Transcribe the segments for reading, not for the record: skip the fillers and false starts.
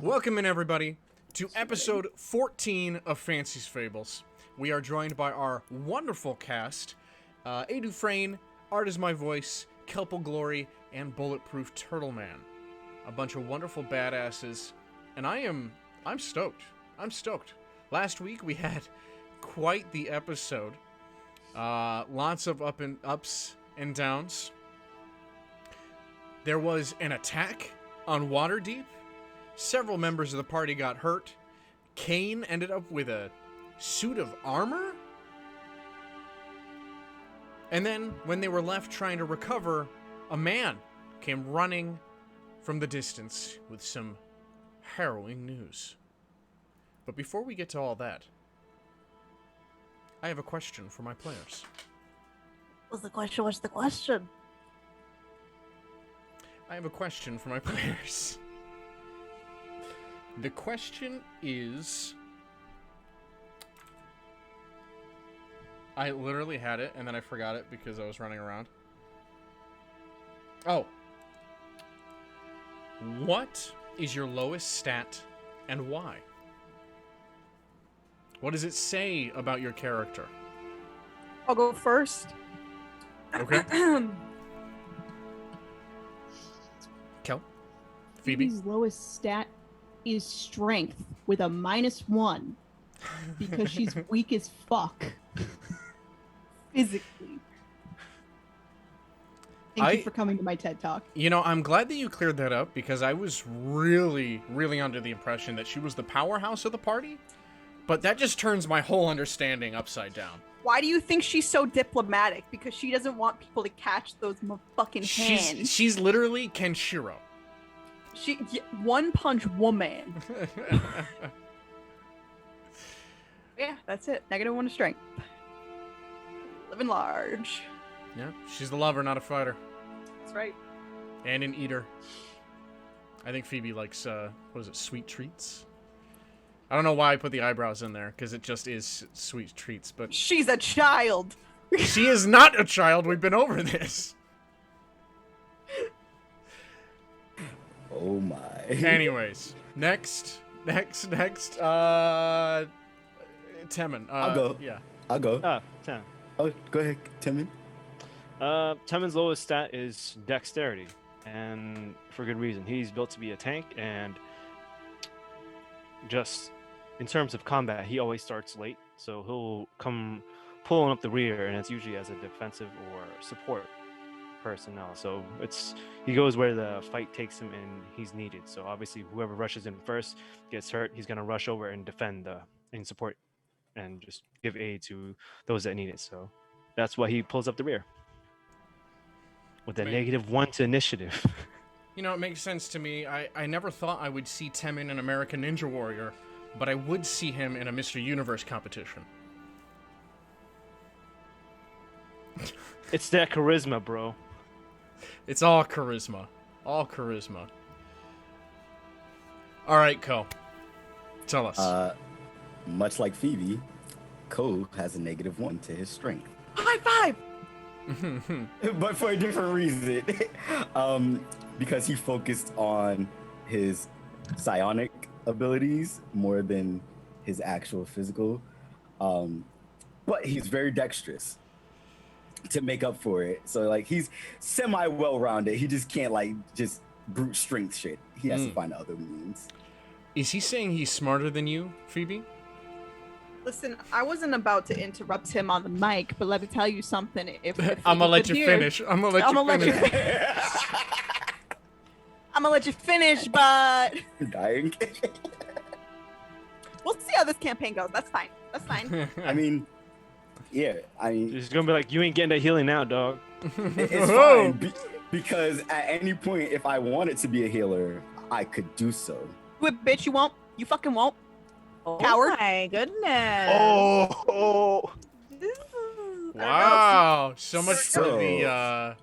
Welcome in, everybody, to episode 14 of Fancie's Fables. We are joined by our wonderful cast, A. Dufresne, Art is My Voice, Kelpal Glory, and Bulletproofturtleman. A bunch of wonderful badasses, and I'm stoked. I'm stoked. Last week we had quite the episode. Lots of ups and downs. There was an attack on Waterdeep. Several members of the party got hurt. Kane ended up with a suit of armor. And then, when they were left trying to recover, a man came running from the distance with some harrowing news. But before we get to all that, I have a question for my players. What's the question? What's the question? I have a question for my players. The question is... I literally had it, and then I forgot it because I was running around. Oh. What is your lowest stat, and why? What does it say about your character? I'll go first. Okay. Kel? Phoebe? Phoebe's lowest stat is strength with a -1 because she's weak as fuck physically. Thank you for coming to my TED Talk. You know, I'm glad that you cleared that up because I was really under the impression that she was the powerhouse of the party, but that just turns my whole understanding upside down. Why do you think she's so diplomatic? Because she doesn't want people to catch those fucking hands. She's literally Kenshiro. One punch woman. Yeah, that's it. -1 to strength. Living large. Yeah, she's the lover, not a fighter. That's right. And an eater. I think Phoebe likes, sweet treats? I don't know why I put the eyebrows in there, because it just is sweet treats, but... She's a child! She is not a child! We've been over this! Oh my. Anyways, next, Temmin. I'll go. Yeah. I'll go. 10. Oh, go ahead, Timon. Temmin's lowest stat is dexterity, and for good reason. He's built to be a tank, and just in terms of combat, he always starts late, so he'll come pulling up the rear, and it's usually as a defensive or support personnel. So he goes where the fight takes him, and he's needed. So obviously, whoever rushes in first gets hurt. He's gonna rush over and defend and support, and just give aid to those that need it. So that's why he pulls up the rear with a -1 to initiative. You know, it makes sense to me. I never thought I would see Temmin in American Ninja Warrior, but I would see him in a Mr. Universe competition. It's that charisma, bro. It's all charisma. All charisma. All right, Ko. Tell us. Much like Phoebe, Ko has a -1 to his strength. High five! But for a different reason. Because he focused on his psionic abilities more than his actual physical. But he's very dexterous to make up for it. So like he's semi well-rounded. He just can't just brute strength shit. He has to find other means. Is he saying he's smarter than you, Phoebe? Listen, I wasn't about to interrupt him on the mic, but let me tell you something. If I'm gonna let you finish. I'm gonna let you finish. I'm gonna let you finish, but Dying. we'll see how this campaign goes. That's fine. That's fine. I mean, yeah. He's gonna be like, you ain't getting that healing now, dog. It's fine because at any point, if I wanted to be a healer, I could do so. But bitch, you won't. You fucking won't. Coward. Oh my goodness. Oh. Wow. So much for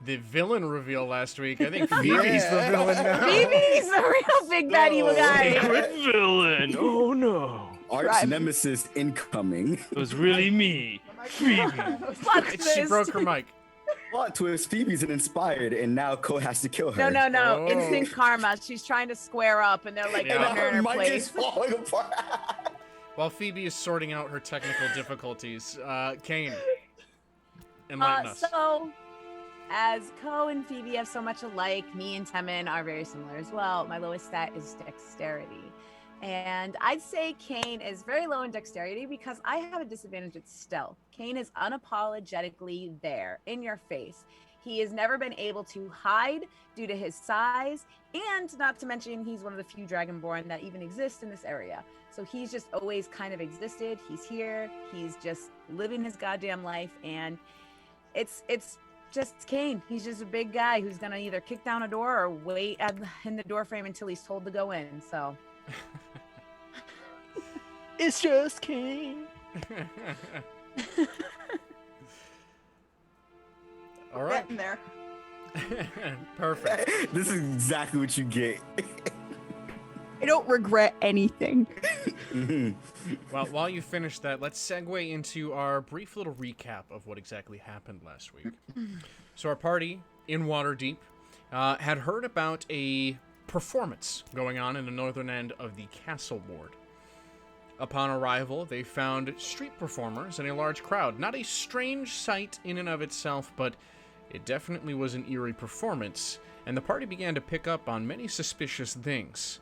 the villain reveal last week. I think Phoebe's the villain now. Phoebe's the real big bad evil guy. Secret villain. Oh no. Arch nemesis incoming. It was really me. Phoebe. Fuck She this. broke her mic. plot twist, Phoebe's an inspired, and now Ko has to kill her. No. Oh. Instant karma. She's trying to square up, and they're like Yeah. putting her in her mic is place. falling apart. While Phoebe is sorting out her technical difficulties, Kane, enlighten us. So, as Ko and Phoebe have so much alike, me and Temin are very similar as well. My lowest stat is dexterity. And I'd say Kane is very low in dexterity because I have a disadvantage at stealth. Kane is unapologetically there, in your face. He has never been able to hide due to his size, and not to mention he's one of the few Dragonborn that even exist in this area. So he's just always kind of existed. He's here. He's just living his goddamn life, and it's just Kane. He's just a big guy who's gonna either kick down a door or wait in the door frame until he's told to go in. So It's just Kane. All right. Getting there. Perfect. This is exactly what you get. I don't regret anything. Well, while you finish that, let's segue into our brief little recap of what exactly happened last week. So our party in Waterdeep had heard about a performance going on in the northern end of the castle ward. Upon arrival, they found street performers and a large crowd. Not a strange sight in and of itself, but it definitely was an eerie performance, and the party began to pick up on many suspicious things.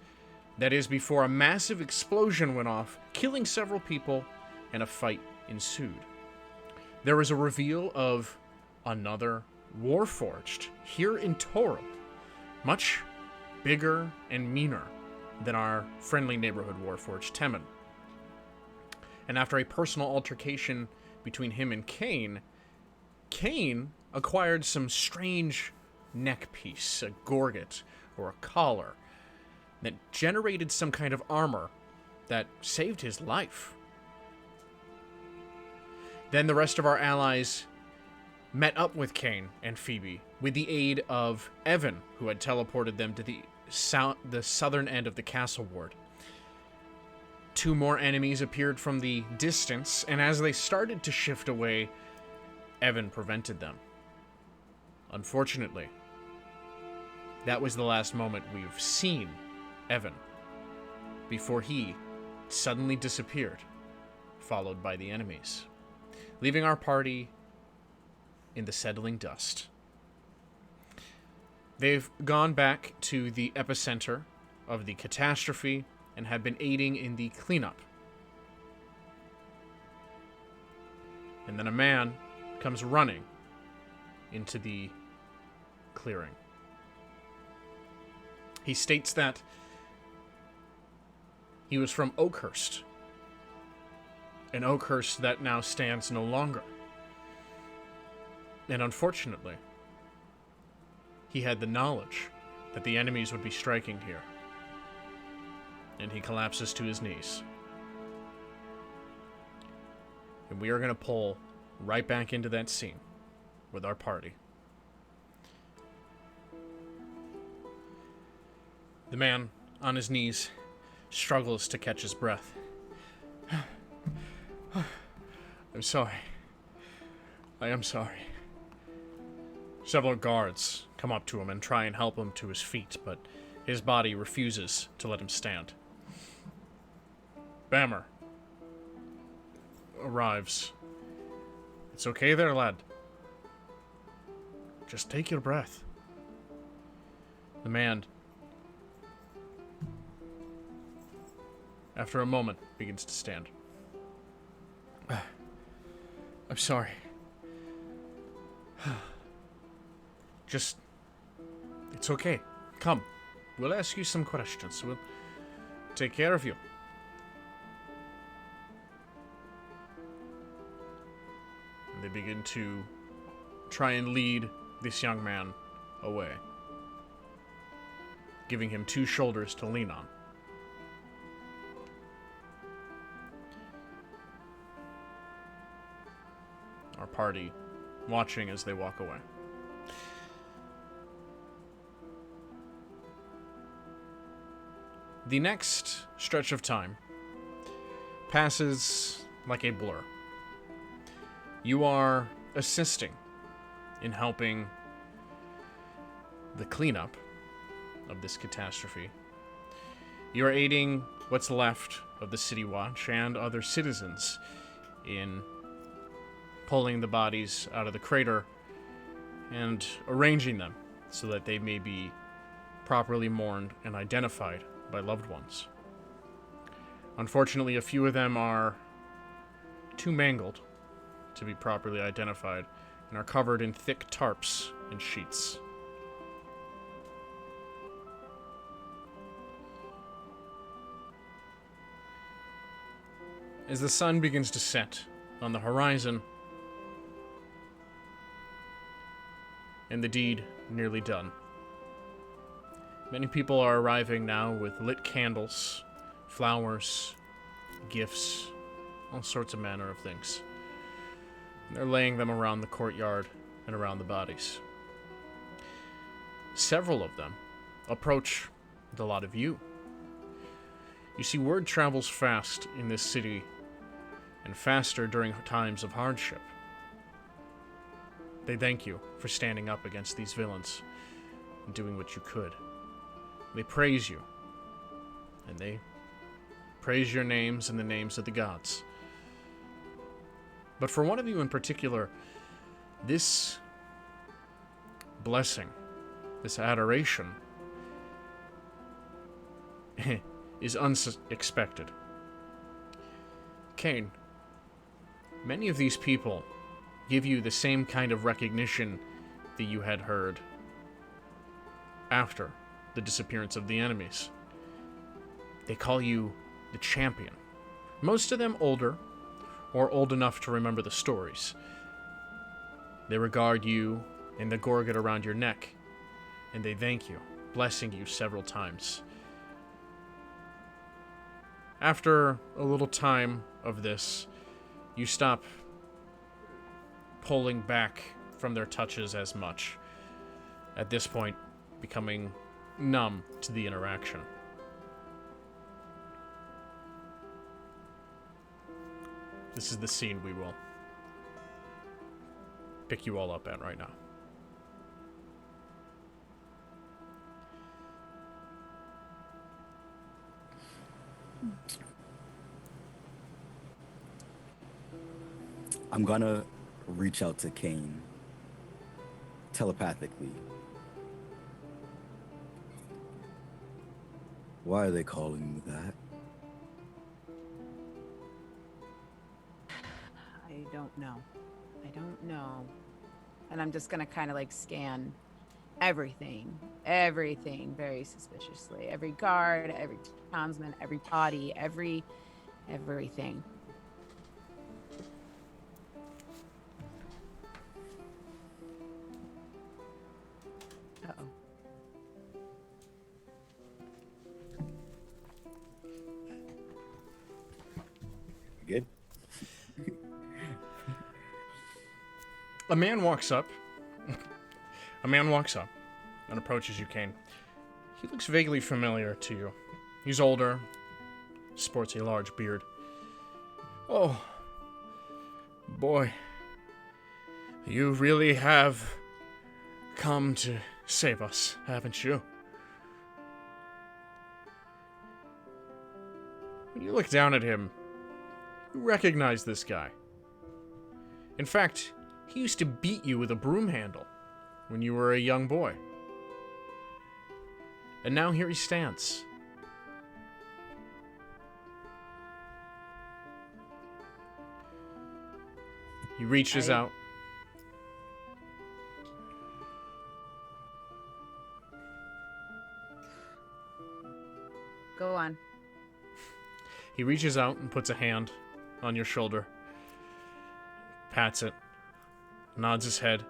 That is, before a massive explosion went off, killing several people, and a fight ensued. There was a reveal of another Warforged here in Toril, much bigger and meaner than our friendly neighborhood Warforged, Temin. And after a personal altercation between him and Kane, Kane acquired some strange neck piece, a gorget or a collar, that generated some kind of armor that saved his life. Then the rest of our allies met up with Kane and Phoebe with the aid of Evan, who had teleported them to the southern end of the castle ward. 2 more enemies appeared from the distance, and as they started to shift away, Evan prevented them. Unfortunately, that was the last moment we've seen Evan before he suddenly disappeared, followed by the enemies, leaving our party in the settling dust. They've gone back to the epicenter of the catastrophe and have been aiding in the cleanup. And then a man comes running into the clearing. He states that he was from Oakhurst, an Oakhurst that now stands no longer. And unfortunately, he had the knowledge that the enemies would be striking here. And he collapses to his knees. And we are going to pull right back into that scene with our party. The man, on his knees, struggles to catch his breath. I'm sorry. I am sorry. Several guards come up to him and try and help him to his feet, but his body refuses to let him stand. Bammer arrives. It's okay there, lad. Just take your breath. The man, after a moment, begins to stand. I'm sorry. Just... It's okay. Come. We'll ask you some questions. We'll take care of you. And they begin to try and lead this young man away, giving him 2 shoulders to lean on. Our party watching as they walk away. The next stretch of time passes like a blur. You are assisting in helping the cleanup of this catastrophe. You are aiding what's left of the City Watch and other citizens in pulling the bodies out of the crater and arranging them so that they may be properly mourned and identified by loved ones. Unfortunately, a few of them are too mangled to be properly identified and are covered in thick tarps and sheets. As the sun begins to set on the horizon, and the deed nearly done, many people are arriving now with lit candles, flowers, gifts, all sorts of manner of things. They're laying them around the courtyard and around the bodies. Several of them approach with a lot of you. You see, word travels fast in this city, and faster during times of hardship. They thank you for standing up against these villains and doing what you could. They praise you, and they praise your names and the names of the gods. But for one of you in particular, this blessing, this adoration, is unexpected. Cain, many of these people give you the same kind of recognition that you had heard after the disappearance of the enemies. They call you the champion. Most of them older, or old enough to remember the stories. They regard you and the gorget around your neck, and they thank you, blessing you several times. After a little time of this, you stop pulling back from their touches as much, at this point becoming numb to the interaction. This is the scene we will pick you all up at right now. I'm gonna reach out to Kane telepathically. Why are they calling me that? I don't know. I don't know. And I'm just gonna kind of like scan everything very suspiciously. Every guard, every townsman, every body, everything. Uh-oh. Good. A man walks up. And approaches you, Kane. He looks vaguely familiar to you. He's older, sports a large beard. Oh, boy. You really have come to save us, haven't you? When you look down at him, you recognize this guy. In fact, he used to beat you with a broom handle when you were a young boy. And now here he stands. He reaches out. Go on. He reaches out and puts a hand on your shoulder, pats it, nods his head,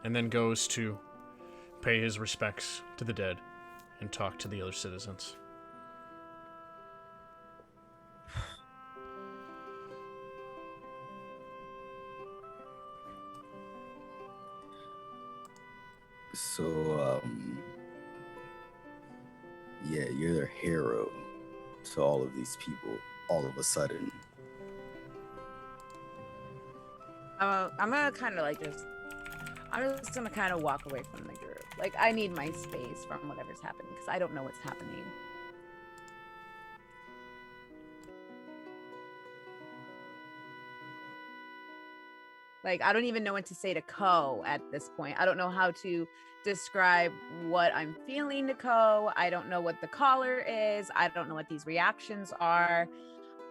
and then goes to pay his respects to the dead and talk to the other citizens. So, yeah, you're their hero to all of these people all of a sudden. I'm gonna kind of like just I'm just gonna kind of walk away from the group. Like, I need my space from whatever's happening because I don't know what's happening. Like, I don't even know what to say to Ko at this point. I don't know how to describe what I'm feeling to Ko. I don't know what the collar is. I don't know what these reactions are.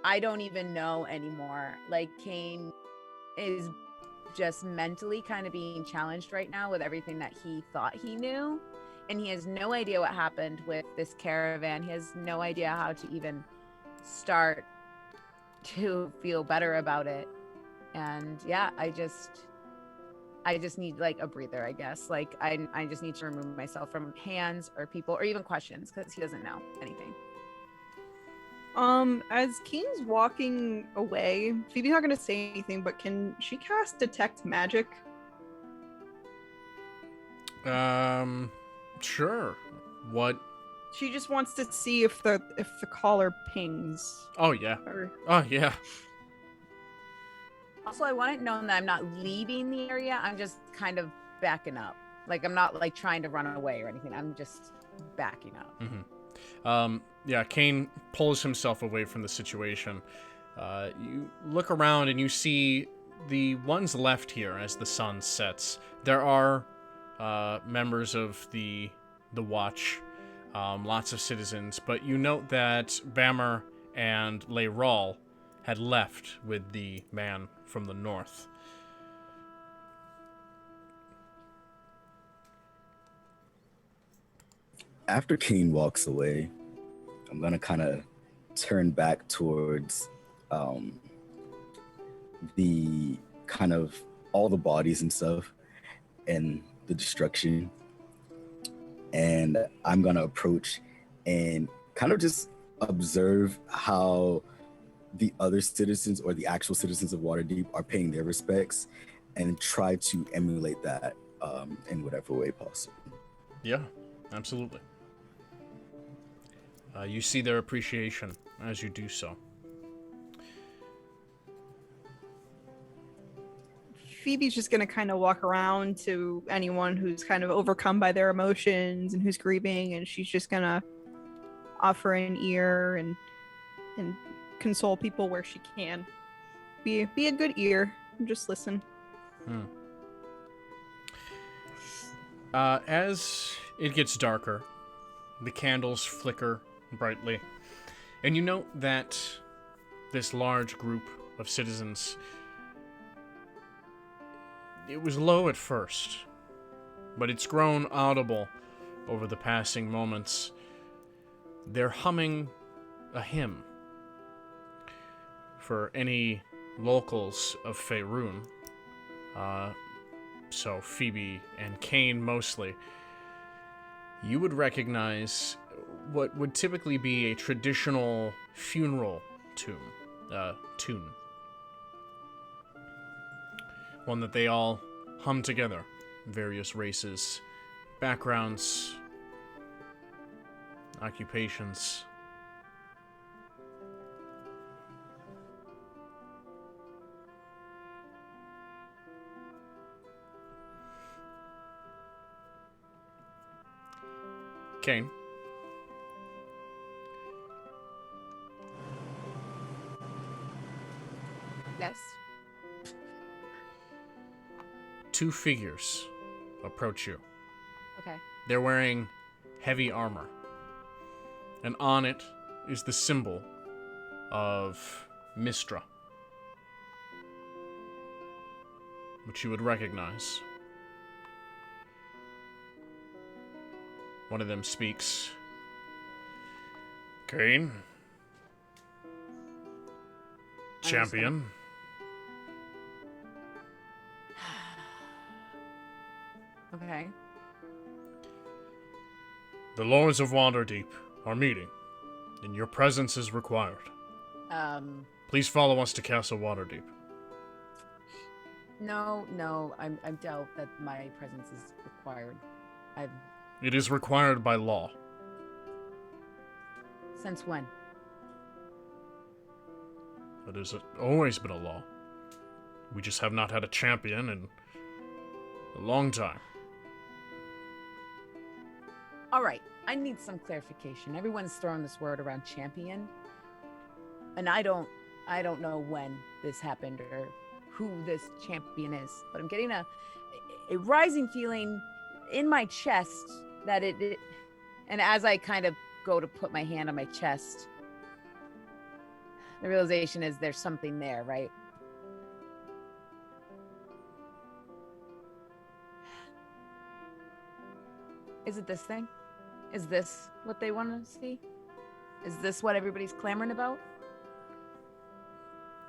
I don't even know anymore. Like, Kane is just mentally kind of being challenged right now with everything that he thought he knew. And he has no idea what happened with this caravan. He has no idea how to even start to feel better about it. And yeah, I just need like a breather, I guess. Like I just need to remove myself from hands or people or even questions because he doesn't know anything. As Keen's walking away, Phoebe's not gonna say anything, but can she cast detect magic? Sure. What? She just wants to see if the collar pings. Oh yeah. Or Oh yeah. Also, I want it known that I'm not leaving the area. I'm just kind of backing up. Like, I'm not like trying to run away or anything. I'm just backing up. Mm-hmm. Yeah, Kane pulls himself away from the situation. You look around and you see the ones left here as the sun sets. There are members of the watch, lots of citizens, but you note that Bammer and Leyrol had left with the man from the north. After Kane walks away, I'm gonna kind of turn back towards the kind of all the bodies and stuff and the destruction, and I'm gonna approach and kind of just observe how the other citizens or the actual citizens of Waterdeep are paying their respects and try to emulate that in whatever way possible. Yeah, absolutely. You see their appreciation as you do so. Phoebe's just gonna kind of walk around to anyone who's kind of overcome by their emotions and who's grieving, and she's just gonna offer an ear and console people where she can. Be a good ear and just listen. As it gets darker, the candles flicker brightly, and you note that this large group of citizens, it was low at first, but it's grown audible over the passing moments. They're humming a hymn. For any locals of Faerun, so Phoebe and Kane mostly, you would recognize what would typically be a traditional funeral tune. One that they all hum together. Various races, backgrounds, occupations. Kane. Yes. Two figures approach you. Okay. They're wearing heavy armor, and on it is the symbol of Mistra, which you would recognize. One of them speaks. Kane? Champion? Okay. The Lords of Waterdeep are meeting, and your presence is required. Please follow us to Castle Waterdeep. No, I doubt that my presence is required. It is required by law. Since when? It has always been a law. We just have not had a champion in A long time. All right, I need some clarification. Everyone's throwing this word around champion, and I don't know when this happened or who this champion is, but I'm getting a rising feeling in my chest that it and as I kind of go to put my hand on my chest, the realization is there's something there, right? Is it this thing? Is this what they want to see? Is this what everybody's clamoring about?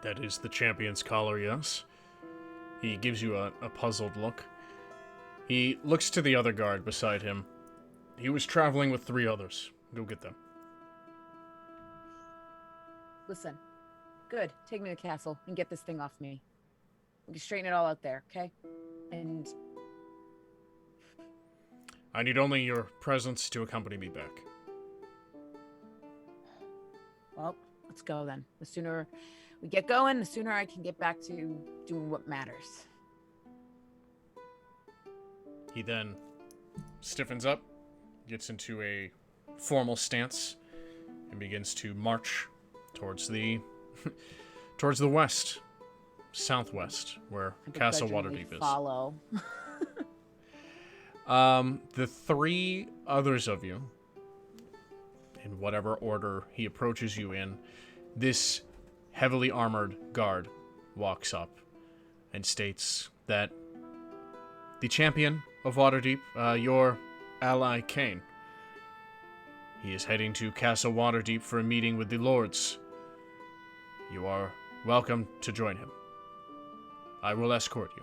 That is the champion's collar, yes. He gives you a puzzled look. He looks to the other guard beside him. He was traveling with 3 others. Go get them. Listen, good. Take me to the castle and get this thing off me. We can straighten it all out there, okay? And I need only your presence to accompany me back. well, let's go then. The sooner we get going, the sooner I can get back to doing what matters. He then stiffens up, gets into a formal stance, and begins to march towards the towards the west, southwest, where I Castle begrudgingly Waterdeep is. Follow. The 3 others of you, in whatever order he approaches you in, this heavily armored guard walks up and states that the champion of Waterdeep, your ally Kane, he is heading to Castle Waterdeep for a meeting with the lords. You are welcome to join him. I will escort you.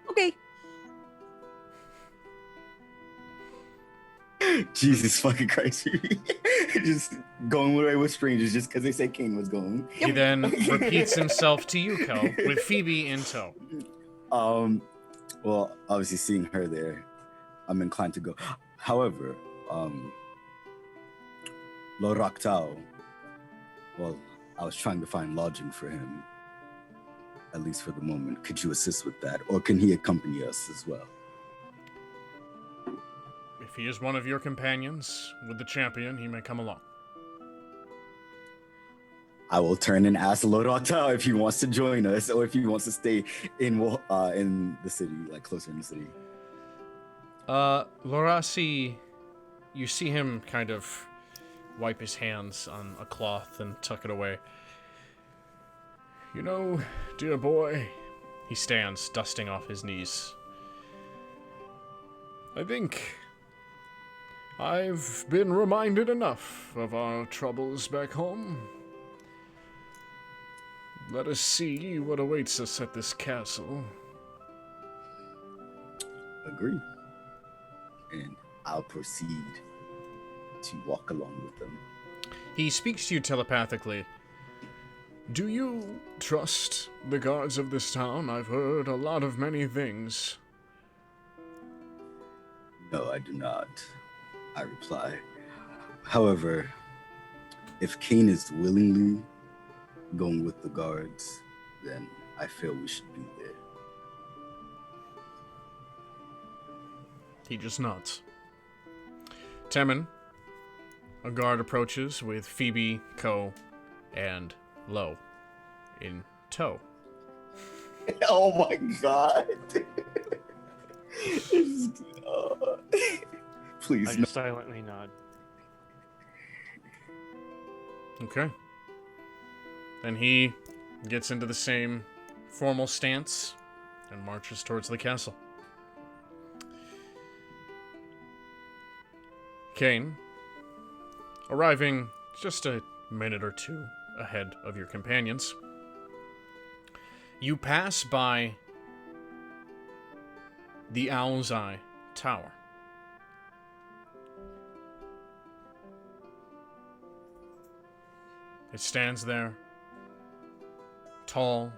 Okay. Jesus fucking Christ. Just going away with strangers just because they say Kane was going. He then repeats himself to you, Kel, with Phoebe in tow. Well, obviously seeing her there, I'm inclined to go. However, Lord Raktao, well, I was trying to find lodging for him, at least for the moment. Could you assist with that? Or can he accompany us as well? If he is one of your companions with the champion, he may come along. I will turn and ask Lord Raktao if he wants to join us or if he wants to stay in the city, like closer in the city. Lorasi, you see him kind of wipe his hands on a cloth and tuck it away. You know, dear boy, he stands, dusting off his knees. I think I've been reminded enough of our troubles back home. Let us see what awaits us at this castle. Agree. And I'll proceed to walk along with them. He speaks to you telepathically. Do you trust the guards of this town? I've heard a lot of many things. No, I do not, I reply. However, if Kane is willingly going with the guards, then I feel we should be there. He just nods. Temin, a guard approaches with Phoebe, Ko, and Lo in tow. Oh my god. Please, I no. just silently nod. Okay. Then he gets into the same formal stance and marches towards the castle. Kane, arriving just a minute or two ahead of your companions, you pass by the Owl's Eye Tower. It stands there, tall.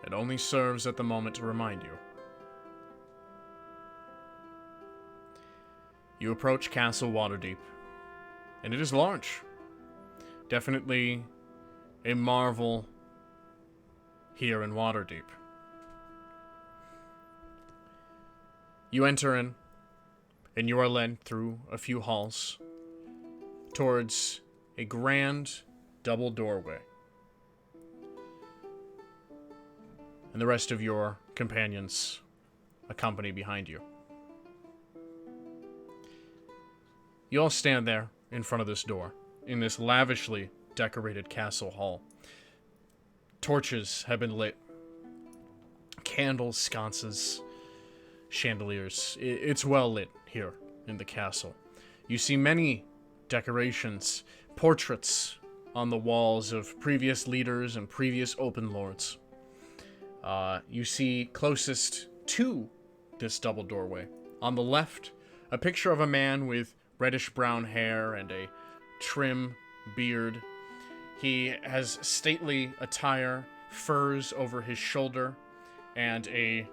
It only serves at the moment to remind you. You approach Castle Waterdeep, and it is large. Definitely a marvel here in Waterdeep. You enter in, and you are led through a few halls towards a grand double doorway. And the rest of your companions accompany behind you. You all stand there in front of this door, in this lavishly decorated castle hall. Torches have been lit. Candles, sconces, chandeliers. It's well lit here in the castle. You see many decorations, portraits on the walls of previous leaders and previous open lords. You see closest to this double doorway, on the left, a picture of a man with reddish-brown hair and a trim beard. He has stately attire, furs over his shoulder, and a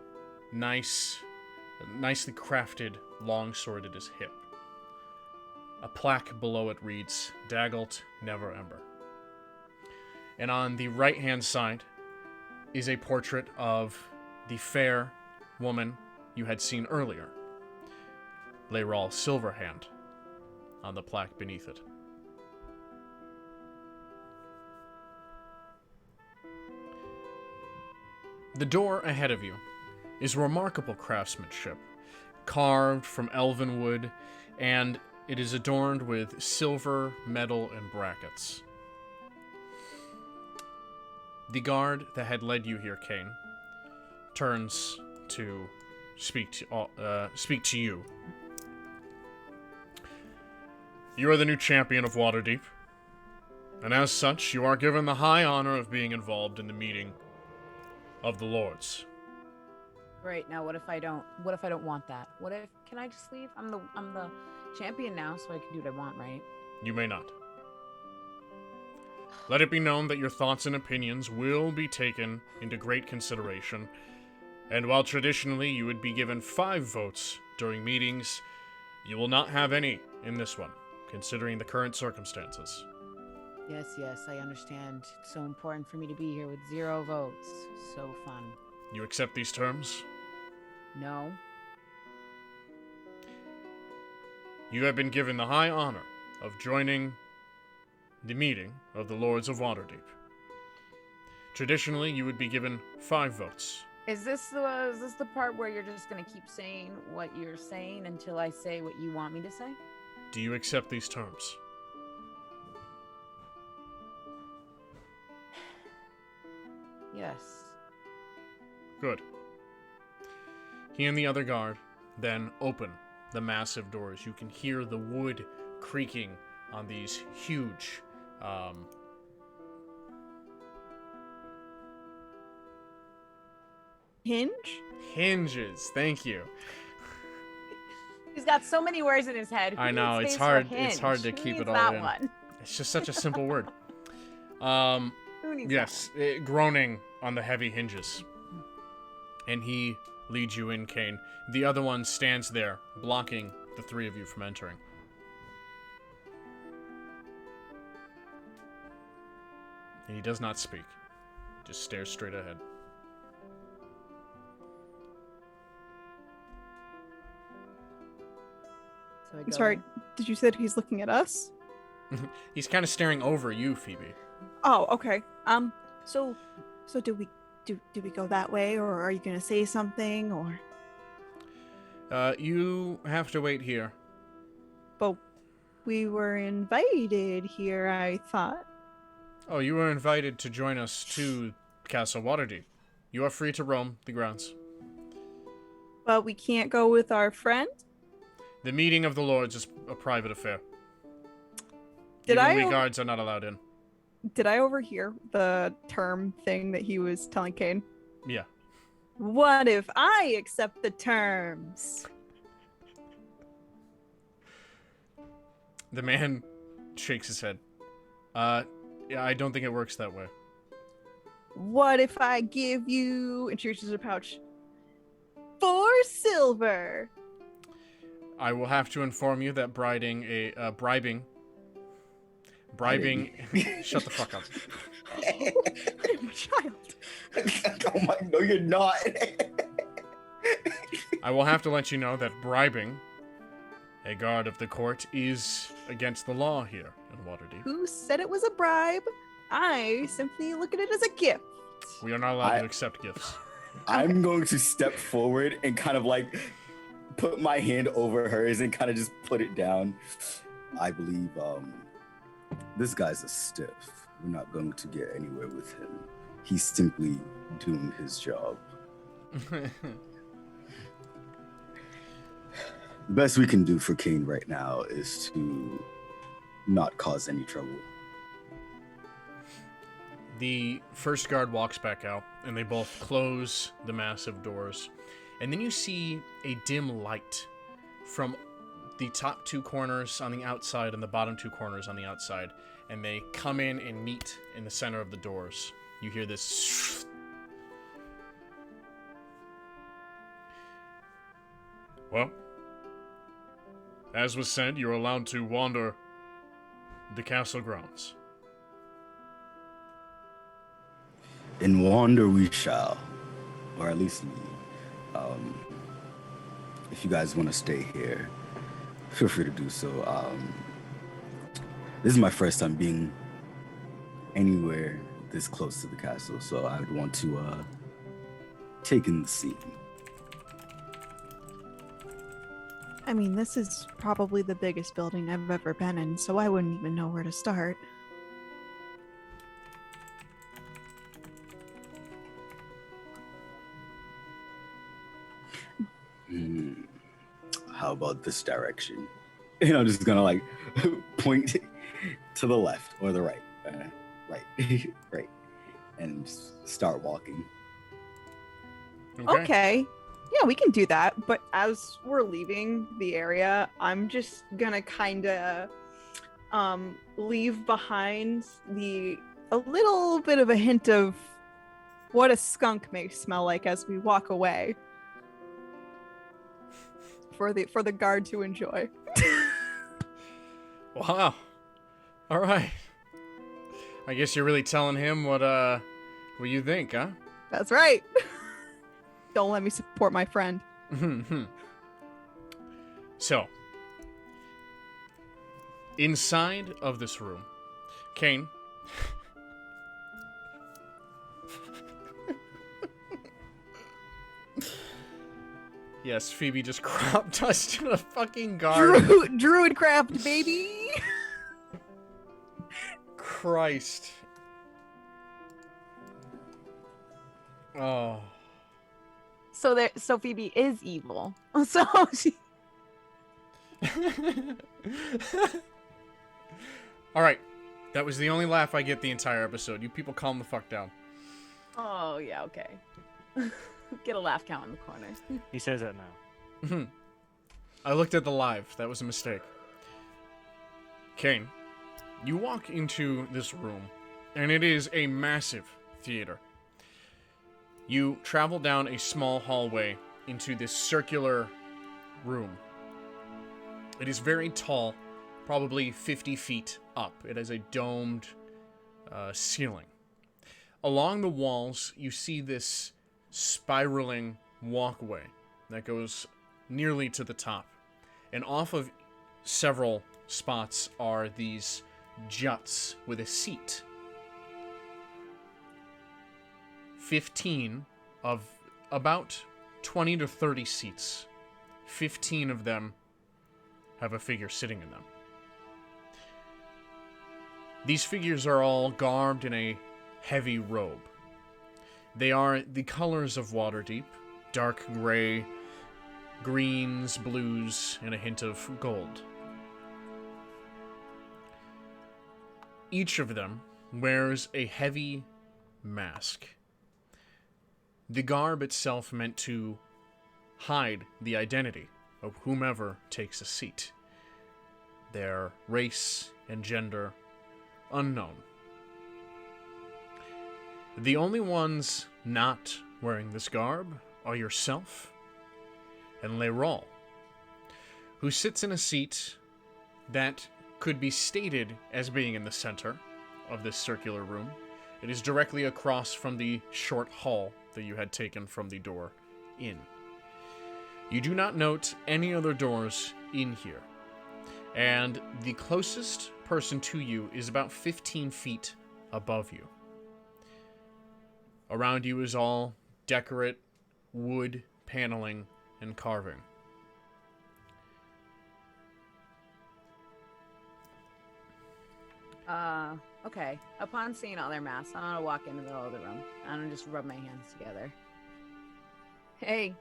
nicely crafted longsword at his hip. A plaque below it reads, "Daggelt Never Ember." And on the right-hand side is a portrait of the fair woman you had seen earlier, Leyral Silverhand, on the plaque beneath it. The door ahead of you is remarkable craftsmanship, carved from elven wood, and it is adorned with silver, metal, and brackets. The guard that had led you here, Kane, turns to speak to you. You are the new champion of Waterdeep, and as such, you are given the high honor of being involved in the meeting of the lords. Great. Now, what if I don't want that? Can I just leave? I'm the champion now, so I can do what I want, right? You may not. Let it be known that your thoughts and opinions will be taken into great consideration, and while traditionally you would be given 5 votes during meetings, you will not have any in this one, considering the current circumstances. Yes, I understand. It's so important for me to be here with 0 votes. So fun. You accept these terms? No. You have been given the high honor of joining the meeting of the Lords of Waterdeep. Traditionally, you would be given 5 votes. Is this the part where you're just gonna keep saying what you're saying until I say what you want me to say? Do you accept these terms? Yes. Good. He and the other guard then open the massive doors. You can hear the wood creaking on these huge hinges. Thank you. He's got so many words in his head. I know, it's hard to keep it all in. One? It's just such a simple word. Who needs Yes, groaning on the heavy hinges. And he leads you in, Kane. The other one stands there, blocking the 3 of you from entering. And he does not speak. Just stares straight ahead. So I I'm go sorry, in. did you say that he's looking at us? He's kind of staring over you, Phoebe. Oh, okay. So do we go that way, or are you gonna say something, or? You have to wait here. But we were invited here, I thought. Oh, you were invited to join us to Castle Waterdeep. You are free to roam the grounds. But we can't go with our friend? The meeting of the lords is a private affair. Did Even I we guards are not allowed in. Did I overhear the term thing that he was telling Kane? Yeah. What if I accept the terms? The man shakes his head. Yeah, I don't think it works that way. What if I give you, and she reaches her pouch, 4 silver? bribing. Shut the fuck up. I'm a child. Oh my, no, you're not. I will have to let you know that bribing a guard of the court is against the law here in Waterdeep. Who said it was a bribe? I simply look at it as a gift. We are not allowed to accept gifts. I'm going to step forward and kind of like put my hand over hers and kind of just put it down. I believe this guy's a stiff. We're not going to get anywhere with him. He's simply doing his job. The best we can do for Kane right now is to not cause any trouble. The first guard walks back out, and they both close the massive doors. And then you see a dim light from the top two corners on the outside and the bottom two corners on the outside. And they come in and meet in the center of the doors. You hear this. Well, as was said, you're allowed to wander the castle grounds. In wander we shall, or at least me. If you guys want to stay here, feel free to do so. This is my first time being anywhere this close to the castle, so I would want to take in the scene. I mean, this is probably the biggest building I've ever been in, so I wouldn't even know where to start. How about this direction? And I'm just gonna like point to the left or the right, right, and just start walking. Okay. Yeah, we can do that. But as we're leaving the area, I'm just gonna kind of leave behind a little bit of a hint of what a skunk may smell like as we walk away for the guard to enjoy. Wow. All right. I guess you're really telling him what you think, huh? That's right. Don't let me support my friend. So, inside of this room, Kane. Yes, Phoebe just crop dusted a fucking guard. Druidcraft, baby. Christ. Oh. So Phoebe is evil. So she. All right, that was the only laugh I get the entire episode. You people calm the fuck down. Oh yeah, okay. Get a laugh count in the corner. He says that now. I looked at the live. That was a mistake. Kane, you walk into this room, and it is a massive theater. You travel down a small hallway into this circular room. It is very tall, probably 50 feet up. It has a domed ceiling. Along the walls, you see this spiraling walkway that goes nearly to the top. And off of several spots are these juts with a seat. 15 of about 20 to 30 seats. 15 of them have a figure sitting in them. These figures are all garbed in a heavy robe. They are the colors of Waterdeep, dark gray, greens, blues, and a hint of gold. Each of them wears a heavy mask. The garb itself meant to hide the identity of whomever takes a seat. Their race and gender unknown. The only ones not wearing this garb are yourself and Leyrol, who sits in a seat that could be stated as being in the center of this circular room. It is directly across from the short hall that you had taken from the door in. You do not note any other doors in here. And the closest person to you is about 15 feet above you. Around you is all decorate wood paneling and carving. Okay. Upon seeing all their masks, I'm gonna walk in the middle of the room. I'm gonna just rub my hands together. Hey,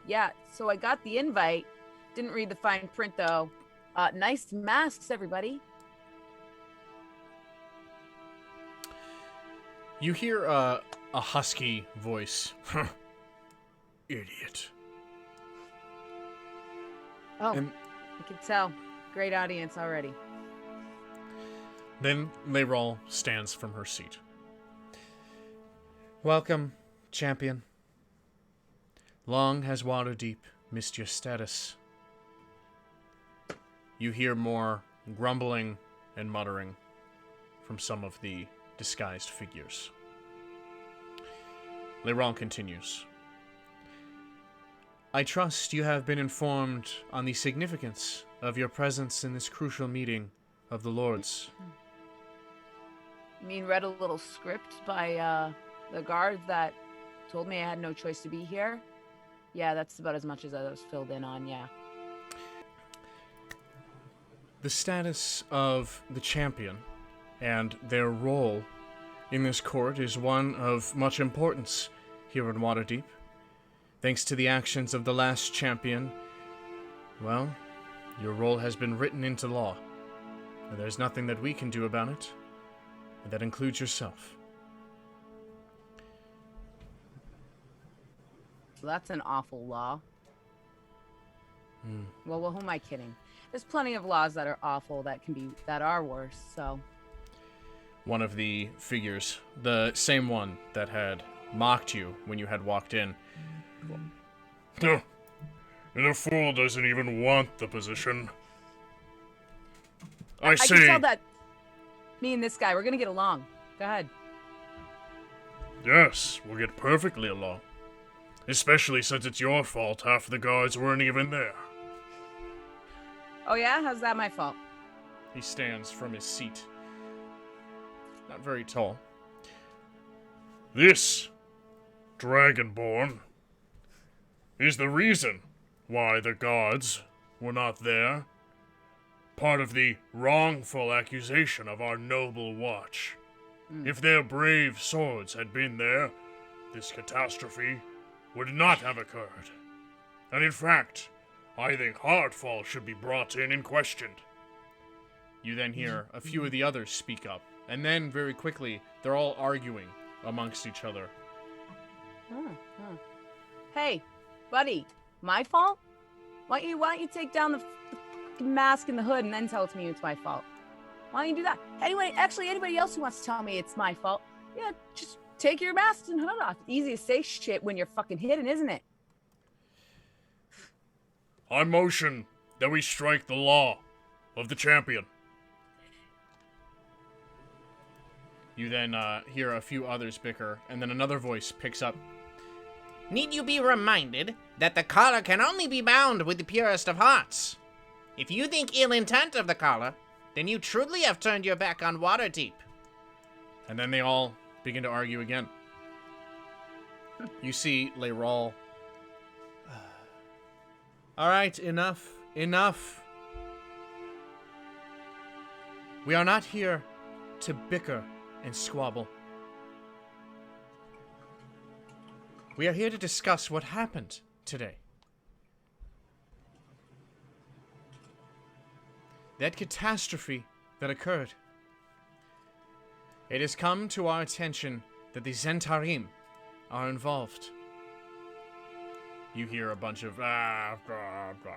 yeah, so I got the invite. Didn't read the fine print, though. Nice masks, everybody. You hear a husky voice. Idiot. Oh, And I can tell. Great audience already. then Leyrol stands from her seat. Welcome, champion. Long has Waterdeep missed your status. You hear more grumbling and muttering from some of the disguised figures. Leyrol continues. I trust you have been informed on the significance of your presence in this crucial meeting of the Lords. I mean, read a little script by the guard that told me I had no choice to be here. Yeah, that's about as much as I was filled in on, yeah. The status of the champion and their role in this court is one of much importance here in Waterdeep. Thanks to the actions of the last champion, well, your role has been written into law, and there's nothing that we can do about it, and that includes yourself. That's an awful law. Well, who am I kidding? There's plenty of laws that are awful that are worse, so. One of the figures, the same one that had mocked you when you had walked in. And the fool doesn't even want the position. I I say, can tell that me and this guy, we're gonna get along. Go ahead. yes, we'll get perfectly along. Especially since it's your fault half the guards weren't even there. Oh yeah? How's that my fault? He stands from his seat. Not very tall. This Dragonborn is the reason why the guards were not there. Part of the wrongful accusation of our noble watch. If their brave swords had been there, this catastrophe would not have occurred. And in fact, I think Heartfall should be brought in and questioned. You then hear a few of the others speak up, and then very quickly, they're all arguing amongst each other. Hey, buddy, my fault? Why don't you take down the fucking mask and the hood and then tell it to me it's my fault? Why don't you do that? Anybody else who wants to tell me it's my fault, yeah, just take your mask and hood off. Easy to say shit when you're fucking hidden, isn't it? I motion that we strike the law of the champion. You then hear a few others bicker, and then another voice picks up. Need you be reminded that the collar can only be bound with the purest of hearts? If you think ill intent of the collar, then you truly have turned your back on Waterdeep. And then they all begin to argue again. You see Leyrol. All right, enough. We are not here to bicker and squabble. We are here to discuss what happened today. That catastrophe that occurred. It has come to our attention that the Zentarim are involved. You hear a bunch of blah, blah, blah.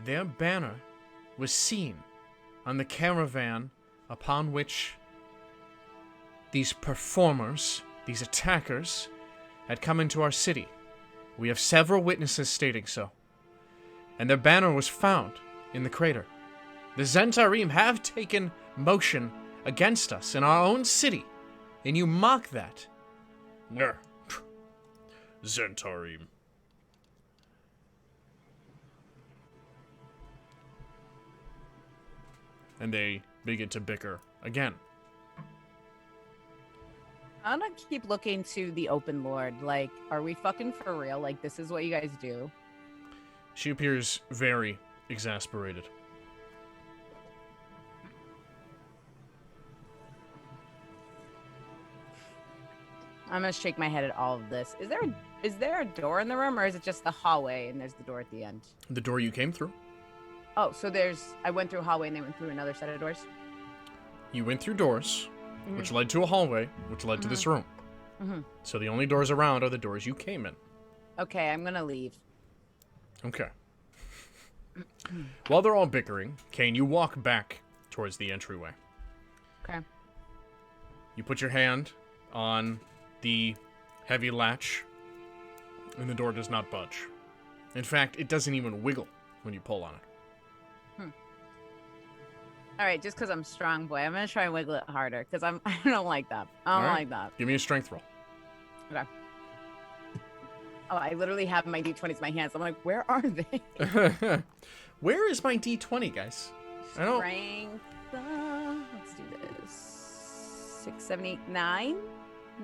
Their banner was seen on the caravan upon which these performers, these attackers, had come into our city. We have several witnesses stating so. And their banner was found in the crater. The Zentarim have taken motion against us in our own city, and you mock that. Nah. Zentarim. And they begin to bicker again. I'm gonna keep looking to the open lord. Like, are we fucking for real? Like, this is what you guys do? She appears very exasperated. I'm gonna shake my head at all of this. Is there a door in the room, or is it just the hallway and there's the door at the end? The door you came through. Oh, so I went through a hallway and they went through another set of doors? You went through doors, which led to a hallway, which led to this room. So the only doors around are the doors you came in. Okay, I'm gonna leave. Okay. While they're all bickering, Kane, you walk back towards the entryway. Okay. You put your hand on the heavy latch, and the door does not budge. In fact, it doesn't even wiggle when you pull on it. All right, just because I'm strong, boy, I'm gonna try and wiggle it harder because I don't like that. I don't like that. Give me a strength roll. Okay. Oh, I literally have my d20s in my hands. I'm like, where are they? Where is my d20, guys? I don't. Strength. Let's do this. 6, 7, 8, 9.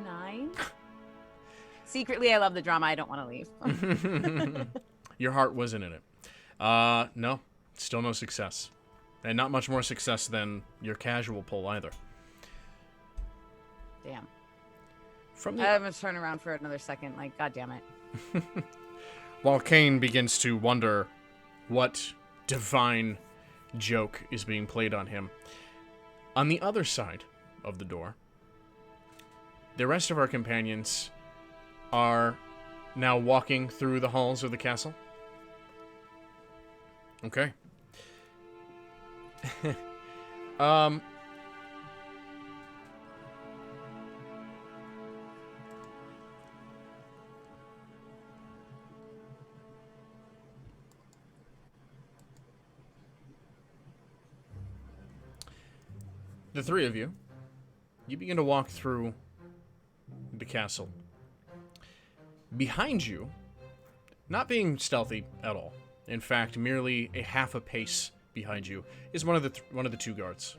9. Secretly, I love the drama. I don't want to leave. Your heart wasn't in it. No. Still no success. And not much more success than your casual pull either. Damn. From I'm gonna turn around for another second. Like, god damn it. While Kane begins to wonder what divine joke is being played on him, on the other side of the door, the rest of our companions are now walking through the halls of the castle. Okay. The three of you begin to walk through the castle. Behind you, not being stealthy at all, in fact, merely a half a pace behind you, is one of the two guards.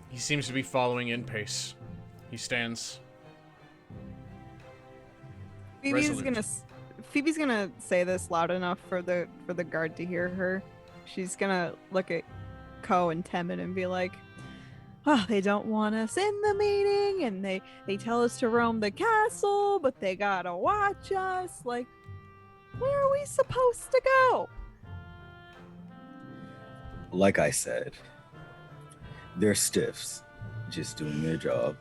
He seems to be following in pace. He stands. Phoebe's gonna say this loud enough for the guard to hear her. She's gonna look at Ko and Temin and be like, "Oh, they don't want us in the meeting, and they tell us to roam the castle, but they gotta watch us. Like, where are we supposed to go?" Like I said, they're stiffs, just doing their job.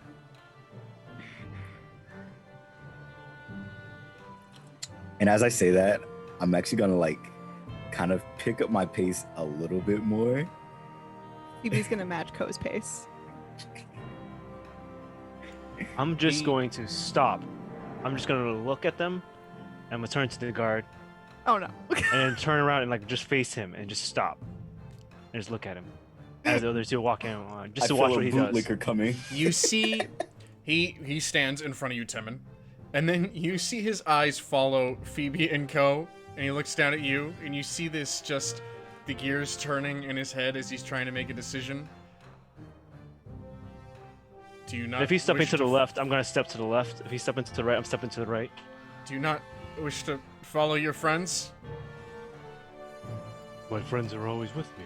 And as I say that, I'm actually gonna kind of pick up my pace a little bit more. Phoebe's gonna match Ko's pace. I'm just going to stop. I'm just going to look at them and I'm going to turn to the guard. Oh no. And then turn around and just face him and just stop. And just look at him. As the other two walk in, just to watch what he does. Bootlicker coming. You see, he stands in front of you, Timon, and then you see his eyes follow Phoebe and Ko, and he looks down at you, and you see this the gears turning in his head as he's trying to make a decision. Do you not? If he's stepping wish to the left, I'm going to step to the left. If he's stepping to the right, I'm stepping to the right. Do you not wish to follow your friends? My friends are always with me.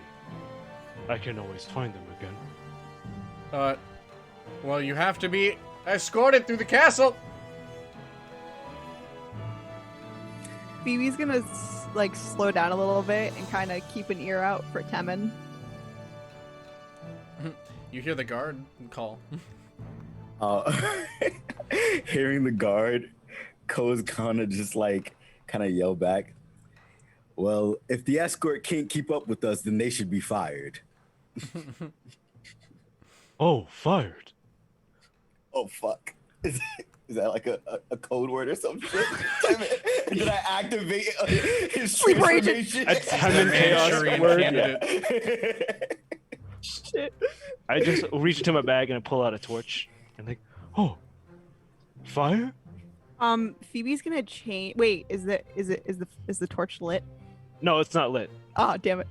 I can always find them again. Well, you have to be escorted through the castle. Phoebe's gonna slow down a little bit and kind of keep an ear out for Temin. You hear the guard call. Hearing the guard, Ko's gonna just kind of yell back, "Well, if the escort can't keep up with us, then they should be fired." Oh, fired. Oh, fuck. Is that like a code word or something? And then I activate his Sleeper agent. transformation. A Temin chaos Manchurian word. candidate. Shit. I just reach into my bag and I pull out a torch and like, oh, fire? Phoebe's gonna change. Wait, is the torch lit? No, it's not lit. Oh, damn it.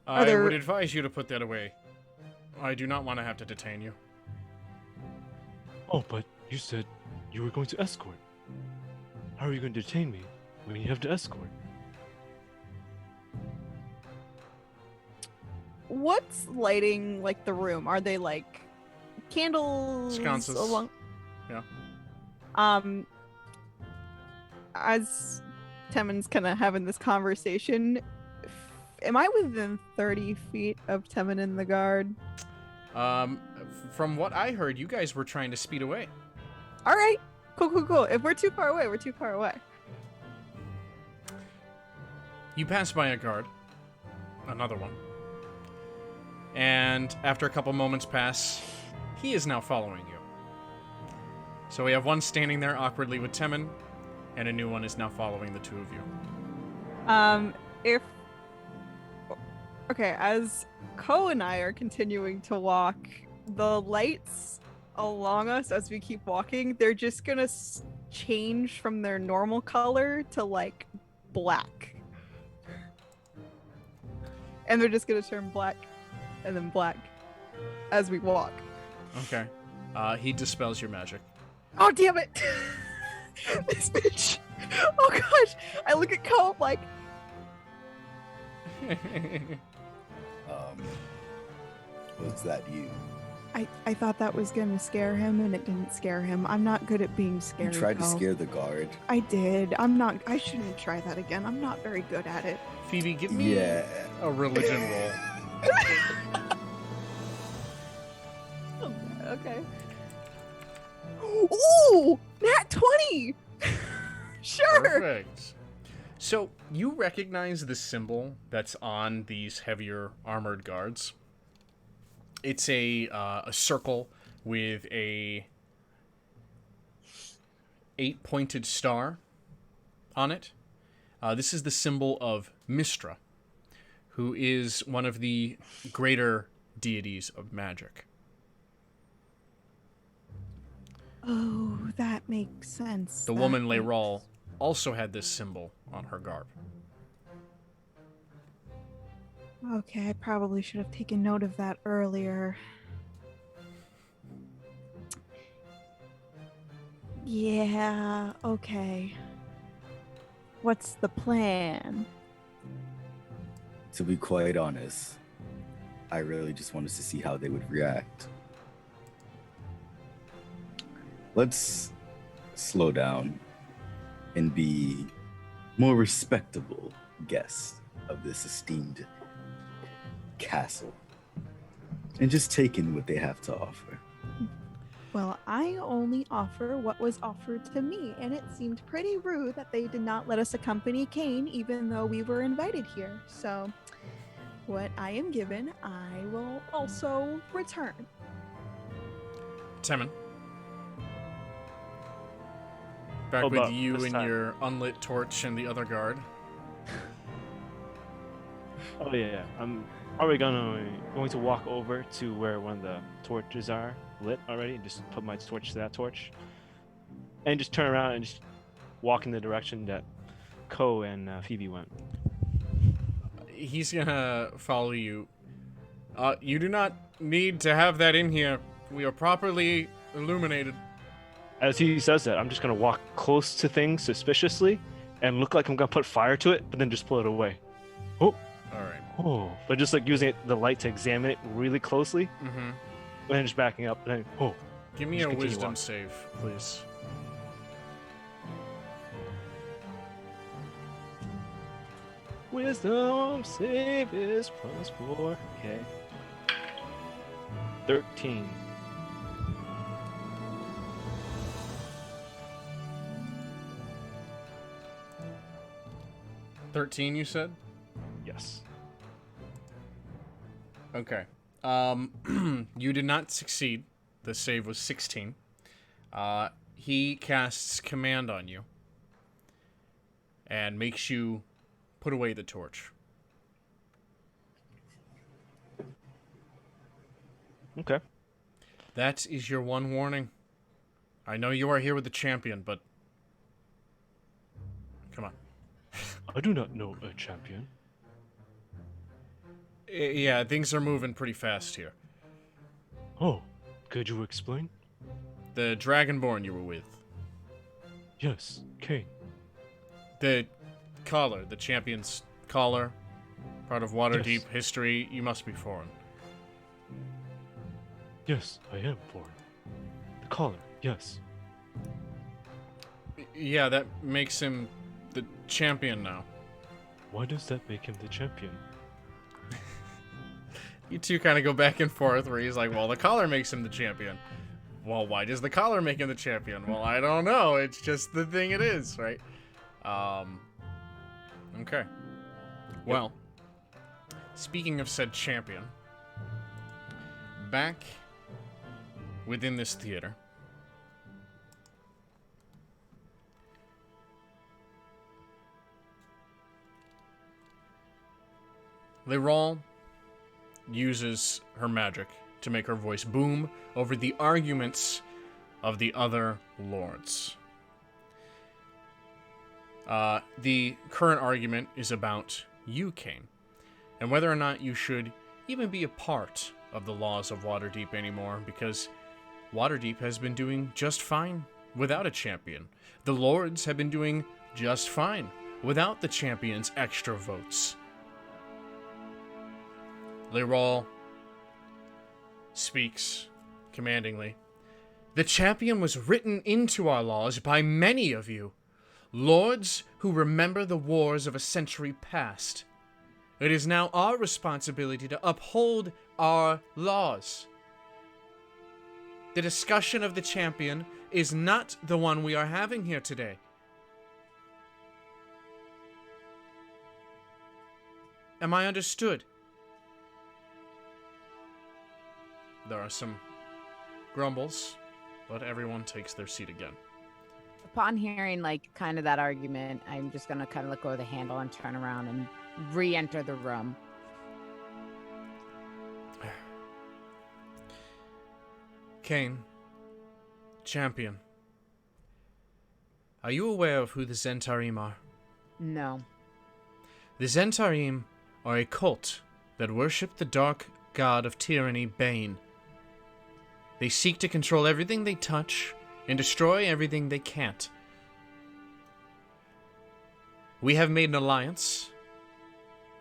I there- would advise you to put that away. I do not want to have to detain you. Oh, but you said you were going to escort. How are you going to detain me when you have to escort? What's lighting like the room? Are they like candles? Sconces. Along... Yeah. As Temin's kind of having this conversation, am I within 30 feet of Temin and the guard? From what I heard, you guys were trying to speed away. All right, cool. If we're too far away, we're too far away. You pass by a guard. Another one. And after a couple moments pass, he is now following you. So we have one standing there awkwardly with Temin, and a new one is now following the two of you. Okay, as Ko and I are continuing to walk, the lights along us as we keep walking, they're just gonna change from their normal color to like black. And they're just gonna turn black and then black as we walk. Okay. He dispels your magic. Oh, damn it! This bitch! Oh gosh! I look at Ko, I'm like, Was that you? I thought that was gonna scare him, and it didn't scare him. I'm not good at being You scary. tried to Ko. scare the guard. I did. I shouldn't try that again. I'm not very good at it. Phoebe, give me Yeah. a religion roll. Okay. Ooh! Nat 20! Sure! Perfect. So, you recognize the symbol that's on these heavier armored guards. It's a circle with a 8-pointed star on it. This is the symbol of Mistra, who is one of the greater deities of magic. Oh, that makes sense. The That woman makes- Layral also had this symbol on her garb. Okay, I probably should have taken note of that earlier. Yeah, okay. What's the plan? To be quite honest, I really just wanted to see how they would react. Let's slow down and be more respectable guests of this esteemed castle and just take in what they have to offer. Well, I only offer what was offered to me, and it seemed pretty rude that they did not let us accompany Kane, even though we were invited here. So, what I am given, I will also return. Temin. Back Oh, with but you this and time- your unlit torch and the other guard. Oh yeah. I'm already going to walk over to where one of the torches are lit already, and just put my torch to that torch, and just turn around and just walk in the direction that Ko and Phoebe went. He's gonna follow you. You do not need to have that in here. We are properly illuminated. As he says that, I'm just gonna walk close to things suspiciously and look like I'm gonna put fire to it, but then just pull it away. All right. Oh, but just like using the light to examine it really closely, Mm-hmm. and then just backing up, and then oh, Give me Just a continue wisdom on. save, please. wisdom save is +4. Okay. 13. $13, you said? Yes. Okay. You did not succeed. The save was 16. he casts command on you and makes you put away the torch. Okay. That is your one warning. I know you are here with the champion, but come on. I do not know a champion. Yeah, things are moving pretty fast here. Oh, could you explain? The Dragonborn you were with. Yes, Kane. The collar, the champion's collar, part of Waterdeep history, you must be foreign. Yes, I am foreign. The collar, yes. Yeah, that makes him the champion now. Why does that make him the champion? You two kind of go back and forth where he's like, well, the collar makes him the champion. Well, why does the collar make him the champion? Well, I don't know. It's just the thing it is, right? Okay. Well, speaking of said champion, back within this theater, Leroy uses her magic to make her voice boom over the arguments of the other lords. The current argument is about you, Kane, and whether or not you should even be a part of the laws of Waterdeep anymore, because Waterdeep has been doing just fine without a champion. The lords have been doing just fine without the champion's extra votes. Leroy speaks commandingly. The champion was written into our laws by many of you, lords who remember the wars of a century past. It is now our responsibility to uphold our laws. The discussion of the champion is not the one we are having here today. Am I understood? There are some grumbles, but everyone takes their seat again. Upon hearing, like, kind of that argument, I'm just going to kind of let go of the handle and turn around and re-enter the room. Kane, champion, are you aware of who the Zentarim are? No. The Zentarim are a cult that worship the dark god of tyranny, Bane. They seek to control everything they touch and destroy everything they can't. We have made an alliance,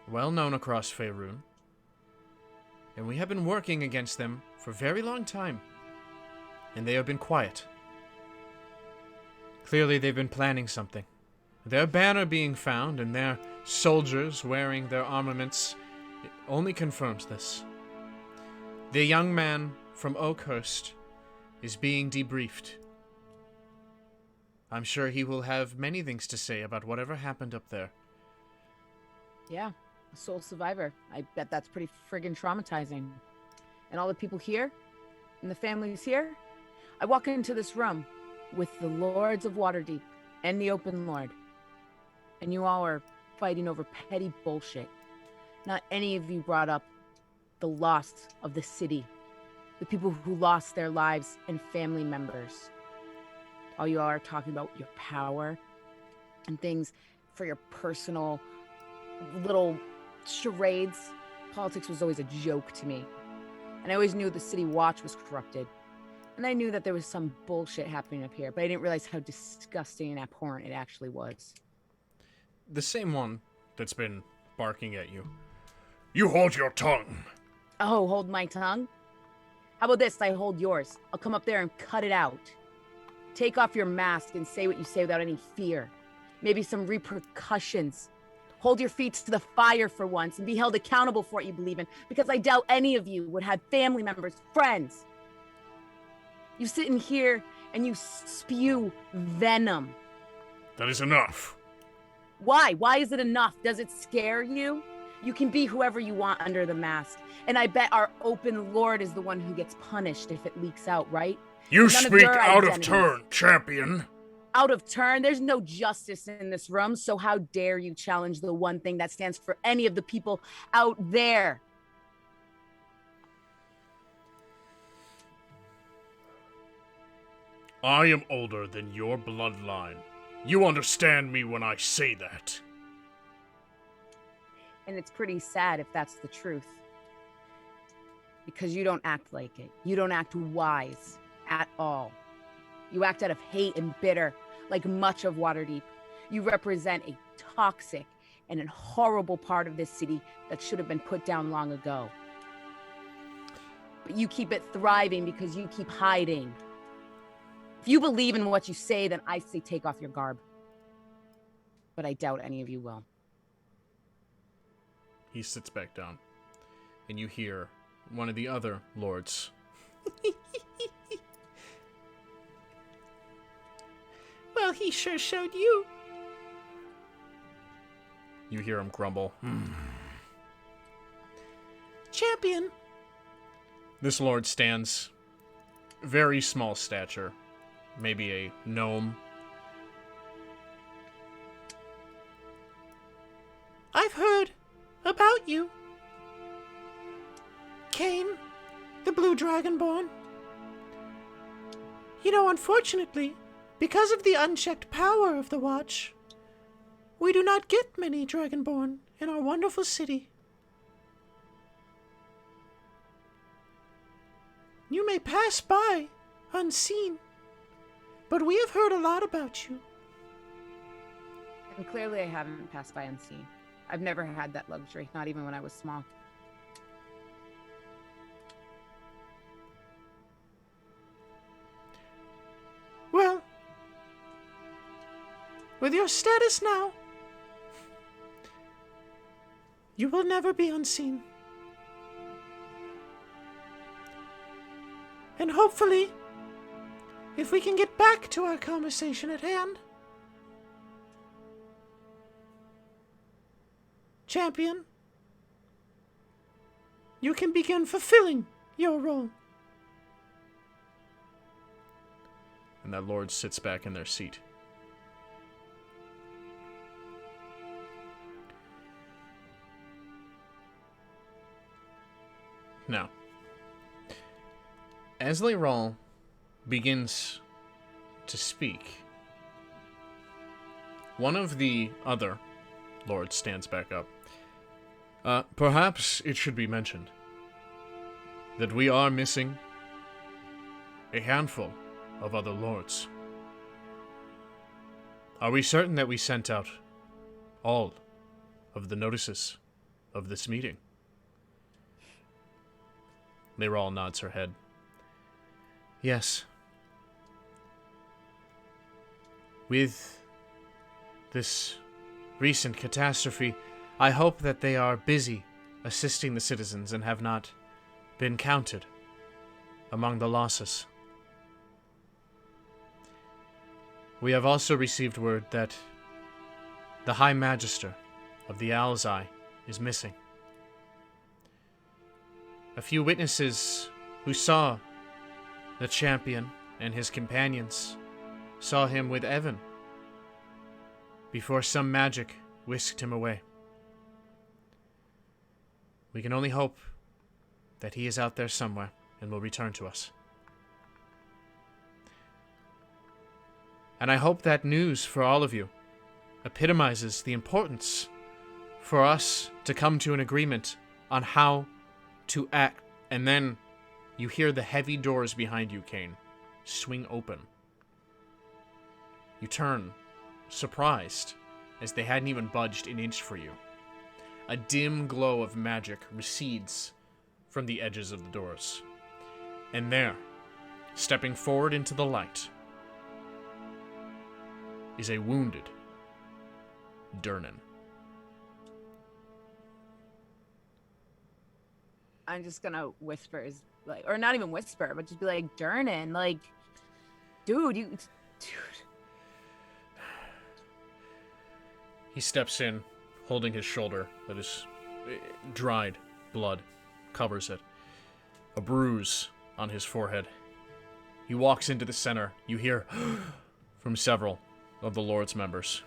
well known across Faerun, and we have been working against them for a very long time, and they have been quiet. Clearly they've been planning something. Their banner being found and their soldiers wearing their armaments only confirms this. The young man from Oakhurst is being debriefed. I'm sure he will have many things to say about whatever happened up there. Yeah, a sole survivor. I bet that's pretty friggin' traumatizing. And all the people here, and the families here, I walk into this room with the Lords of Waterdeep and the Open Lord. And you all are fighting over petty bullshit. Not any of you brought up the loss of the city, the people who lost their lives and family members. All you all are talking about your power and things for your personal little charades. Politics was always a joke to me. And I always knew the city watch was corrupted. And I knew that there was some bullshit happening up here, but I didn't realize how disgusting and abhorrent it actually was. The same one that's been barking at you. You hold your tongue. Oh, hold my tongue? How about this? I hold yours. I'll come up there and cut it out. Take off your mask and say what you say without any fear. Maybe some repercussions. Hold your feet to the fire for once and be held accountable for what you believe in, because I doubt any of you would have family members, friends. You sit in here and you spew venom. That is enough. Why? Why is it enough? Does it scare you? You can be whoever you want under the mask. And I bet our Open Lord is the one who gets punished if it leaks out, right? You None of speak your out of identities. turn, champion. Out of turn. There's no justice in this room, so how dare you challenge the one thing that stands for any of the people out there? I am older than your bloodline. You understand me when I say that. And it's pretty sad if that's the truth. Because you don't act like it. You don't act wise at all. You act out of hate and bitter, like much of Waterdeep. You represent a toxic and a horrible part of this city that should have been put down long ago. But you keep it thriving because you keep hiding. If you believe in what you say, then I say take off your garb. But I doubt any of you will. He sits back down, and you hear one of the other lords. Well, he sure showed you. You hear him grumble. Champion. This lord stands, very small stature, maybe a gnome. I've heard about you. Cain, the Blue Dragonborn. You know, unfortunately, because of the unchecked power of the Watch, we do not get many Dragonborn in our wonderful city. You may pass by unseen, but we have heard a lot about you. And clearly I haven't passed by unseen. I've never had that luxury, not even when I was small. Well, with your status now, you will never be unseen. And hopefully, if we can get back to our conversation at hand, champion, you can begin fulfilling your role. And that lord sits back in their seat. Now, as Leyrol begins to speak, one of the other lords stands back up. Perhaps it should be mentioned that we are missing a handful of other lords. Are we certain that we sent out all of the notices of this meeting? Leyrol nods her head. Yes. With this recent catastrophe, I hope that they are busy assisting the citizens and have not been counted among the losses. We have also received word that the High Magister of the Owl's Eye is missing. A few witnesses who saw the champion and his companions saw him with Evan before some magic whisked him away. We can only hope that he is out there somewhere and will return to us. And I hope that news for all of you epitomizes the importance for us to come to an agreement on how to act. And then you hear the heavy doors behind you, Cain, swing open. You turn, surprised, as they hadn't even budged an inch for you. A dim glow of magic recedes from the edges of the doors. And there, stepping forward into the light, is a wounded Durnan. I'm just gonna whisper, or not even whisper, but just be like, Durnan, like, dude. He steps in, holding his shoulder that is dried blood covers it. A bruise on his forehead. He walks into the center. You hear from several of the Lord's members.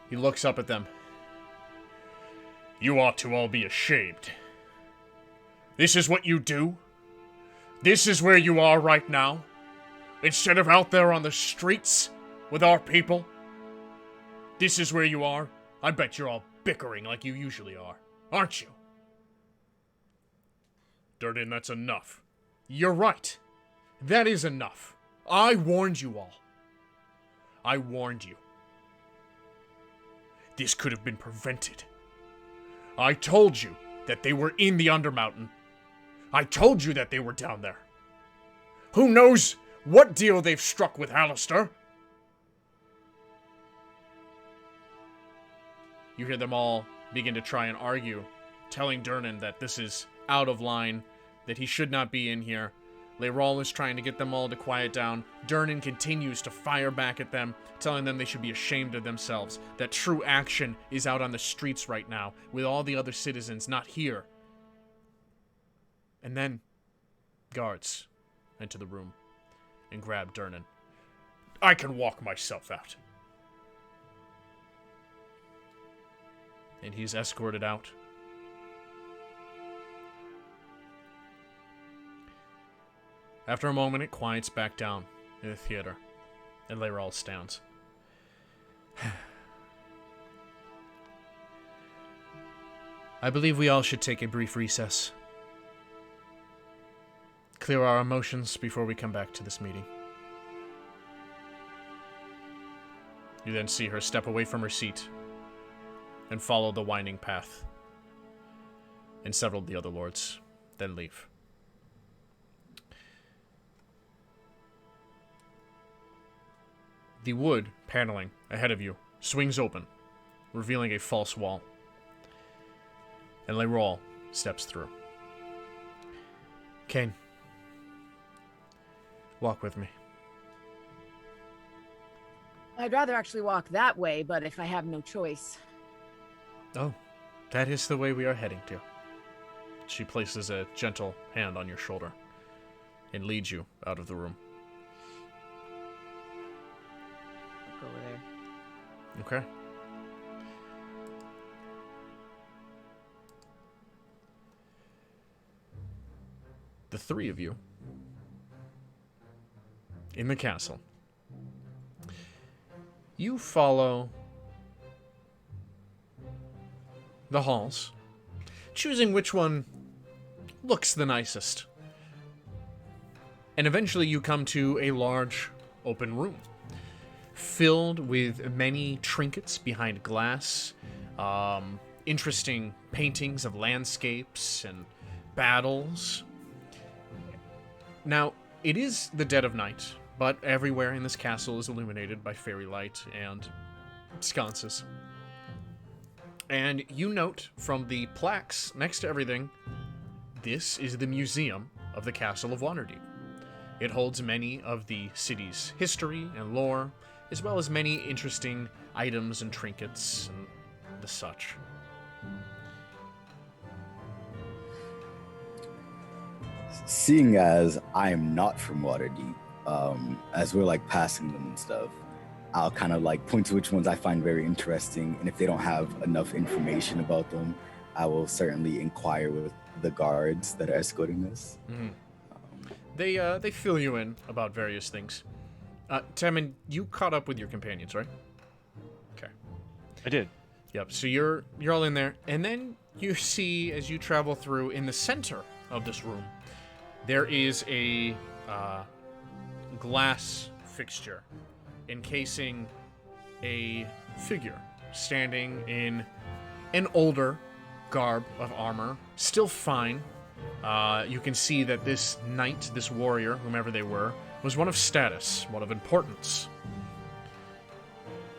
He looks up at them. You ought to all be ashamed. This is what you do? This is where you are right now? Instead of out there on the streets with our people? This is where you are? I bet you're all bickering like you usually are, aren't you? Durden, that's enough. You're right. That is enough. I warned you all. I warned you. This could have been prevented. I told you that they were in the Undermountain. I told you that they were down there. Who knows what deal they've struck with Alistair? You hear them all begin to try and argue, telling Durnan that this is out of line, that he should not be in here. Leyrol is trying to get them all to quiet down. Durnan continues to fire back at them, telling them they should be ashamed of themselves, that true action is out on the streets right now, with all the other citizens not here. And then, guards enter the room and grab Durnan. I can walk myself out. And he's escorted out. After a moment, it quiets back down in the theater, and Leyrol stands. I believe we all should take a brief recess. Clear our emotions before we come back to this meeting. You then see her step away from her seat and follow the winding path. And several of the other lords then leave. The wood paneling ahead of you swings open, revealing a false wall. And Leyrol steps through. Kane, walk with me. I'd rather actually walk that way, but if I have no choice. Oh, that is the way we are heading to. She places a gentle hand on your shoulder and leads you out of the room. Go over there. Okay. The three of you in the castle. You follow the halls, choosing which one looks the nicest. And eventually you come to a large open room, filled with many trinkets behind glass, interesting paintings of landscapes and battles. Now, it is the dead of night, but everywhere in this castle is illuminated by fairy light and sconces. And you note from the plaques next to everything, this is the museum of the Castle of Waterdeep. It holds many of the city's history and lore, as well as many interesting items and trinkets and the such. Seeing as I am not from Waterdeep, as we're like passing them and stuff, I'll kind of like point to which ones I find very interesting, and if they don't have enough information about them, I will certainly inquire with the guards that are escorting us. Mm-hmm. They fill you in about various things. Temin, you caught up with your companions, right? Okay. I did. Yep. So you're all in there, and then you see as you travel through in the center of this room, there is a glass fixture encasing a figure standing in an older garb of armor, still fine. You can see that this knight, this warrior, whomever they were, was one of status, one of importance.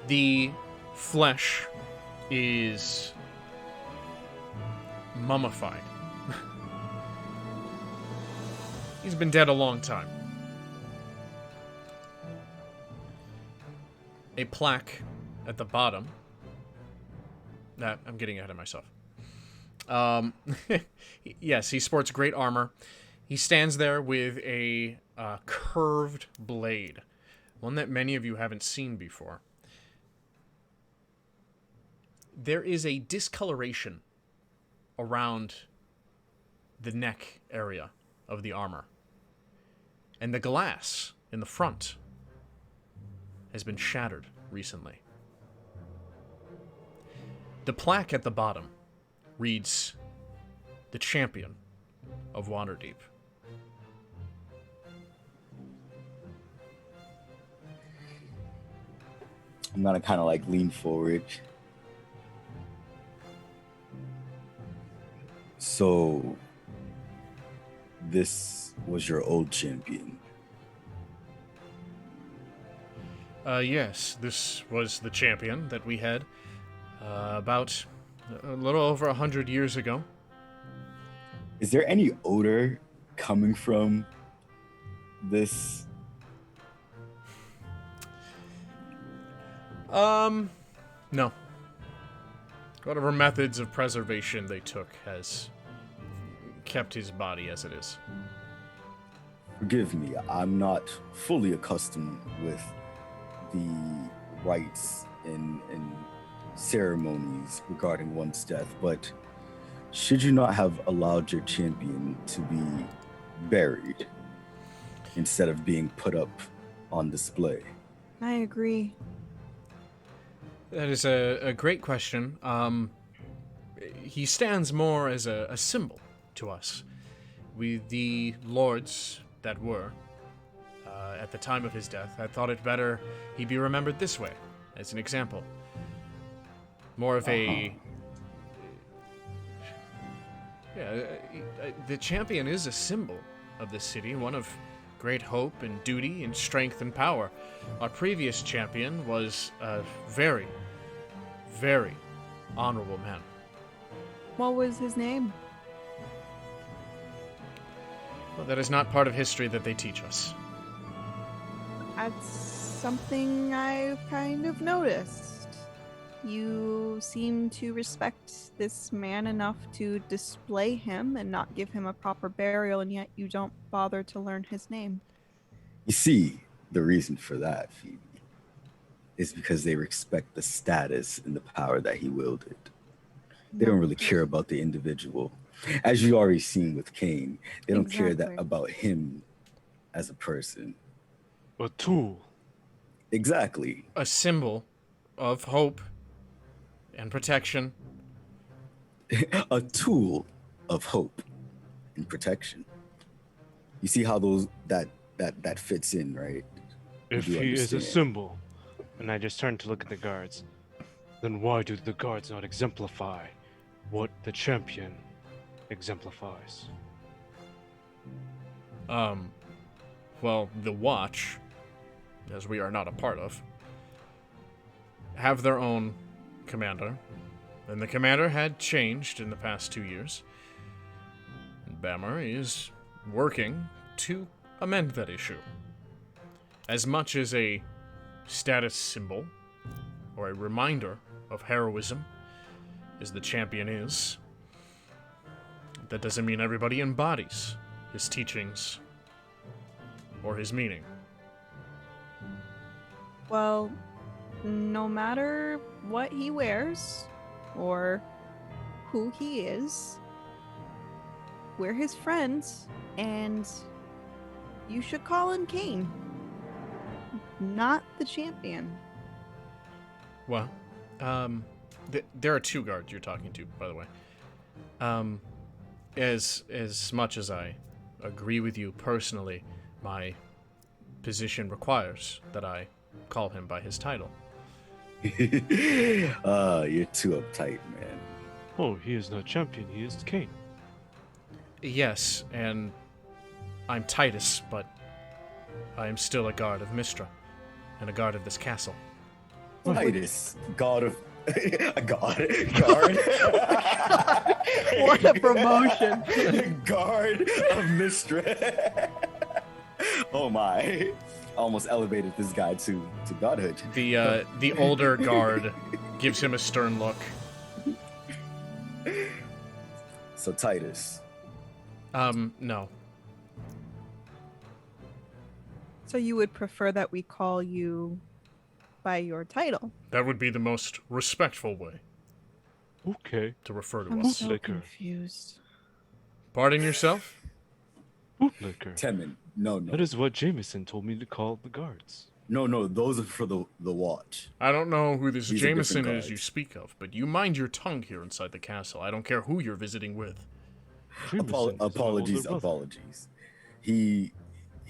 The flesh is mummified. He's been dead a long time. A plaque at the bottom. I'm getting ahead of myself. Yes, he sports great armor. He stands there with a curved blade, one that many of you haven't seen before. There is a discoloration around the neck area of the armor. And the glass in the front has been shattered recently. The plaque at the bottom reads, "The Champion of Waterdeep." I'm gonna kind of like lean forward. So, this was your old champion. Yes, this was the champion that we had about a little over 100 years ago. Is there any odor coming from this? No. Whatever methods of preservation they took has kept his body as it is. Forgive me, I'm not fully accustomed with the rites and ceremonies regarding one's death, but should you not have allowed your champion to be buried instead of being put up on display? I agree. That is a great question. He stands more as a symbol to us. We, the lords that were, at the time of his death, I thought it better he be remembered this way, as an example. More of a... Yeah, the champion is a symbol of the city, one of great hope and duty and strength and power. Our previous champion was a very, very honorable man. What was his name? Well, that is not part of history that they teach us. That's something I've kind of noticed. You seem to respect this man enough to display him and not give him a proper burial, and yet you don't bother to learn his name. You see, the reason for that, Phoebe, is because they respect the status and the power that he wielded. They don't really care about the individual. As you already seen with Cain, they don't care that about him as a person. A tool. Exactly. A symbol of hope and protection. A tool of hope and protection. You see how that fits in, right? If he is a symbol, and I just turn to look at the guards, then why do the guards not exemplify what the champion exemplifies? Well, the Watch, as we are not a part of, have their own commander, and the commander had changed in the past 2 years. And Bammer is working to amend that issue. As much as a status symbol, or a reminder of heroism, as the champion is, that doesn't mean everybody embodies his teachings or his meaning. Well, no matter what he wears or who he is, we're his friends, and you should call him Cain, not the champion. Well, there are two guards you're talking to, by the way. As much as I agree with you personally, my position requires that I call him by his title. You're too uptight, man. Oh, he is not champion, he is Cain. Yes, and I'm Titus, but I am still a guard of Mystra, and a guard of this castle. Titus, god of... Guard. What a promotion. Guard of Mystra. Oh my. Almost elevated this guy to godhood. The older guard gives him a stern look. So Titus. No. So you would prefer that we call you by your title? That would be the most respectful way Okay. to refer to I'm us. so Bootlicker. confused. Pardon yourself? Bootlicker. Temin, no. That is what Jameson told me to call the guards. No, those are for the watch. I don't know who this These are Jameson different is you guards. speak of, but you mind your tongue here inside the castle. I don't care who you're visiting with. Jameson is my older Apologies. brother.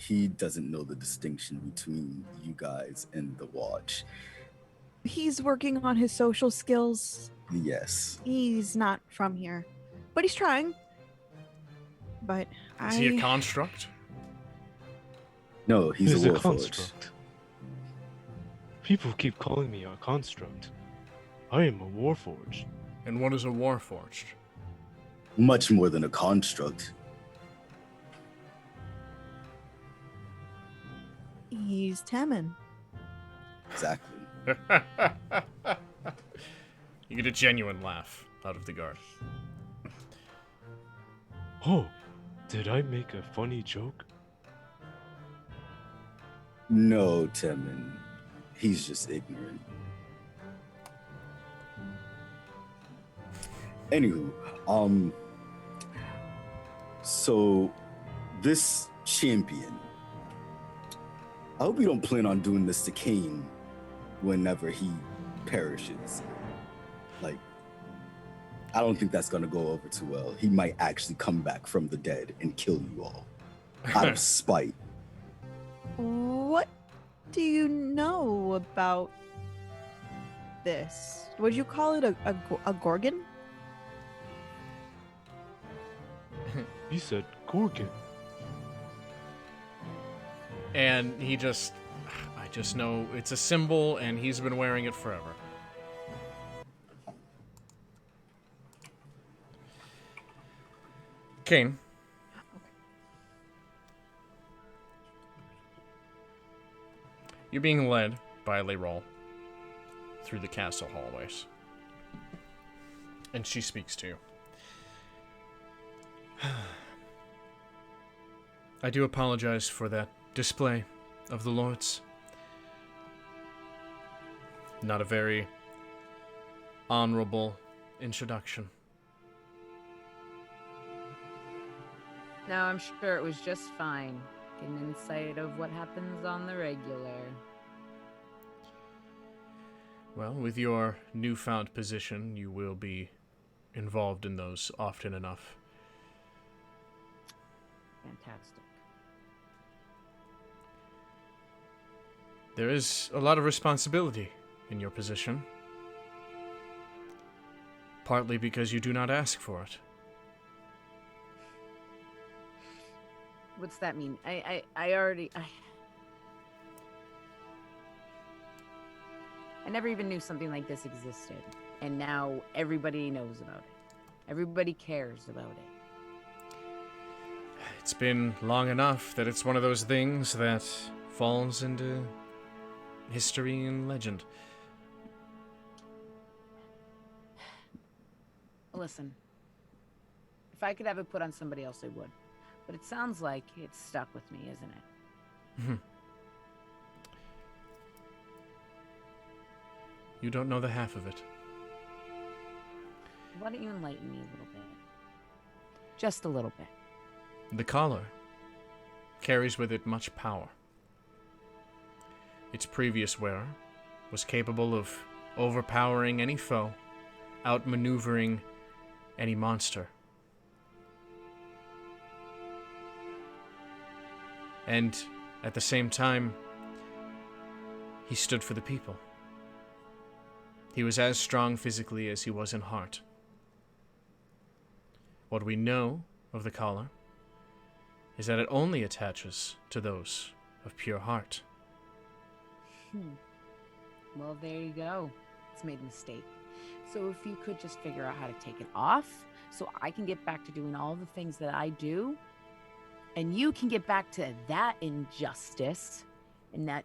He doesn't know the distinction between you guys and the watch. He's working on his social skills. Yes. He's not from here, but he's trying. But Is he a construct? No, he's He's a a warforged. construct. People keep calling me a construct. I am a warforged. And what is a warforged? Much more than a construct. he's Temin. Exactly. You get a genuine laugh out of the guard. Oh, did I make a funny joke? No, Temin. He's just ignorant. Anywho, so this champion, I hope you don't plan on doing this to Kane whenever he perishes. Like, I don't think that's gonna go over too well. He might actually come back from the dead and kill you all out of spite. What do you know about this? Would you call it a gorgon? You said Gorgon. And I just know it's a symbol and he's been wearing it forever. Kane. You're being led by Leroll through the castle hallways. And she speaks to you. I do apologize for that display of the lords. Not a very honorable introduction. No, I'm sure it was just fine. Get an insight of what happens on the regular. Well, with your newfound position, you will be involved in those often enough. Fantastic. There is a lot of responsibility in your position. Partly because you do not ask for it. What's that mean? I already... I never even knew something like this existed. And now everybody knows about it. Everybody cares about it. It's been long enough that it's one of those things that falls into history and legend. Listen, if I could have it put on somebody else, I would. But it sounds like it's stuck with me, isn't it? You don't know the half of it. Why don't you enlighten me a little bit? Just a little bit. The collar carries with it much power. Its previous wearer was capable of overpowering any foe, outmaneuvering any monster. And at the same time, he stood for the people. He was as strong physically as he was in heart. What we know of the collar is that it only attaches to those of pure heart. Well, there you go. It's made a mistake. So if you could just figure out how to take it off, so I can get back to doing all the things that I do, and you can get back to that injustice and that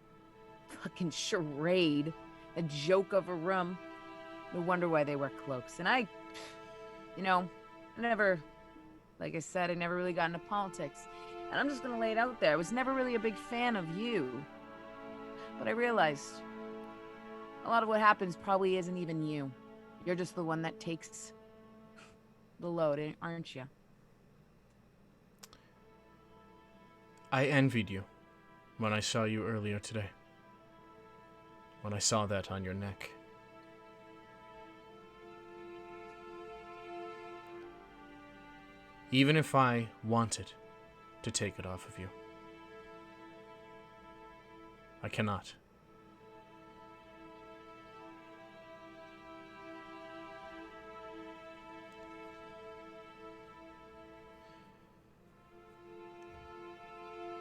fucking charade, a joke of a room. No wonder why they wear cloaks. And I never, like I said, I never really got into politics. And I'm just gonna lay it out there. I was never really a big fan of you. But I realized a lot of what happens probably isn't even you. You're just the one that takes the load, aren't you? I envied you when I saw you earlier today. When I saw that on your neck. Even if I wanted to take it off of you, I cannot.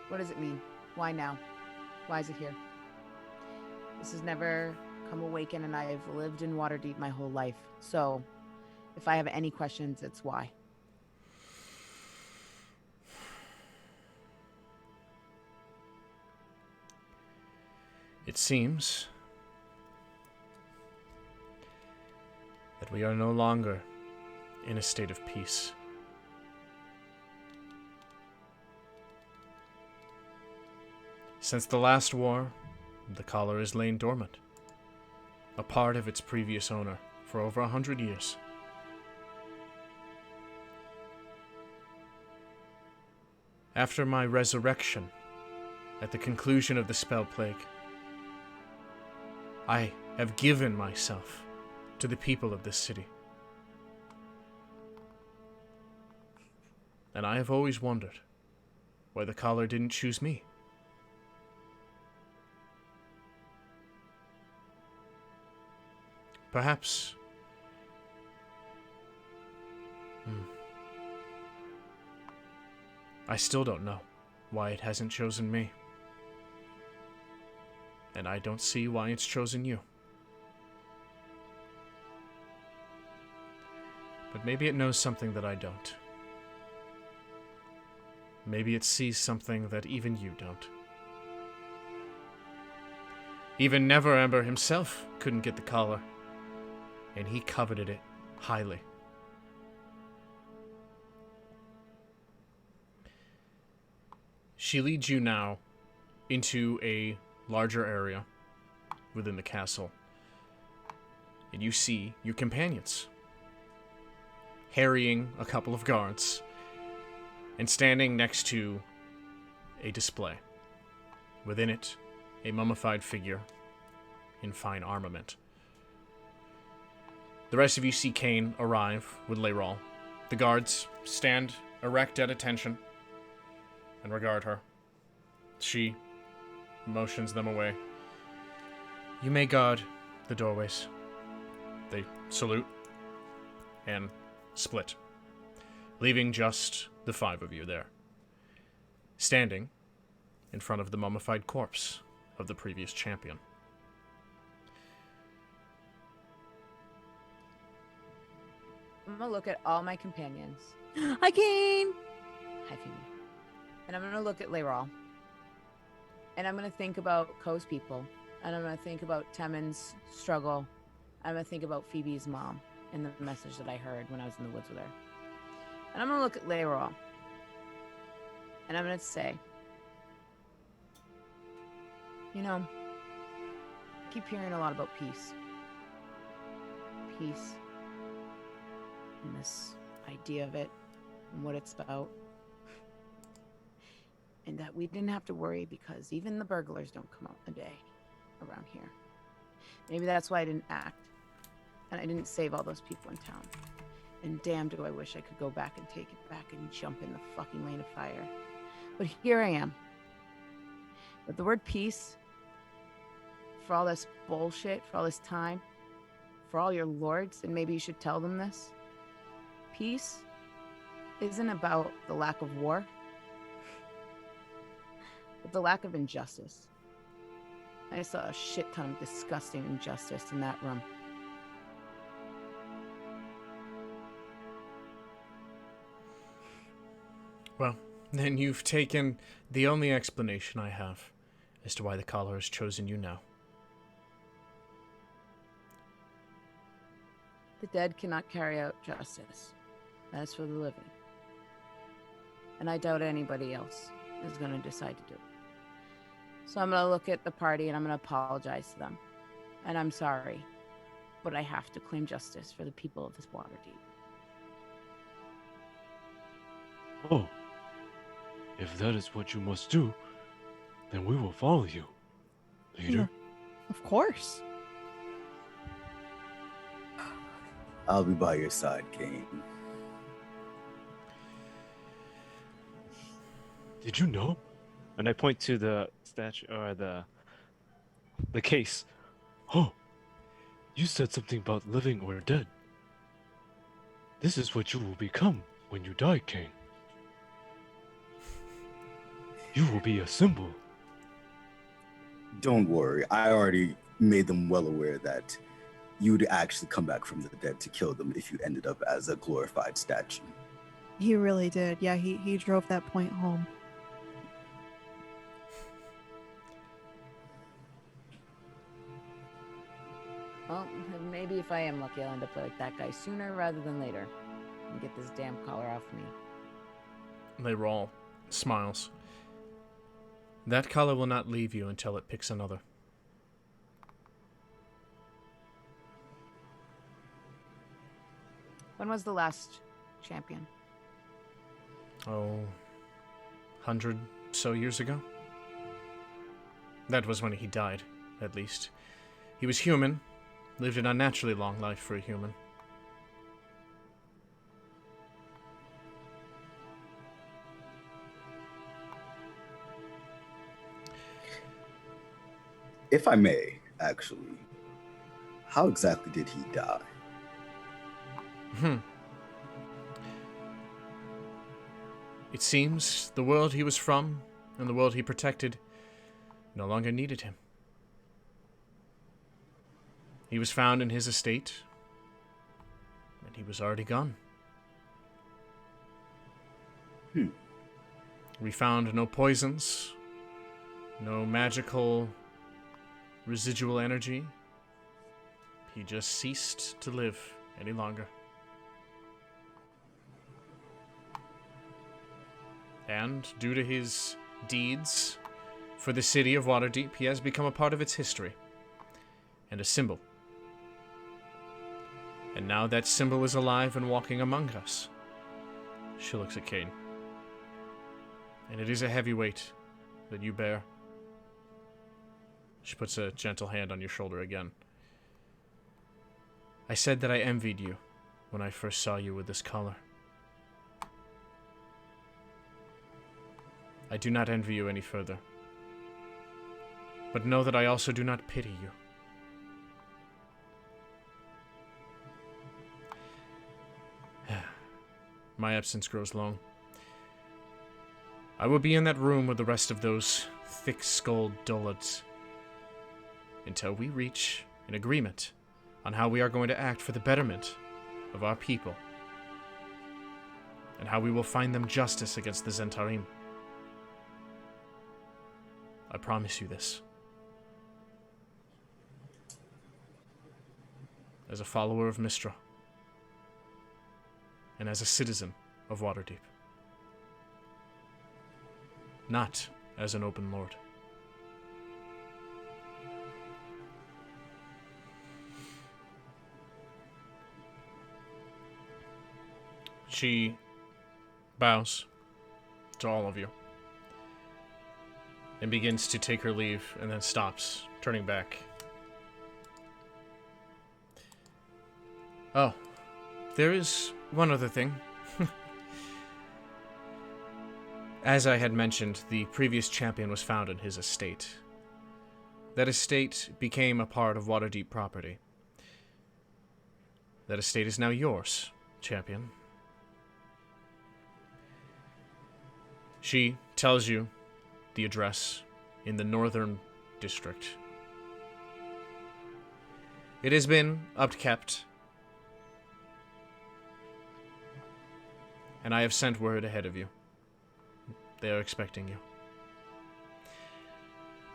What does it mean? Why now? Why is it here? This has never come awaken, and I've lived in Waterdeep my whole life. So, if I have any questions, it's why. It seems that we are no longer in a state of peace. Since the last war, the collar has lain dormant, a part of its previous owner, for over 100 years. After my resurrection, at the conclusion of the spell plague, I have given myself to the people of this city. And I have always wondered why the collar didn't choose me. Perhaps. I still don't know why it hasn't chosen me. And I don't see why it's chosen you. But maybe it knows something that I don't. Maybe it sees something that even you don't. Even Neverember himself couldn't get the collar, and he coveted it highly. She leads you now into a larger area within the castle, and you see your companions harrying a couple of guards and standing next to a display. Within it, a mummified figure in fine armament. The rest of you see Kane arrive with Leyrol. The guards stand erect at attention and regard her. She motions them away. You may guard the doorways. They salute and split, leaving just the 5 of you there, standing in front of the mummified corpse of the previous champion. I'm gonna look at all my companions. Hi, Kane. Hi, Phoebe. And I'm gonna look at Leyrol. And I'm gonna think about Ko's people. And I'm gonna think about Temen's struggle. I'm gonna think about Phoebe's mom and the message that I heard when I was in the woods with her. And I'm gonna look at Leyrol. And I'm gonna say, you know, I keep hearing a lot about peace. Peace. And this idea of it and what it's about. And that we didn't have to worry because even the burglars don't come out in a day around here. Maybe that's why I didn't act. And I didn't save all those people in town. And damn do I wish I could go back and take it back and jump in the fucking lane of fire. But here I am. With the word peace, for all this bullshit, for all this time, for all your lords, and maybe you should tell them this. Peace isn't about the lack of war, but the lack of injustice. I saw a shit ton of disgusting injustice in that room. Well, then you've taken the only explanation I have as to why the collar has chosen you now. The dead cannot carry out justice. That is for the living. And I doubt anybody else is going to decide to do it. So I'm going to look at the party and I'm going to apologize to them. And I'm sorry, but I have to claim justice for the people of this Waterdeep. Oh, if that is what you must do, then we will follow you, leader. Of course. I'll be by your side, Kane. Did you know? And I point to the statue or the case. Oh, you said something about living or dead. This is what you will become when you die, Kane. You will be a symbol. Don't worry, I already made them well aware that you'd actually come back from the dead to kill them if you ended up as a glorified statue. He really did. Yeah, he drove that point home. Well, maybe if I am lucky, I'll end up like that guy sooner rather than later. And get this damn collar off me. They roll. Smiles. That collar will not leave you until it picks another. When was the last champion? Oh, 100 so years ago? That was when he died, at least. He was human, lived an unnaturally long life for a human. If I may, actually, how exactly did he die? It seems the world he was from and the world he protected no longer needed him. He was found in his estate, and he was already gone. We found no poisons, no magical residual energy. He just ceased to live any longer. And due to his deeds for the city of Waterdeep, he has become a part of its history and a symbol. And now that symbol is alive and walking among us. She looks at Kane. And it is a heavy weight that you bear. She puts a gentle hand on your shoulder again. I said that I envied you when I first saw you with this collar. I do not envy you any further. But know that I also do not pity you. My absence grows long. I will be in that room with the rest of those thick-skulled dullards until we reach an agreement on how we are going to act for the betterment of our people and how we will find them justice against the Zentarim. I promise you this. As a follower of Mistra, and as a citizen of Waterdeep. Not as an open lord. She bows to all of you and begins to take her leave and then stops, turning back. Oh, there is one other thing. As I had mentioned, the previous champion was found in his estate. That estate became a part of Waterdeep property. That estate is now yours, champion. She tells you the address in the northern district. It has been upkept, and I have sent word ahead of you. They are expecting you.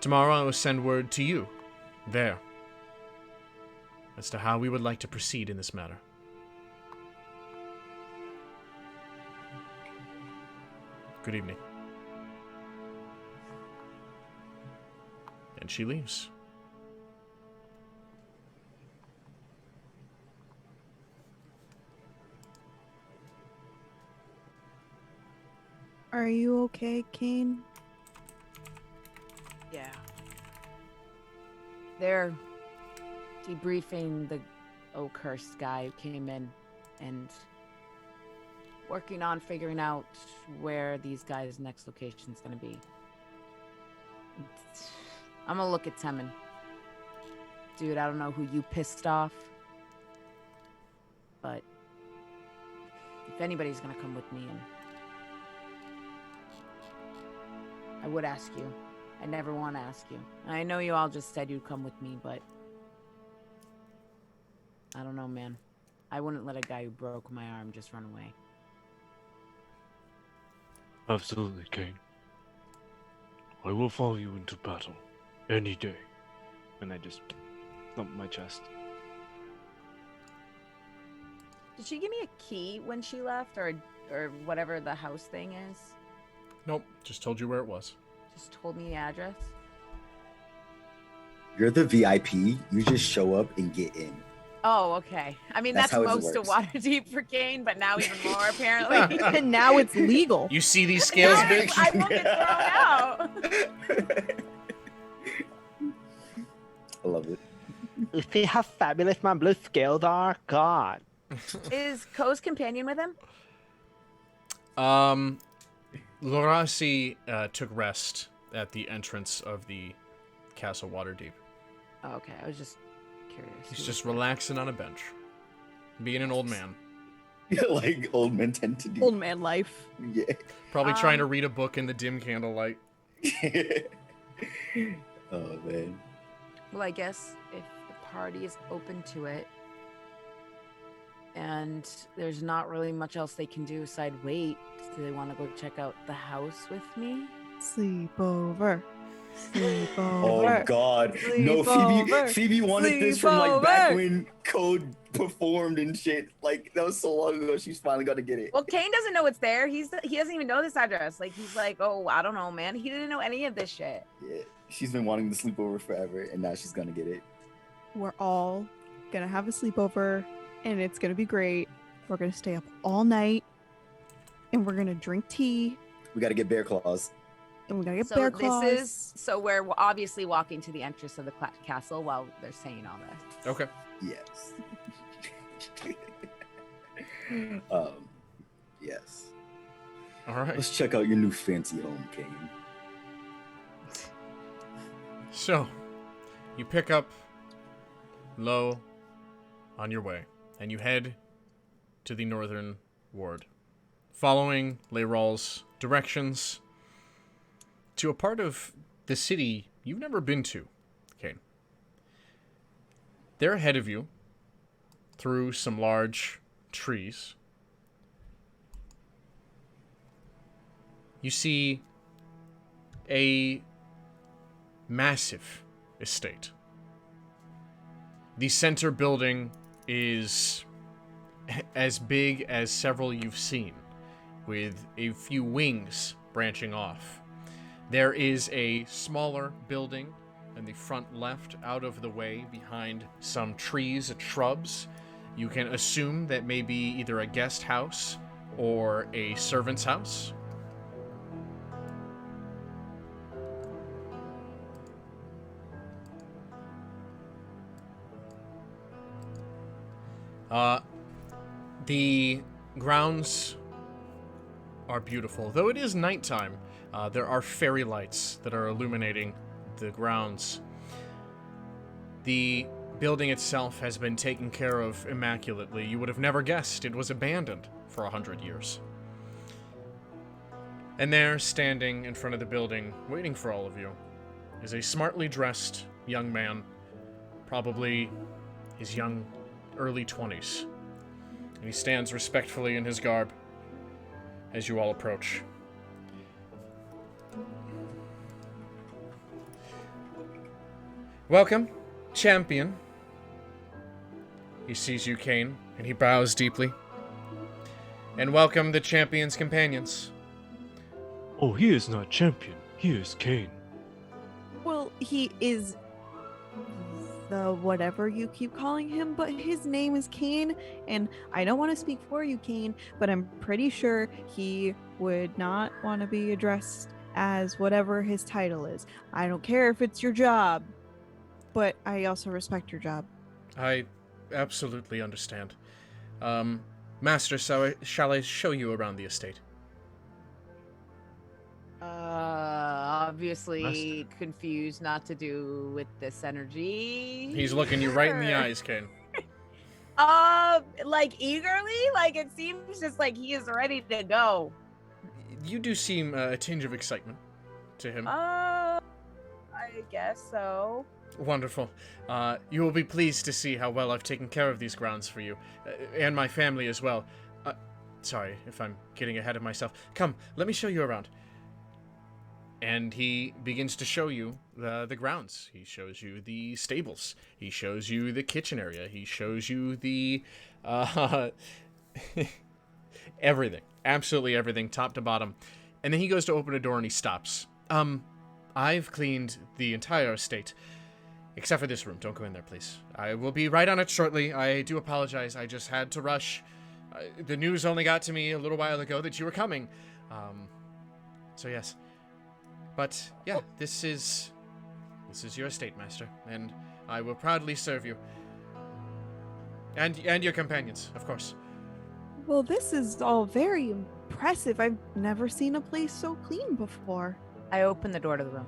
Tomorrow I will send word to you, there, as to how we would like to proceed in this matter. Good evening. And she leaves. Are you okay, Kane? Yeah. They're debriefing the cursed guy who came in and working on figuring out where these guys' next location is going to be. I'm going to look at Temin. Dude, I don't know who you pissed off, but if anybody's going to come with me, and I would ask you. I never want to ask you. I know you all just said you'd come with me, but I don't know, man. I wouldn't let a guy who broke my arm just run away. Absolutely, Kane. I will follow you into battle any day. And I just thump my chest. Did she give me a key when she left, or whatever the house thing is? Nope, just told you where it was. Just told me the address. You're the VIP. You just show up and get in. Oh, okay. I mean, That's that's how it most of works. Waterdeep for Kane, but now even more, apparently. And now it's legal. You see these scales, Now bitch? I won't get thrown out. I love it. If they have fabulous man blue scales are, God. Is Ko's companion with him? Lorasi took rest at the entrance of the Castle Waterdeep. Oh, okay, I was just curious. He's just relaxing on a bench, being an old man. Like old men tend to do. Old man life. Yeah. Probably trying to read a book in the dim candlelight. Oh, man. Well, I guess if the party is open to it, and there's not really much else they can do aside wait, do they want to go check out the house with me? Sleepover. Oh, Sleepover. God. No, Sleepover. Phoebe wanted this from, like, back Sleepover. when Code performed and shit. Like, that was so long ago. She's finally got to get it. Well, Kane doesn't know it's there. He doesn't even know this address. Like, he's like, oh, I don't know, man. He didn't know any of this shit. Yeah. She's been wanting the sleepover forever, and now she's going to get it. We're all gonna have a sleepover, and it's gonna be great. We're gonna stay up all night, and we're gonna drink tea, We got to get bear claws. and we're gonna get So bear claws. we're obviously walking to the entrance of the castle while they're saying all this. Okay. Yes. Yes. All right. Let's check out your new fancy home, Kane. So, you pick up low on your way, and you head to the northern ward, following Leyrol's directions to a part of the city you've never been to, Kane. They're ahead of you, through some large trees. You see a massive estate. The center building is as big as several you've seen, with a few wings branching off. There is a smaller building in the front left, out of the way, behind some trees and shrubs. You can assume that may be either a guest house or a servant's house. The grounds are beautiful. Though it is nighttime, there are fairy lights that are illuminating the grounds. The building itself has been taken care of immaculately. You would have never guessed it was abandoned for 100 years. And there, standing in front of the building, waiting for all of you, is a smartly dressed young man, probably his young early 20s. And he stands respectfully in his garb as you all approach. Welcome, champion. He sees you, Kane, and he bows deeply. And welcome the champion's companions. Oh, he is not champion. He is Kane. Well, he is the whatever you keep calling him, but his name is Kane, and I don't want to speak for you, Kane, but I'm pretty sure he would not want to be addressed as whatever his title is. I don't care if it's your job, but I also respect your job. I absolutely understand. Master, shall I show you around the estate? Obviously confused not to do with this energy. He's looking you right in the Sure. eyes, Kane. Like eagerly? Like it seems just like he is ready to go. You do seem a tinge of excitement to him. I guess so. Wonderful. You will be pleased to see how well I've taken care of these grounds for you, and my family as well. Sorry if I'm getting ahead of myself. Come, let me show you around. And he begins to show you the grounds. He shows you the stables. He shows you the kitchen area. He shows you the everything. Absolutely everything, top to bottom. And then he goes to open a door and he stops. I've cleaned the entire estate. Except for this room. Don't go in there, please. I will be right on it shortly. I do apologize. I just had to rush. The news only got to me a little while ago that you were coming. So yes. But yeah, this is your estate, Master, and I will proudly serve you. And your companions, of course. Well, this is all very impressive. I've never seen a place so clean before. I open the door to the room.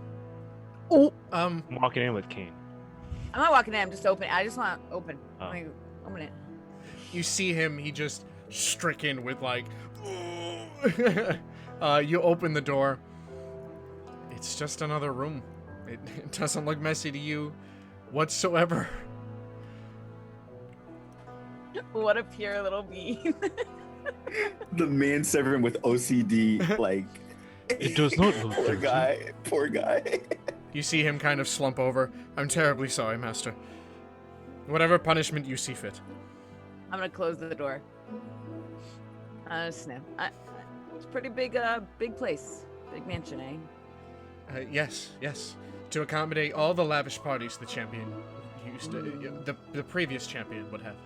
Oh, I'm walking in with Kane. I'm not walking in, I'm just open. I just want to open. Oh. Like, open it. You see him, he just stricken with like you open the door. It's just another room. It doesn't look messy to you whatsoever. What a pure little bean. The manservant with OCD, like. It does not look Poor dirty. guy. Poor guy. You see him kind of slump over. I'm terribly sorry, Master. Whatever punishment you see fit. I'm gonna close the door. Sniff. It's a pretty big place. Big mansion, eh? Yes. To accommodate all the lavish parties the champion used to, the previous champion would have.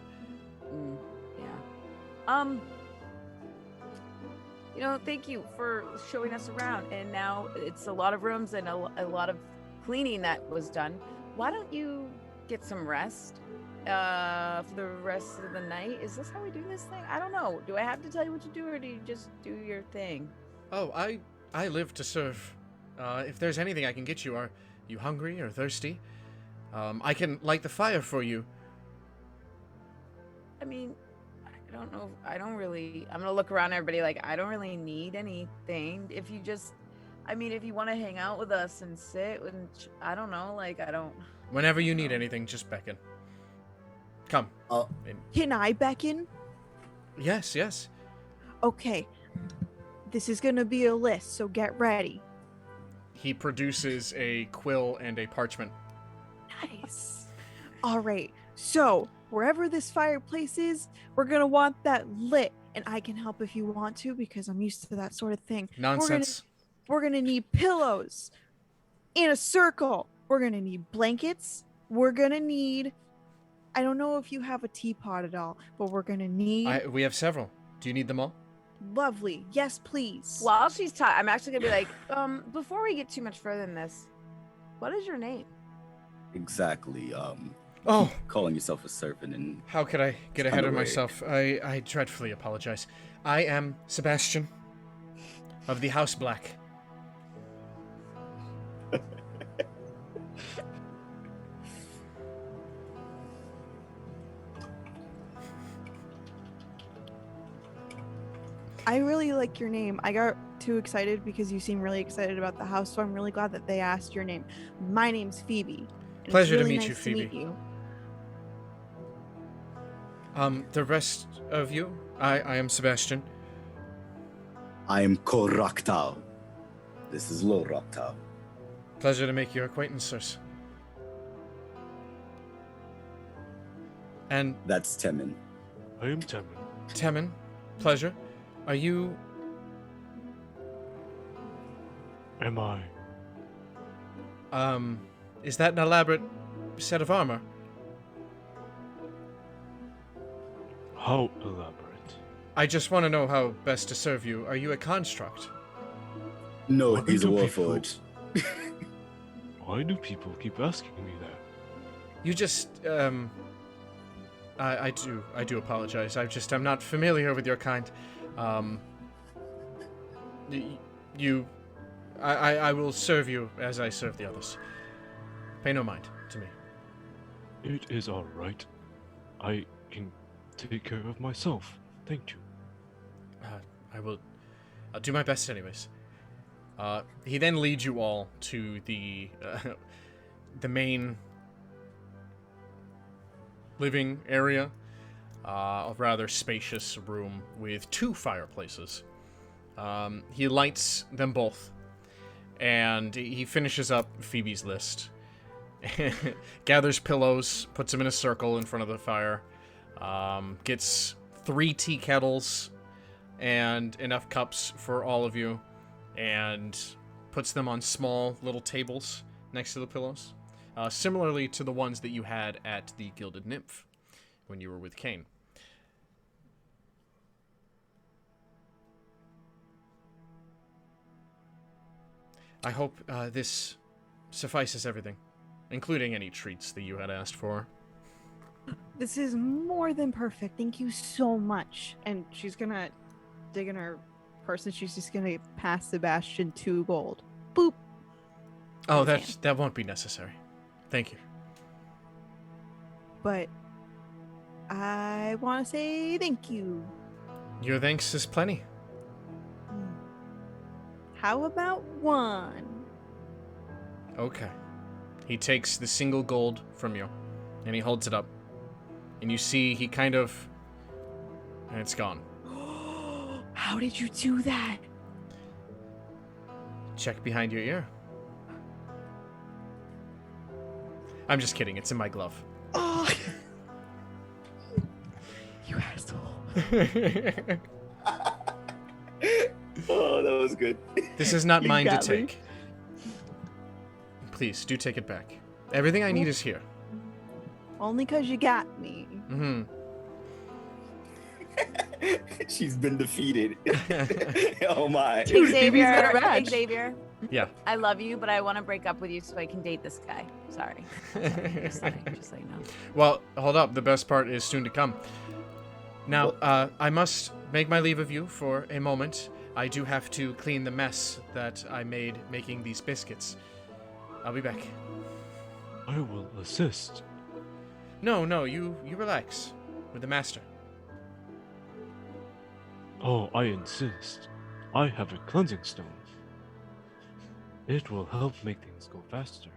Yeah. Thank you for showing us around. And now it's a lot of rooms and a lot of cleaning that was done. Why don't you get some rest for the rest of the night? Is this how we do this thing? I don't know. Do I have to tell you what to do, or do you just do your thing? Oh, I live to serve. If there's anything I can get you, are you hungry or thirsty? I can light the fire for you. I mean, I don't know. I'm gonna look around everybody like, I don't really need anything. If you want to hang out with us and sit and I don't know, like, I don't. Whenever you need anything, just beckon. Come. can I beckon? Yes. Okay. This is gonna be a list, so get ready. He produces a quill and a parchment. Nice. All right. So, wherever this fireplace is, we're going to want that lit. And I can help if you want to, because I'm used to that sort of thing. Nonsense. We're going to need pillows in a circle. We're going to need blankets. We're going to need... I don't know if you have a teapot at all, but we're going to need... We have several. Do you need them all? Lovely. Yes, please. While she's talking, I'm actually gonna be like, before we get too much further than this, what is your name? Exactly. Oh, Calling yourself a servant and how could I get ahead of Underrated. myself? I dreadfully apologize. I am Sebastian of the House Black. I really like your name. I got too excited because you seem really excited about the house, so I'm really glad that they asked your name. My name's Phoebe. and it's Pleasure to really meet you, nice Phoebe. meet you. The rest of you, I am Sebastian. I am Koraktao. This is Lord Raktao. Pleasure to make your acquaintance, sirs. And That's Temin. I am Temin. Temin, pleasure. Are you... Am I? Is that an elaborate set of armor? How elaborate? I just want to know how best to serve you. Are you a construct? No, Why he's a do people- warforged. Why do people keep asking me that? You just, I do apologize. I'm not familiar with your kind. I will serve you as I serve the others. Pay no mind to me. It is all right. I can take care of myself. Thank you. I'll do my best anyways. He then leads you all to the main living area, a rather spacious room with 2 fireplaces. He lights them both, and he finishes up Phoebe's list. Gathers pillows, puts them in a circle in front of the fire, gets 3 tea kettles and enough cups for all of you, and puts them on small little tables next to the pillows, similarly to the ones that you had at the Gilded Nymph when you were with Cain. I hope this suffices everything, including any treats that you had asked for. This is more than perfect. Thank you so much. And she's gonna dig in her purse and she's just gonna pass Sebastian 2 gold. Boop. Oh, Yes, that won't be necessary. Thank you. But I want to say thank you. Your thanks is plenty. How about 1? Okay. He takes the single gold from you, and he holds it up. And you see he kind of... and it's gone. How did you do that? Check behind your ear. I'm just kidding, it's in my glove. Oh, you asshole. Oh, that was good. This is not You mine to got me. take. Please, do take it back. Everything I need is here. Only because you got me. Mm-hmm. She's been defeated. Oh my. Xavier, got a badge. Xavier, Yeah. I love you, but I want to break up with you so I can date this guy. Sorry. Just so you know. Well, hold up. The best part is soon to come. Now, I must make my leave of you for a moment. I do have to clean the mess that I made making these biscuits. I'll be back. I will assist. No, you relax with the master. Oh, I insist. I have a cleansing stone. It will help make things go faster.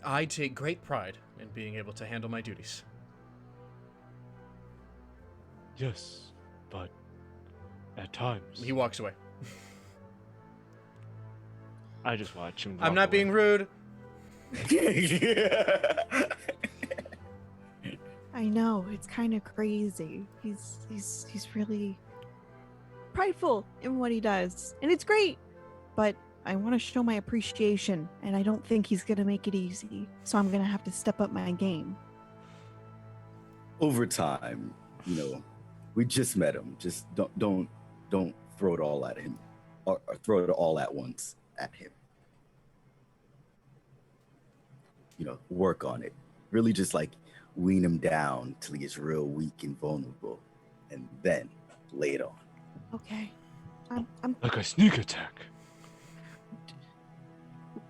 I take great pride in being able to handle my duties. Yes, but at times He walks away. I just watch him. I'm walk not away. being rude. I know, it's kind of crazy. He's really prideful in what he does, and it's great. But I want to show my appreciation, and I don't think he's gonna make it easy. So I'm gonna have to step up my game. Over time, we just met him. Just don't throw it all at him, or throw it all at once at him. Work on it. Really, just like wean him down till he gets real weak and vulnerable, and then lay it on. Okay, I'm Like a sneak attack.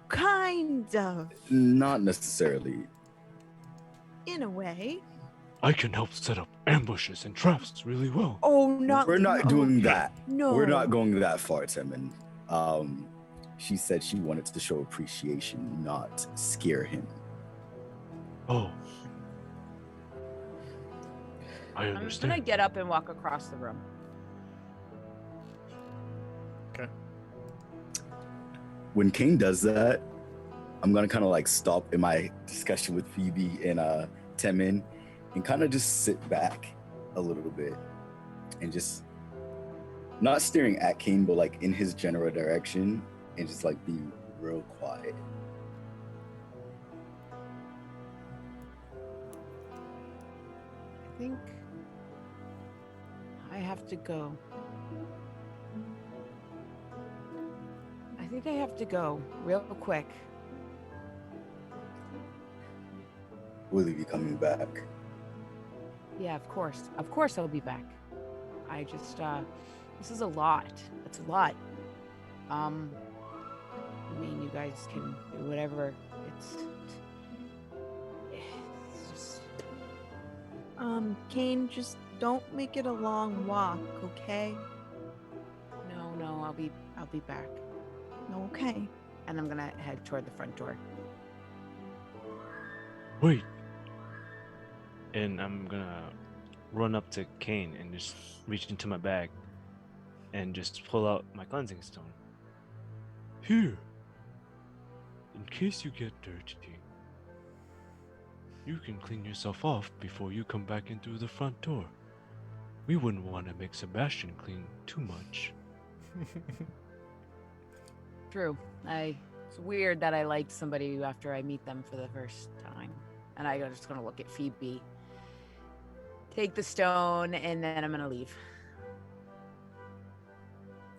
kind of, Not necessarily. in a way. I can help set up ambushes and traps really well. Oh, not. We're not doing that. No, We're not going that far, Timon. She said she wanted to show appreciation, not scare him. Oh. I I'm understand. gonna get up and walk across the room. Okay. When King does that, I'm gonna kind of like stop in my discussion with Phoebe and Temin and kind of just sit back a little bit and just not staring at Kane, but like in his general direction, and just like be real quiet. I think I have to go. I think I have to go real quick. Will he be coming back? Yeah, of course. Of course I'll be back. I just, this is a lot. It's a lot. I mean, you guys can do whatever. It's just... Kane, just don't make it a long walk, okay? No, I'll be back. Okay. And I'm gonna head toward the front door. Wait. And I'm gonna run up to Kane and just reach into my bag and just pull out my cleansing stone. Here. In case you get dirty, you can clean yourself off before you come back in through the front door. We wouldn't want to make Sebastian clean too much. True. It's weird that I liked somebody after I meet them for the first time. And I'm just gonna look at Phoebe, take the stone, and then I'm gonna leave.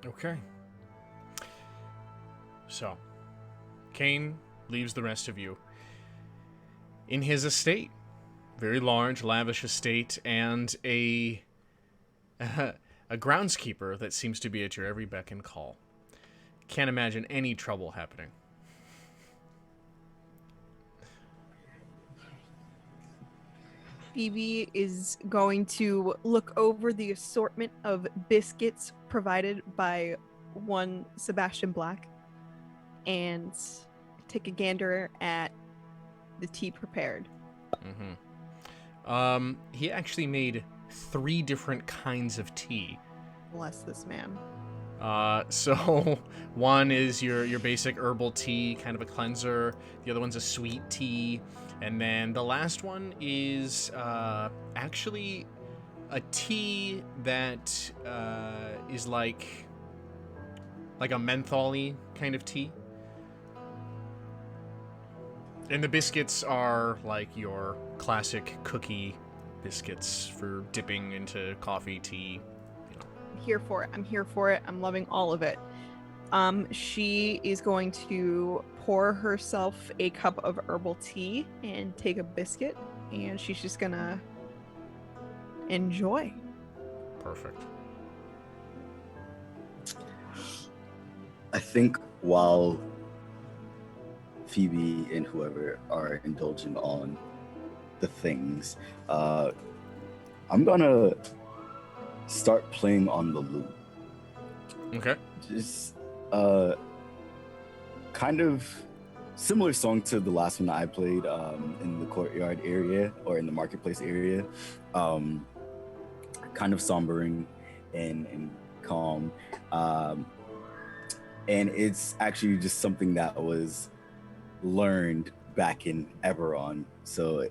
Okay. So, Kane leaves the rest of you in his estate. Very large, lavish estate, and a groundskeeper that seems to be at your every beck and call. Can't imagine any trouble happening. Phoebe is going to look over the assortment of biscuits provided by one Sebastian Black and take a gander at the tea prepared. He actually made 3 different kinds of tea. Bless this man. So one is your basic herbal tea, kind of a cleanser. The other one's a sweet tea. And then the last one is actually a tea that is like a menthol-y kind of tea. And the biscuits are like your classic cookie biscuits for dipping into coffee, tea. I'm here for it. I'm loving all of it. She is going to pour herself a cup of herbal tea and take a biscuit, and she's just gonna enjoy. Perfect. I think while Phoebe and whoever are indulging on the things, I'm gonna start playing on the lute. Okay. Just kind of similar song to the last one that I played in the courtyard area or in the marketplace area. Kind of sombering and calm. And it's actually just something that was learned back in Eberron. So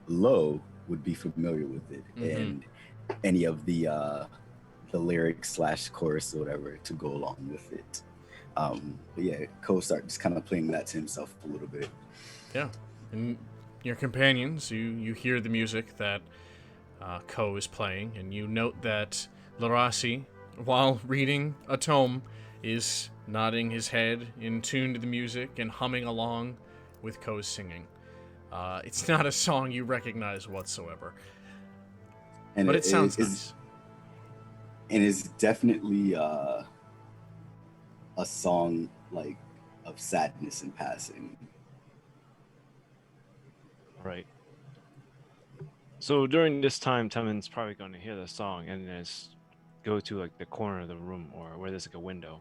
Lo would be familiar with it, and any of the lyrics / chorus or whatever to go along with it. But yeah, Ko start just kind of playing that to himself a little bit. Yeah. And your companions, you hear the music that Ko is playing, and you note that Larasi, while reading a tome, is nodding his head in tune to the music and humming along with Ko's singing. It's not a song you recognize whatsoever. But it sounds nice. And it's definitely a song like of sadness and passing. Right. So during this time, Temin's probably going to hear the song and just go to like the corner of the room or where there's like a window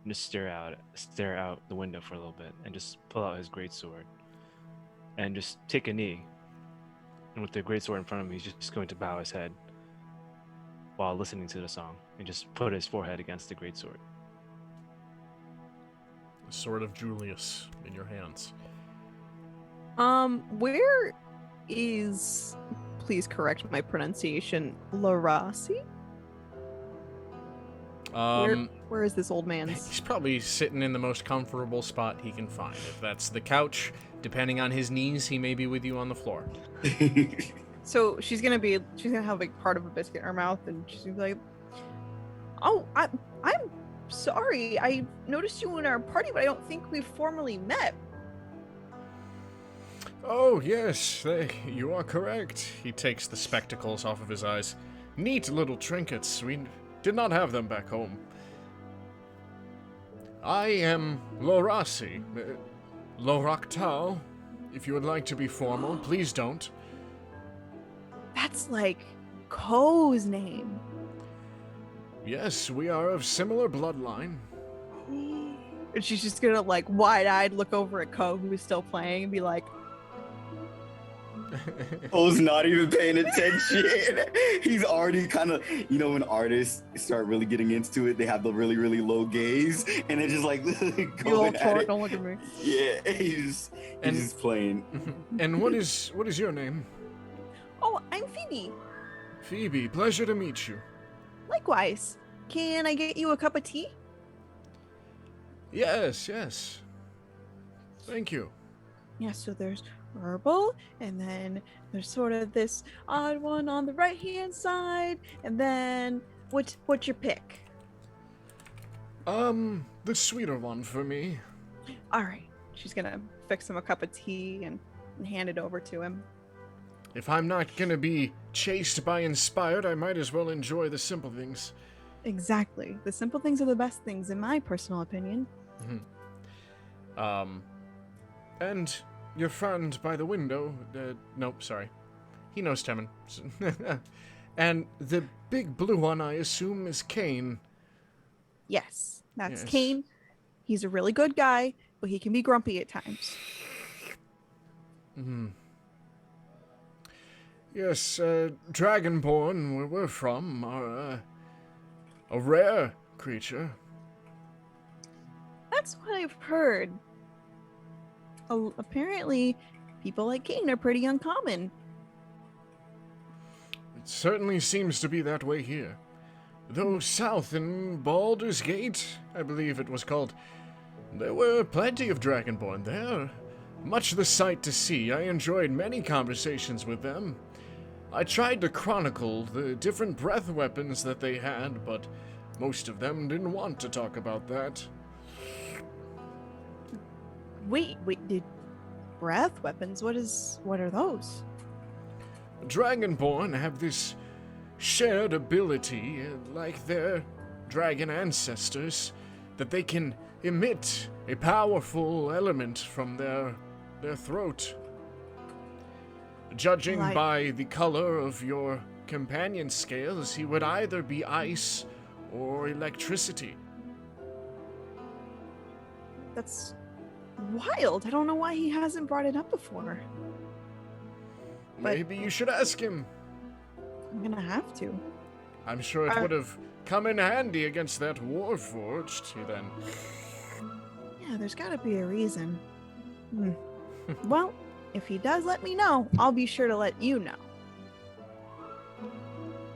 and just stare out the window for a little bit and just pull out his greatsword and just take a knee. And with the greatsword in front of him, he's just going to bow his head while listening to the song and just put his forehead against the greatsword. The sword of Julius in your hands. Where is, please correct my pronunciation, Larasi? Where is this old man's? He's probably sitting in the most comfortable spot he can find. If that's the couch, depending on his knees, he may be with you on the floor. So she's gonna have like part of a biscuit in her mouth, and she's gonna be like, "Oh, I'm sorry. I noticed you in our party, but I don't think we've formally met." Oh, yes, you are correct. He takes the spectacles off of his eyes. Neat little trinkets. We did not have them back home. I am Lorasi. Loractal. If you would like to be formal, please don't. That's like Ko's name. Yes, we are of similar bloodline. And she's just gonna like wide-eyed look over at Ko, who's still playing, and be like, Cole's not even paying attention. He's already kind of, when artists start really getting into it, they have the really, really low gaze, and they're just like "You going little at twerp, it. don't look at me." Yeah, he's just playing. And what is your name? "Oh, I'm Phoebe. Phoebe, pleasure to meet you. Likewise. Can I get you a cup of tea?" Yes. Thank you. Yeah, so there's herbal, and then there's sort of this odd one on the right-hand side, and then what's your pick? The sweeter one for me. All right. She's gonna fix him a cup of tea and hand it over to him. If I'm not gonna be chased by inspired, I might as well enjoy the simple things. Exactly. The simple things are the best things, in my personal opinion. And your friend by the window, nope, sorry. He knows Temin. And the big blue one, I assume, is Kane. Yes, that's Yes. Kane. He's a really good guy, but he can be grumpy at times. Yes, Dragonborn, where we're from, are a rare creature. That's what I've heard. Apparently, people like Kane are pretty uncommon. It certainly seems to be that way here. Though south in Baldur's Gate, I believe it was called, there were plenty of Dragonborn there. Much the sight to see. I enjoyed many conversations with them. I tried to chronicle the different breath weapons that they had, but most of them didn't want to talk about that. Wait, did breath weapons? What are those? Dragonborn have this shared ability, like their dragon ancestors, that they can emit a powerful element from their throat. Judging Like- by the color of your companion's scales, he would either be ice or electricity. That's wild. I don't know why he hasn't brought it up before. But- Maybe you should ask him. I'm gonna have to. I'm sure it would have come in handy against that Warforged, then. Yeah, there's gotta be a reason. Well, if he does let me know, I'll be sure to let you know.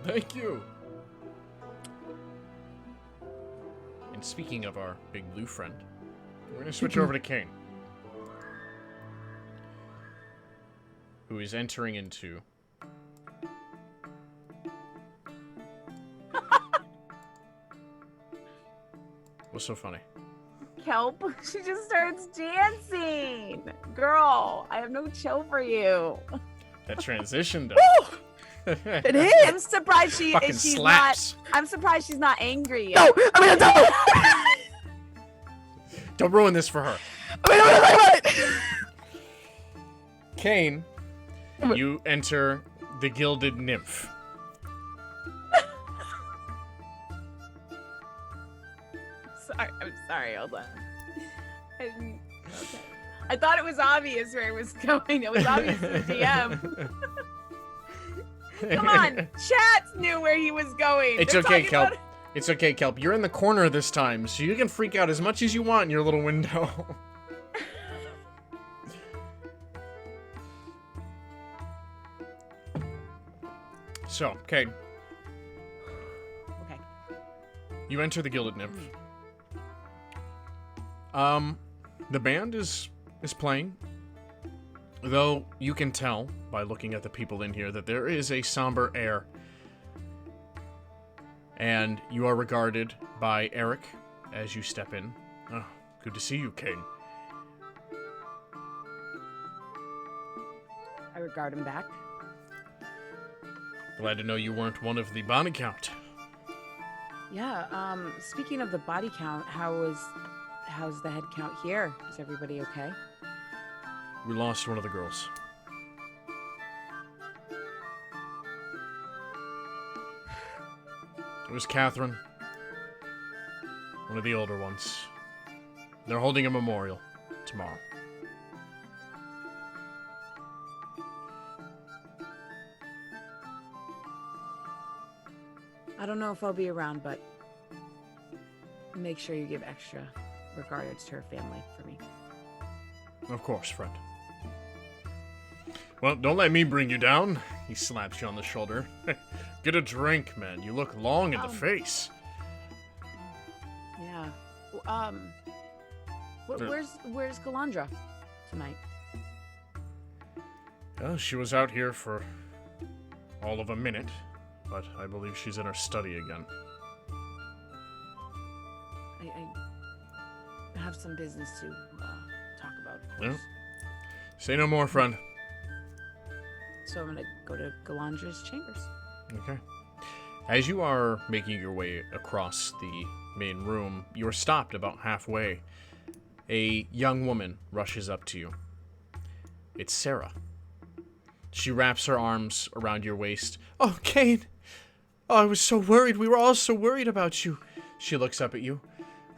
Thank you. And speaking of our big blue friend, we're going to switch over to Kane, who is entering into... What's so funny? Kelp, she just starts dancing. Girl, I have no chill for you. That transition, though. It is. I'm surprised Fucking she's slaps. not. I'm surprised she's not angry yet. No, I mean, don't. Don't ruin this for her. I mean, Kane, you enter the Gilded Nymph. I'm sorry. Hold on. Okay. I thought it was obvious where it was going. It was obvious to DM. Come on, chat knew where he was going. It's They're okay, talking Kelp. about- It's okay, Kelp. You're in the corner this time, so you can freak out as much as you want in your little window. So, Kane. Okay. You enter the Gilded Nymph. The band is playing, though you can tell by looking at the people in here that there is a somber air. And you are regarded by Eric as you step in. Oh, good to see you, Kane. I regard him back. Glad to know you weren't one of the body count. Yeah, speaking of the body count, how's the head count here? Is everybody okay? We lost one of the girls. It was Catherine. One of the older ones. They're holding a memorial tomorrow. I don't know if I'll be around, but make sure you give extra regards to her family for me. Of course, friend. Well, don't let me bring you down. He slaps you on the shoulder. Get a drink, man. You look long in the face. Yeah. Where's Galandra tonight? Well, she was out here for all of a minute, but I believe she's in her study again. I have some business to talk about, of course. Well, say no more, friend. So I'm gonna go to Galandra's chambers. Okay. As you are making your way across the main room, you are stopped about halfway. A young woman rushes up to you. It's Sarah. She wraps her arms around your waist. Oh, Kane! Oh, I was so worried. We were all so worried about you. She looks up at you.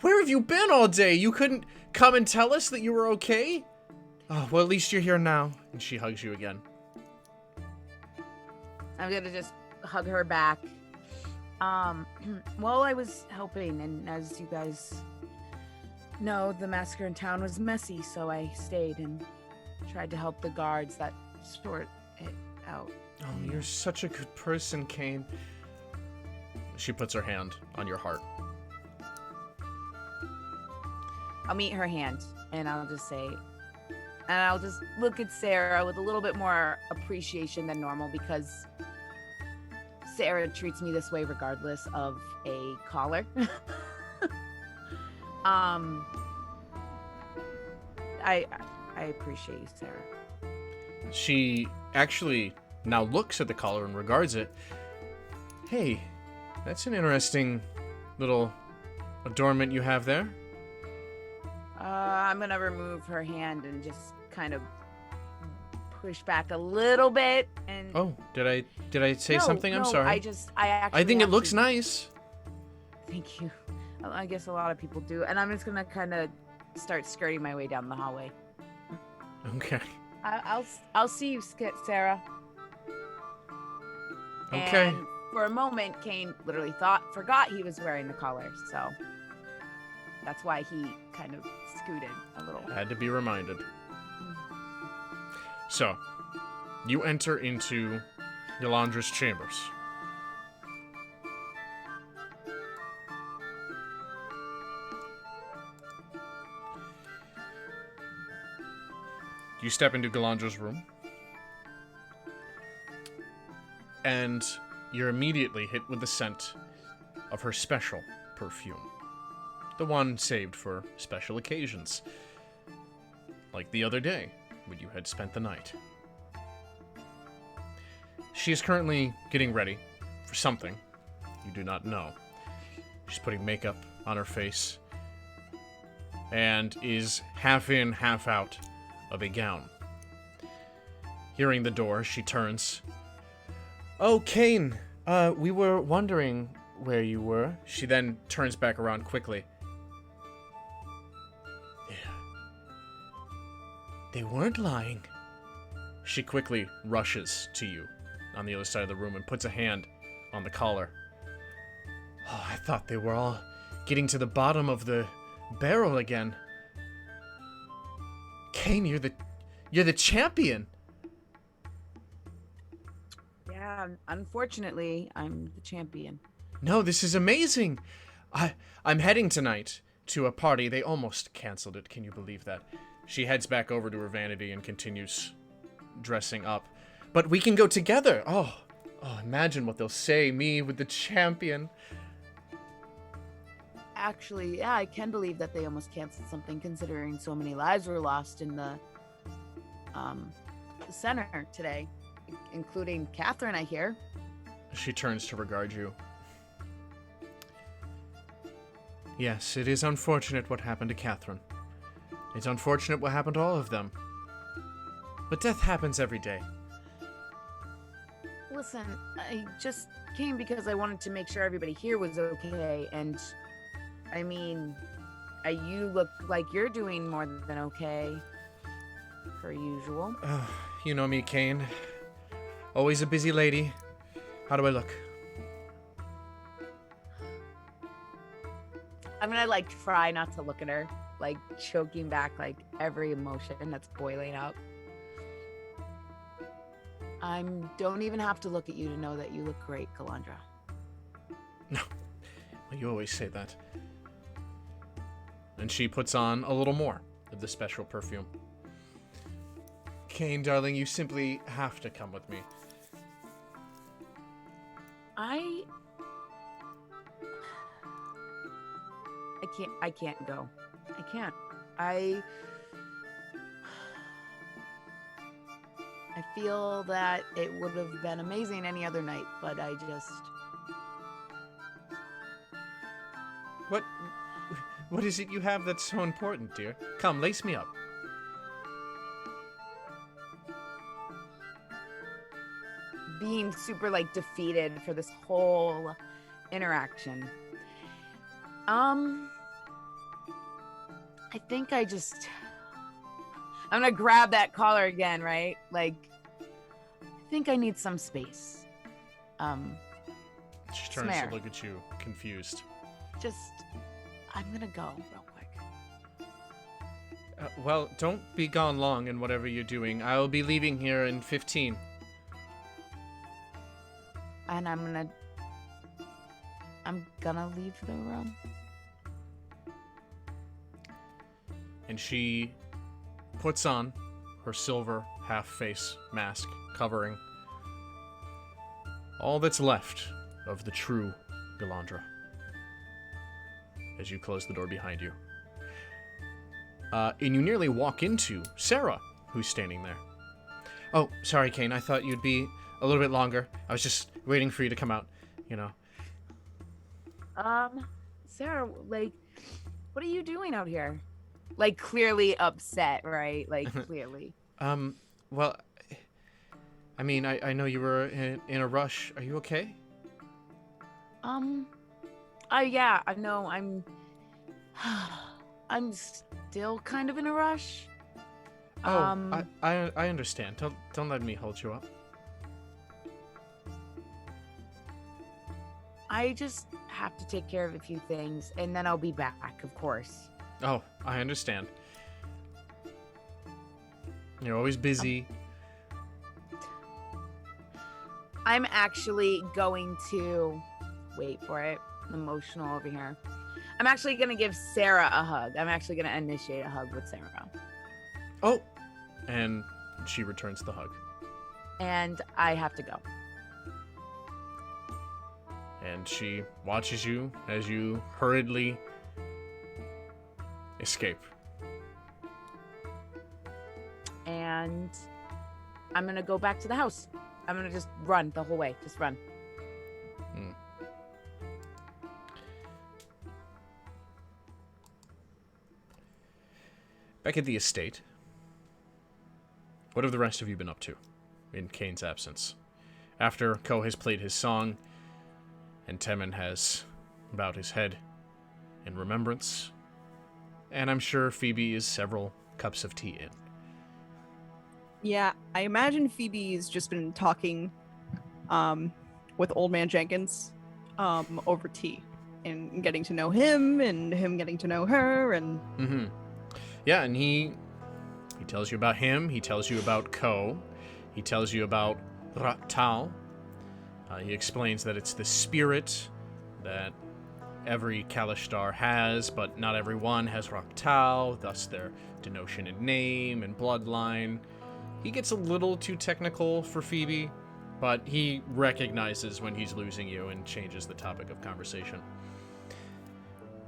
Where have you been all day? You couldn't come and tell us that you were okay? Oh, well, at least you're here now. And she hugs you again. I'm gonna just hug her back. Well, I was helping, and as you guys know, the massacre in town was messy, so I stayed and tried to help the guards that sort it out. Oh, you're such a good person, Kane. She puts her hand on your heart. I'll meet her hand, and I'll just look at Sarah with a little bit more appreciation than normal, because Sarah treats me this way regardless of a collar. I appreciate you, Sarah. She actually now looks at the collar and regards it. Hey, that's an interesting little adornment you have there. I'm gonna remove her hand and just kind of push back a little bit. And oh, did I say something? I'm sorry. I think it looks nice. Thank you. I guess a lot of people do, and I'm just gonna kind of start skirting my way down the hallway. Okay. I'll see you, Sarah. Okay. And for a moment, Kane literally forgot he was wearing the collar, so that's why he kind of scooted a little. Had to be reminded. So, you enter into Yolandra's chambers. You step into Galandra's room, and you're immediately hit with the scent of her special perfume. The one saved for special occasions. Like the other day, when you had spent the night. She is currently getting ready for something you do not know. She's putting makeup on her face, and is half in, half out of a gown. Hearing the door, she turns. Oh, Kane, we were wondering where you were. She then turns back around quickly. They weren't lying. She quickly rushes to you on the other side of the room and puts a hand on the collar. Oh, I thought they were all getting to the bottom of the barrel again. Kane, you're the champion. Yeah, unfortunately, I'm the champion. No, this is amazing. I'm heading tonight to a party. They almost canceled it. Can you believe that? She heads back over to her vanity and continues dressing up. But we can go together. Oh, imagine what they'll say, me with the champion. Actually, yeah, I can believe that they almost canceled something considering so many lives were lost in the center today, including Catherine, I hear. She turns to regard you. Yes, it is unfortunate what happened to Catherine. It's unfortunate what happened to all of them. But death happens every day. Listen, I just came because I wanted to make sure everybody here was okay, and I mean, you look like you're doing more than okay, per usual. You know me, Kane. Always a busy lady. How do I look? I'm gonna try not to look at her, choking back every emotion that's boiling up. I don't even have to look at you to know that you look great, Calandra. No, well, you always say that. And she puts on a little more of the special perfume. Kane, darling, you simply have to come with me. I can't go. I can't. I feel that it would have been amazing any other night, but I just... What is it you have that's so important, dear? Come, lace me up. Being super defeated for this whole interaction. I think I'm gonna grab that collar again, right? I think I need some space. She turns Smear. to look at you, confused. I'm gonna go real quick. Well, don't be gone long in whatever you're doing. I'll be leaving here in 15. And I'm gonna leave the room. And she puts on her silver half-face mask, covering all that's left of the true Galandra. As you close the door behind you. And you nearly walk into Sarah, who's standing there. Oh, sorry, Kane. I thought you'd be a little bit longer. I was just waiting for you to come out, you know. Sarah, what are you doing out here? Clearly upset, right? Clearly. Well, I mean, I know you were in a rush. Are you okay? Yeah, I know. I'm still kind of in a rush. Oh, I understand. Don't let me hold you up. I just have to take care of a few things, and then I'll be back, of course. Oh, I understand. You're always busy. I'm actually going to... Wait for it. I'm emotional over here. I'm actually going to give Sarah a hug. I'm actually going to initiate a hug with Sarah. Oh! And she returns the hug. And I have to go. And she watches you as you hurriedly escape. And I'm going to go back to the house. I'm going to just run the whole way. Just run. Back at the estate, what have the rest of you been up to in Kane's absence? After Ko has played his song, and Temin has bowed his head in remembrance, and I'm sure Phoebe is several cups of tea in. Yeah, I imagine Phoebe's just been talking with Old Man Jenkins over tea and getting to know him and him getting to know her and... Mm-hmm. Yeah, and he tells you about him, he tells you about Ko, he tells you about Ratal. He explains that it's the spirit that every Kalishtar has, but not everyone has Raktau, thus their denotion in name and bloodline. He gets a little too technical for Phoebe, but he recognizes when he's losing you and changes the topic of conversation.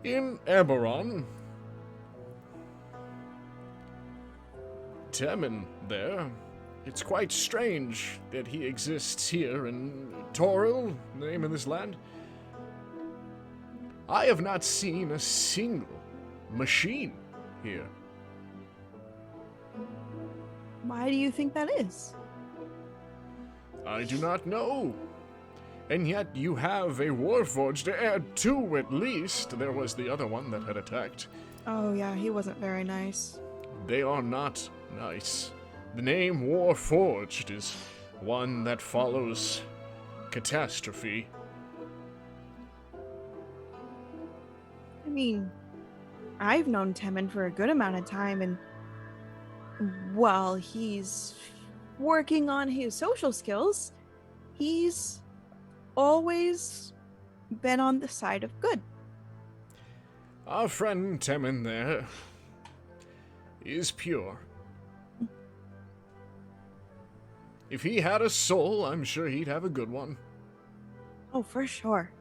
In Eberron, Temin there, it's quite strange that he exists here in Toril, the name of this land. I have not seen a single machine here. Why do you think that is? I do not know. And yet you have a Warforged to add two at least. There was the other one that had attacked. Oh yeah, he wasn't very nice. They are not nice. The name Warforged is one that follows catastrophe. I mean, I've known Temin for a good amount of time, and while he's working on his social skills, he's always been on the side of good. Our friend Temin there is pure. If he had a soul, I'm sure he'd have a good one. Oh, for sure.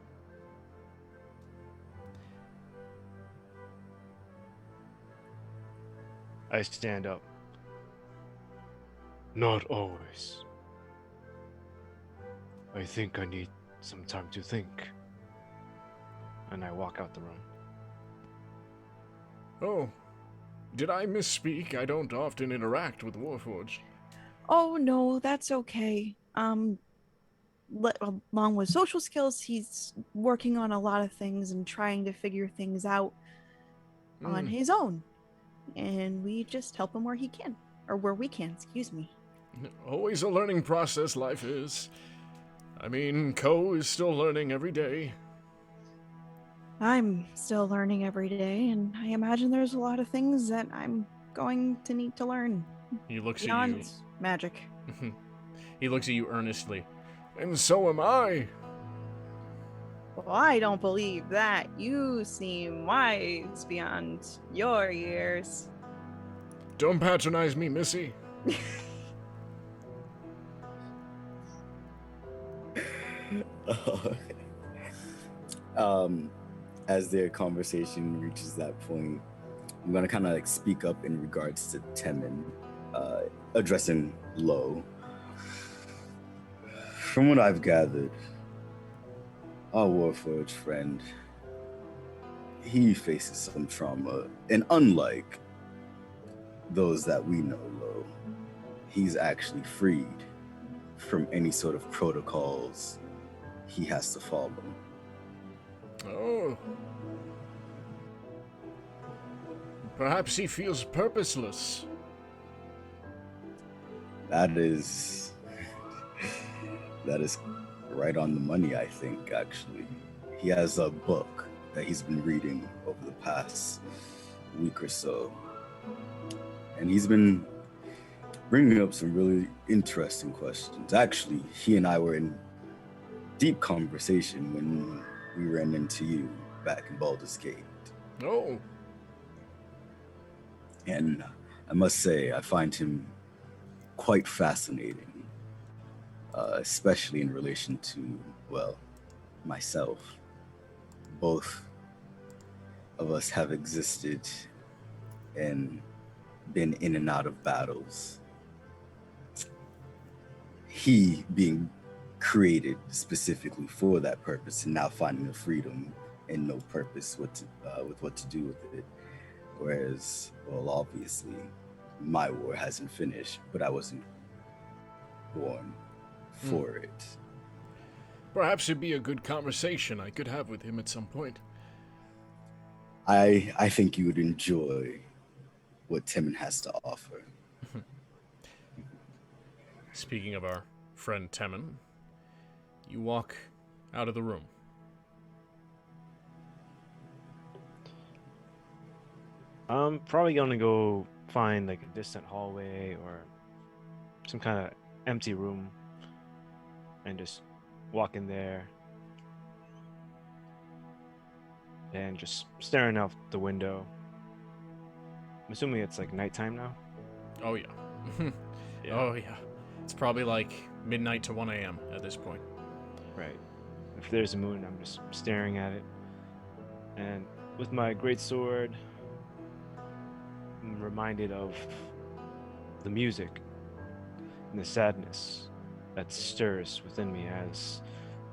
I stand up. Not always. I think I need some time to think. And I walk out the room. Oh, did I misspeak? I don't often interact with Warforged. Oh no, that's okay. Along with social skills, he's working on a lot of things and trying to figure things out on his own. And we just help him where he can. Or where we can, excuse me. Always a learning process, life is. I mean, Ko is still learning every day. I'm still learning every day, and I imagine there's a lot of things that I'm going to need to learn. He looks Beyond at you. magic. He looks at you earnestly. And so am I. Well, I don't believe that. You seem wise beyond your years. Don't patronize me, Missy. As their conversation reaches that point, I'm gonna kind of like speak up in regards to Temin, addressing Lo. From what I've gathered, our Warforged friend, he faces some trauma, and unlike those that we know, Lo, he's actually freed from any sort of protocols he has to follow. Oh. Perhaps he feels purposeless. That is right on the money, I think, actually. He has a book that he's been reading over the past week or so. And he's been bringing up some really interesting questions. Actually, he and I were in deep conversation when we ran into you back in Baldur's Gate. Oh. And I must say, I find him quite fascinating, especially in relation to, well, myself. Both of us have existed and been in and out of battles. He being created specifically for that purpose, and now finding the freedom and no purpose with what to do with it. Whereas, well, obviously, my war hasn't finished, but I wasn't born for it. Perhaps it'd be a good conversation I could have with him at some point. I think you would enjoy what Timon has to offer. Speaking of our friend Temin, you walk out of the room. I'm probably gonna go find like a distant hallway or some kind of empty room and just walk in there. and just staring out the window. I'm assuming it's like nighttime now. Oh yeah. Yeah. Oh yeah. It's probably like midnight to 1 a.m. at this point. Right. If there's a moon, I'm just staring at it. And with my greatsword, I'm reminded of the music and the sadness that stirs within me as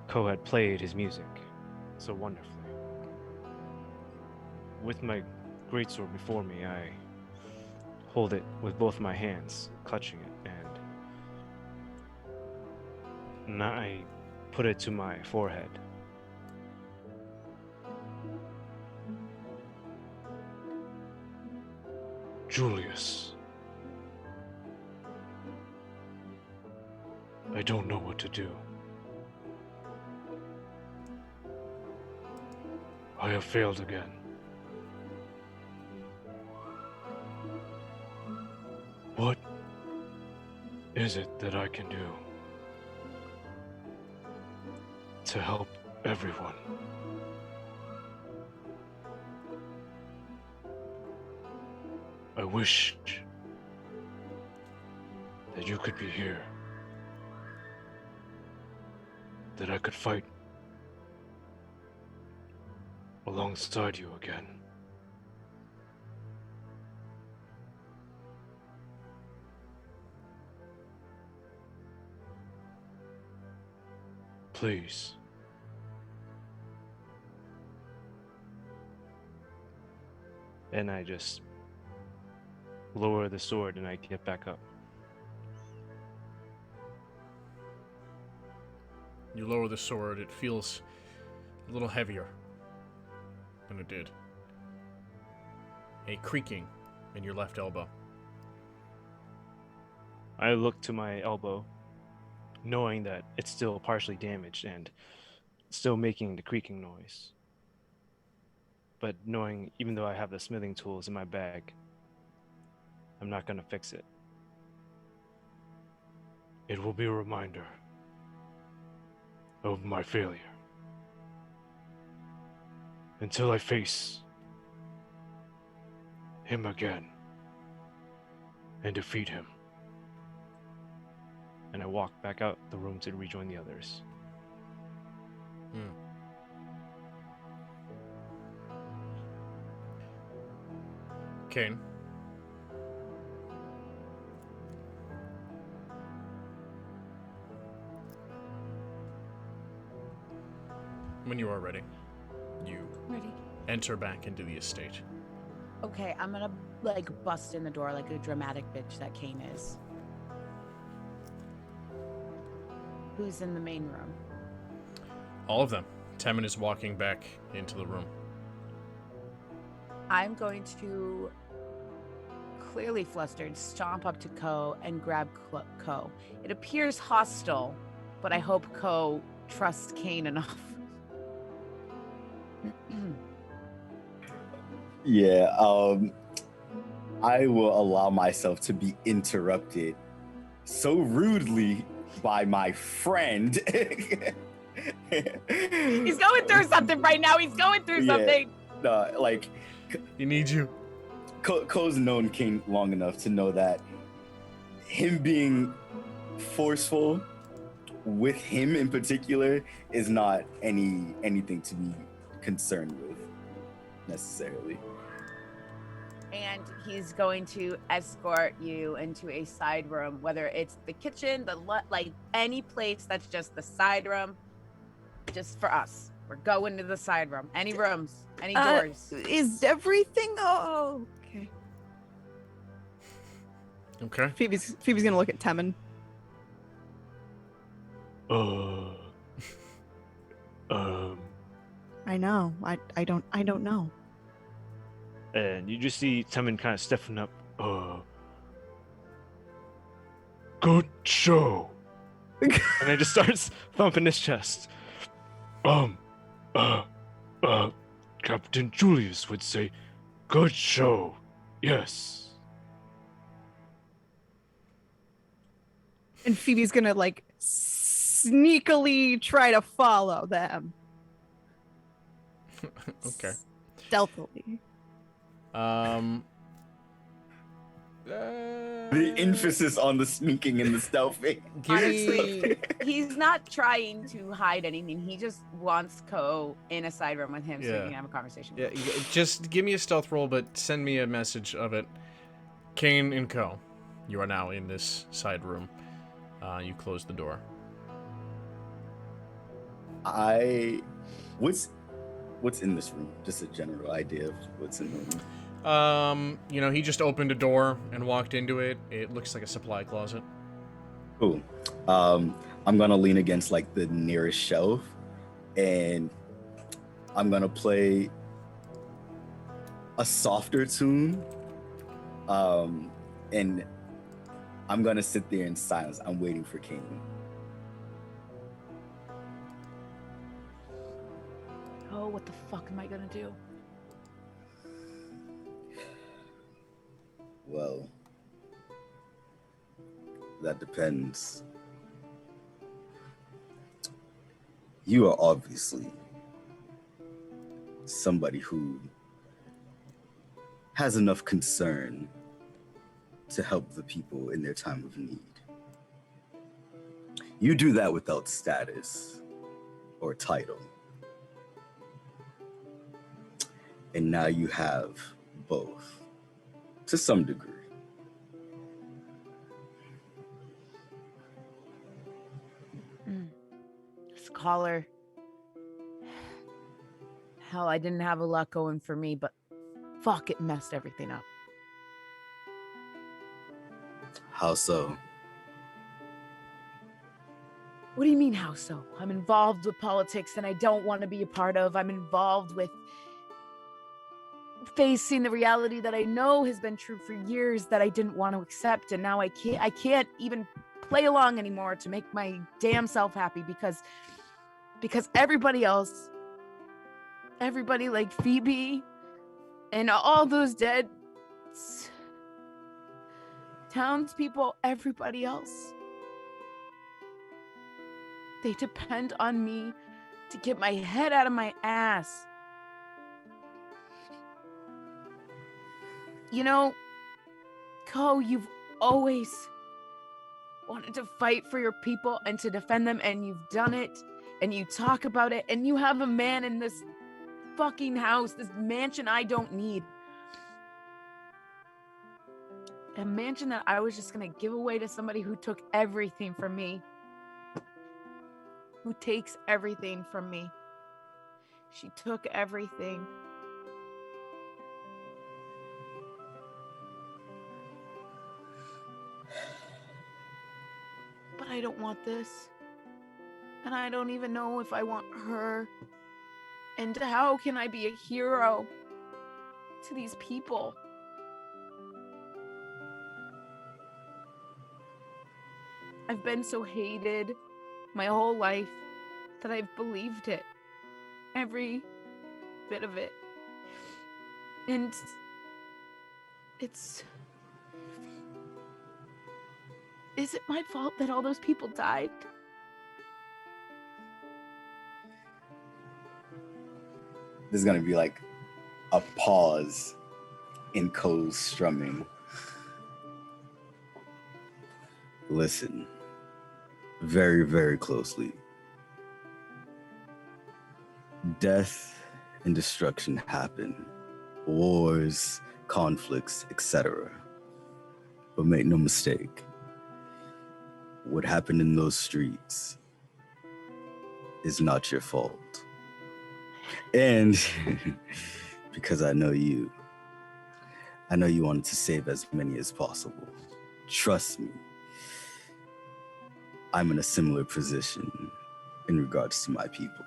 Ko had played his music so wonderfully. With my greatsword before me, I hold it with both my hands, clutching it, and I put it to my forehead. Julius. I don't know what to do. I have failed again. What is it that I can do to help everyone? I wish that you could be here, that I could fight alongside you again. Please. And I just lower the sword and I get back up. You lower the sword, it feels a little heavier than it did. A creaking in your left elbow. I look to my elbow, knowing that it's still partially damaged and still making the creaking noise. But knowing, even though I have the smithing tools in my bag, I'm not gonna fix it. It will be a reminder of my failure. Until I face him again and defeat him. And I walk back out the room to rejoin the others. Kane. When you are ready, you Ready. enter back into the estate. Okay, I'm gonna like bust in the door like a dramatic bitch that Kane is. Who's in the main room? All of them. Temin is walking back into the room. I'm going to, clearly flustered, stomp up to Ko and grab Ko. It appears hostile, but I hope Ko trusts Kane enough. Yeah, I will allow myself to be interrupted so rudely by my friend. He's going through something right now. He's going through something. Like, He needs you. Ko's known King long enough to know that him being forceful with him in particular is not anything to be concerned with necessarily. And he's going to escort you into a side room, whether it's the kitchen, like any place that's just the side room, just for us. We're going to the side room. Any rooms, any doors. Is everything? Oh, okay. Okay. Phoebe's gonna look at Temin. I know. I don't know. And you just see Temin kind of stiffen up. Good show. And he just starts thumping his chest. Captain Julius would say, good show. Yes. And Phoebe's gonna like sneakily try to follow them. Okay. Stealthily. The emphasis on the sneaking and the stealthing. Give me. He's not trying to hide anything. He just wants Ko in a side room with him so he Yeah. can have a conversation. Yeah, just give me a stealth roll, but send me a message of it. Kane and Co. You are now in this side room. You close the door. What's in this room? Just a general idea of what's in the room. He just opened a door and walked into it. It looks like a supply closet. Cool. I'm gonna lean against like the nearest shelf, and I'm gonna play a softer tune. And I'm gonna sit there in silence. I'm waiting for Kane. Oh, what the fuck am I gonna do? Well, that depends. You are obviously somebody who has enough concern to help the people in their time of need. You do that without status or title. And now you have both, to some degree. Scholar. Hell, I didn't have a lot going for me, but fuck, it messed everything up. How so? What do you mean, how so? I'm involved with politics that I don't want to be a part of. I'm involved with facing the reality that I know has been true for years that I didn't want to accept, and now I can't even play along anymore to make my damn self happy because everybody else, everybody like Phoebe and all those dead townspeople, everybody else, they depend on me to get my head out of my ass. You know, Ko, you've always wanted to fight for your people and to defend them, and you've done it, and you talk about it, and you have a man in this fucking house, this mansion I don't need. A mansion that I was just gonna give away to somebody who took everything from me. Who takes everything from me. She took everything. But I don't want this. And I don't even know if I want her. And how can I be a hero to these people? I've been so hated my whole life that I've believed it. Every bit of it. And is it my fault that all those people died? There's gonna be like a pause in Ko's strumming. Listen very, very closely. Death and destruction happen. Wars, conflicts, etc. But make no mistake, what happened in those streets is not your fault. And because I know you wanted to save as many as possible. Trust me, I'm in a similar position in regards to my people.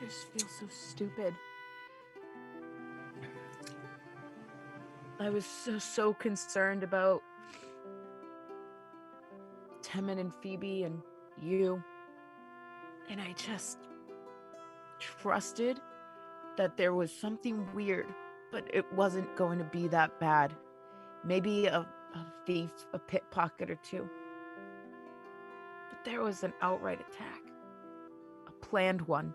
I just feel so stupid. I was so concerned about Temin and Phoebe and you. And I just trusted that there was something weird, but it wasn't going to be that bad. Maybe a thief, a pickpocket or two. But there was an outright attack. A planned one.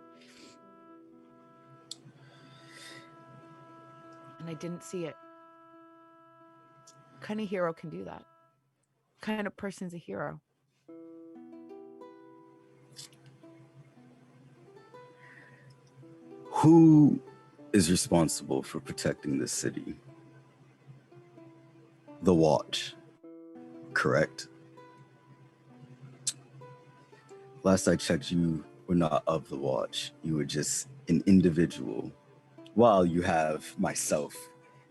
And I didn't see it. What kind of hero can do that? What kind of person's a hero? Who is responsible for protecting this city? The Watch, correct? Last I checked, you were not of the Watch. You were just an individual, while you have myself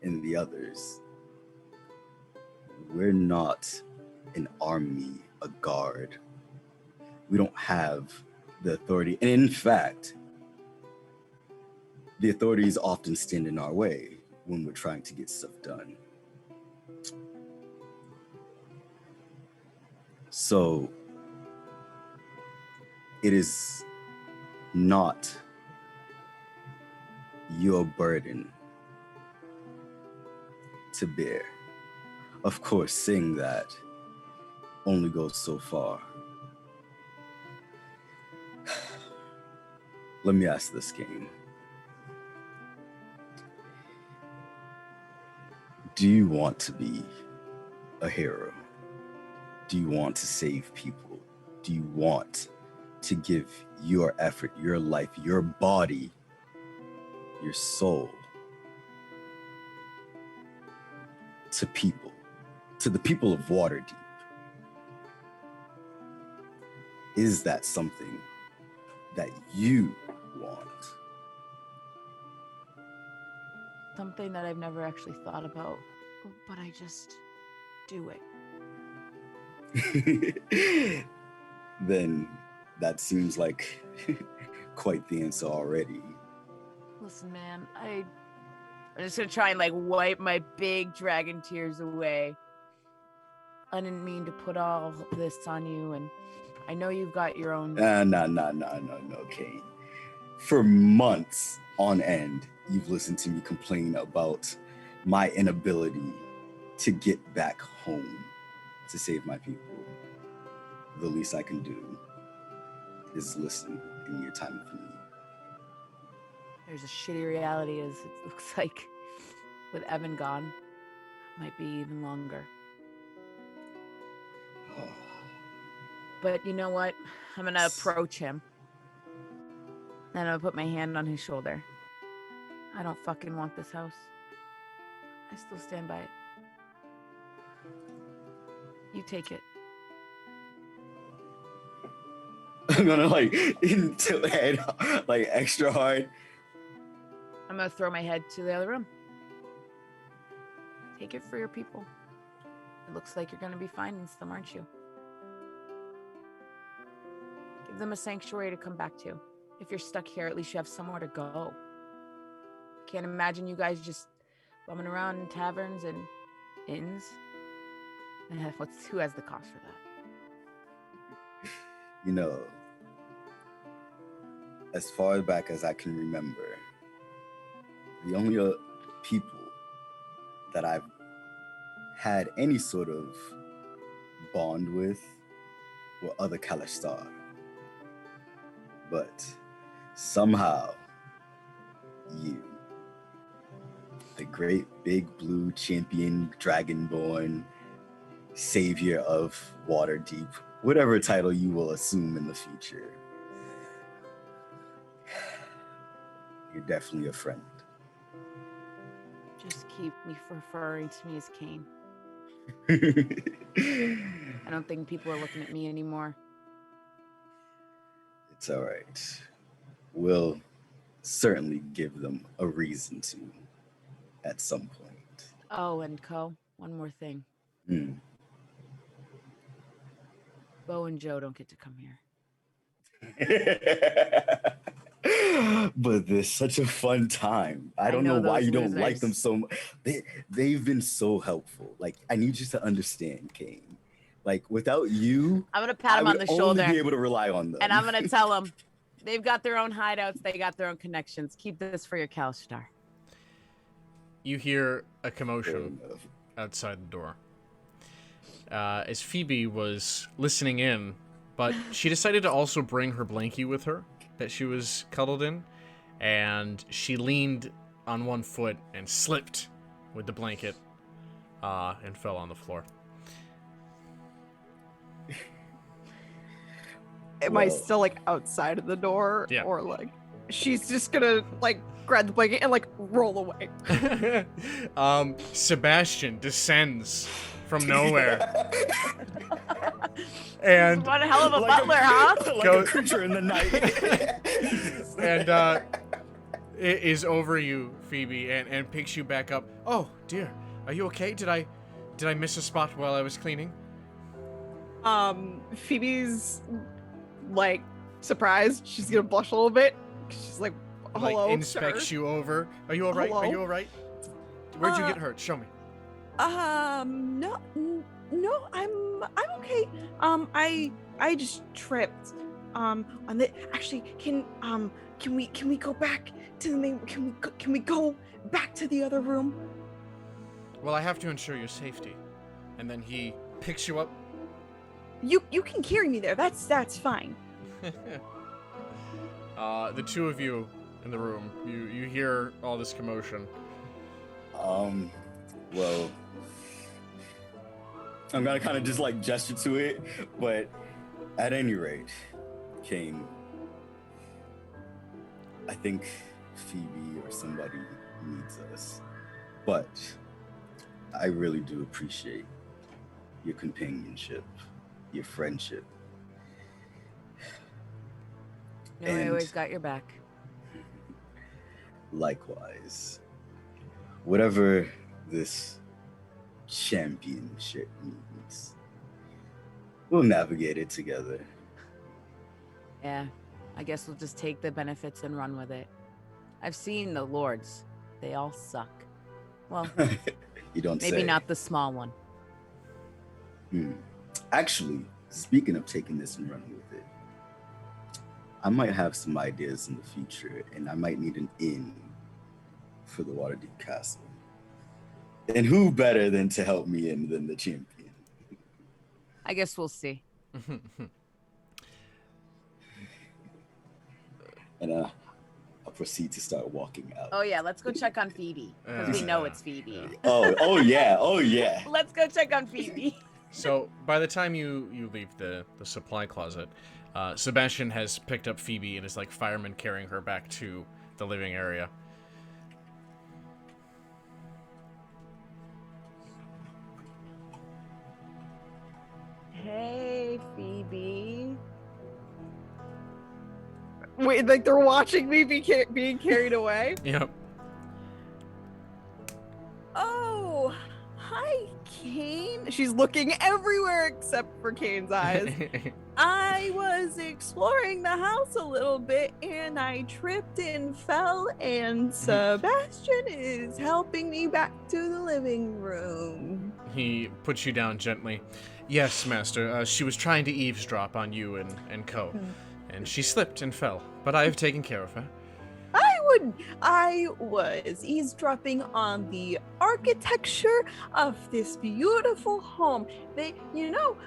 and the others. We're not an army, a guard. We don't have the authority. And in fact, the authorities often stand in our way when we're trying to get stuff done. So it is not your burden to bear. Of course, saying that only goes so far. Let me ask this game. Do you want to be a hero? Do you want to save people? Do you want to give your effort, your life, your body, your soul to people, to the people of Waterdeep? Is that something that you want? Something that I've never actually thought about, but I just do it. Then that seems like quite the answer already. Listen, man, I'm just gonna try and like wipe my big dragon tears away. I didn't mean to put all this on you, and I know you've got your own. No, Kane. For months on end, you've listened to me complain about my inability to get back home to save my people. The least I can do is listen in your time with me. There's a shitty reality as it looks like with Evan gone, might be even longer. But you know what? I'm gonna approach him. And I'm gonna put my hand on his shoulder. I don't fucking want this house. I still stand by it. You take it. I'm gonna like tilt head like extra hard. I'm gonna throw my head to the other room. Take it for your people. It looks like you're gonna be finding some, aren't you? Give them a sanctuary to come back to. If you're stuck here, at least you have somewhere to go. Can't imagine you guys just bumming around in taverns and inns. And who has the cost for that? You know, as far back as I can remember, the only people that I've had any sort of bond with were other Kalashtar. But somehow, you, the great big blue champion, dragonborn, savior of Waterdeep, whatever title you will assume in the future, you're definitely a friend. Just keep me referring to me as Kane. I don't think people are looking at me anymore. It's all right. We'll certainly give them a reason to at some point. Oh, and one more thing. Bo and Joe don't get to come here. But there's such a fun time. I don't know why you don't like them so much. They've been so helpful. Like, I need you to understand, Kane. Like, without you, I'm gonna pat them on the shoulder. I would be able to rely on them. And I'm gonna tell them they've got their own hideouts. They got their own connections. Keep this for your Kalashtar. You hear a commotion outside the door. As Phoebe was listening in, but she decided to also bring her blankie with her. that she was cuddled in, and she leaned on one foot and slipped with the blanket and fell on the floor. Am I still like outside of the door? Yeah. Or like she's just gonna like grab the blanket and like roll away. Sebastian descends from nowhere. And What a hell of a Like butler, huh? Like Go- a creature in the night. and it is over you, Phoebe, and picks you back up. Oh dear, are you okay? Did I miss a spot while I was cleaning? Phoebe's like surprised. She's gonna blush a little bit. She's like, hello, Like inspects sir. you over. Are you all right? Are you Hello? all right? Where'd you get hurt? Show me. No, I'm okay. I just tripped. On the actually, can we go back to the main? Can we go back to the other room? Well, I have to ensure your safety. And then he picks you up. You can carry me there. That's fine. The two of you in the room, you hear all this commotion. Well, I'm gonna kind of just like gesture to it, but at any rate, Kane, I think Phoebe or somebody needs us, but I really do appreciate your companionship, your friendship. No, I always got your back. Likewise, whatever this championship means, we'll navigate it together. Yeah, I guess we'll just take the benefits and run with it. I've seen the lords. They all suck. Well, You don't maybe say. not the small one. Actually, speaking of taking this and running with it, I might have some ideas in the future, and I might need an inn for the Waterdeep Castle. And who better than to help me in than the champion? I guess we'll see. And I'll proceed to start walking out. Oh yeah, let's go check on Phoebe because we know it's Phoebe. Oh yeah. Let's go check on Phoebe. So by the time you leave the supply closet, Sebastian has picked up Phoebe and is like fireman carrying her back to the living area. Hey, Phoebe. Wait, like they're watching me being carried away? Yep. Oh, hi, Kane. She's looking everywhere except for Kane's eyes. I was exploring the house a little bit and I tripped and fell, and Sebastian is helping me back to the living room. He puts you down gently. Yes, master. She was trying to eavesdrop on you and Co. And she slipped and fell, but I have taken care of her. I was eavesdropping on the architecture of this beautiful home.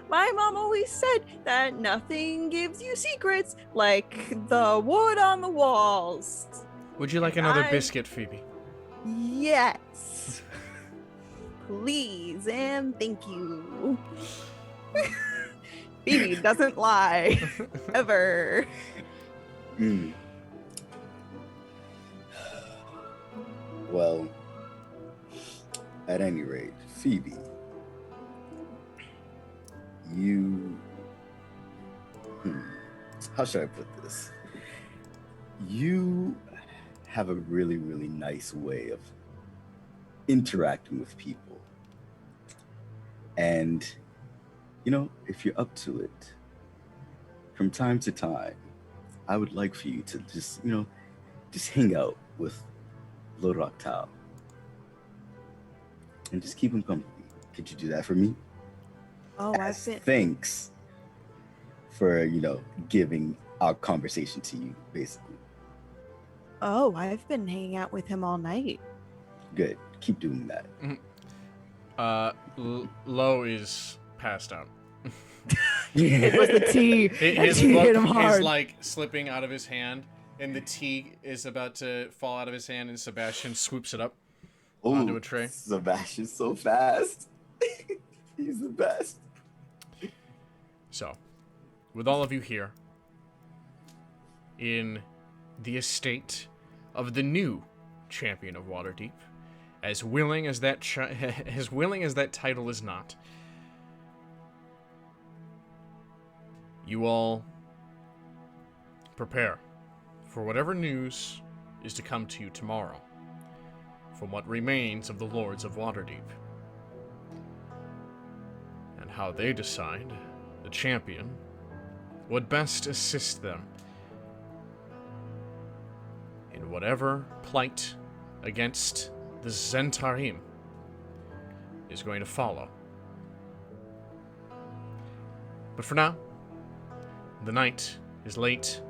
My mom always said that nothing gives you secrets like the wood on the walls. Would you like another biscuit, Phoebe? Yes. Please and thank you. Phoebe doesn't lie. Ever. Well, at any rate, Phoebe, you... how should I put this? You have a really, really nice way of interacting with people. And, if you're up to it, from time to time, I would like for you to just hang out with Lord Octal and just keep him company. Could you do that for me? Oh, Thanks for, giving our conversation to you, basically. Oh, I've been hanging out with him all night. Good. Keep doing that. Lo is passed out. It was the tea. His Tea hit him book is hard. like slipping out of his hand, and the tea is about to fall out of his hand, and Sebastian swoops it up onto a tray. Sebastian's so fast. He's the best. So, with all of you here in the estate of the new champion of Waterdeep, as willing as that title is not, you all prepare for whatever news is to come to you tomorrow from what remains of the Lords of Waterdeep, and how they decide the champion would best assist them in whatever plight against the Zentarim is going to follow. But for now, the night is late,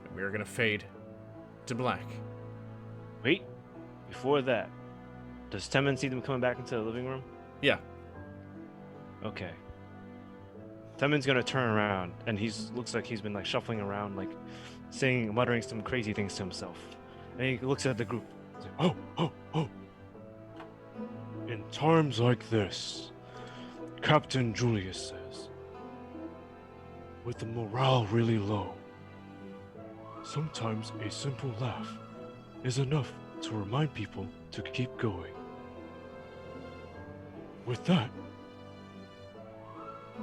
and we are going to fade to black. Wait, before that, does Temin see them coming back into the living room? Yeah. Okay. Temin's gonna turn around, and looks like he's been like shuffling around, like muttering some crazy things to himself. And he looks at the group. He's like, oh, oh, oh. In times like this, Captain Julius says, with the morale really low, sometimes a simple laugh is enough to remind people to keep going. With that,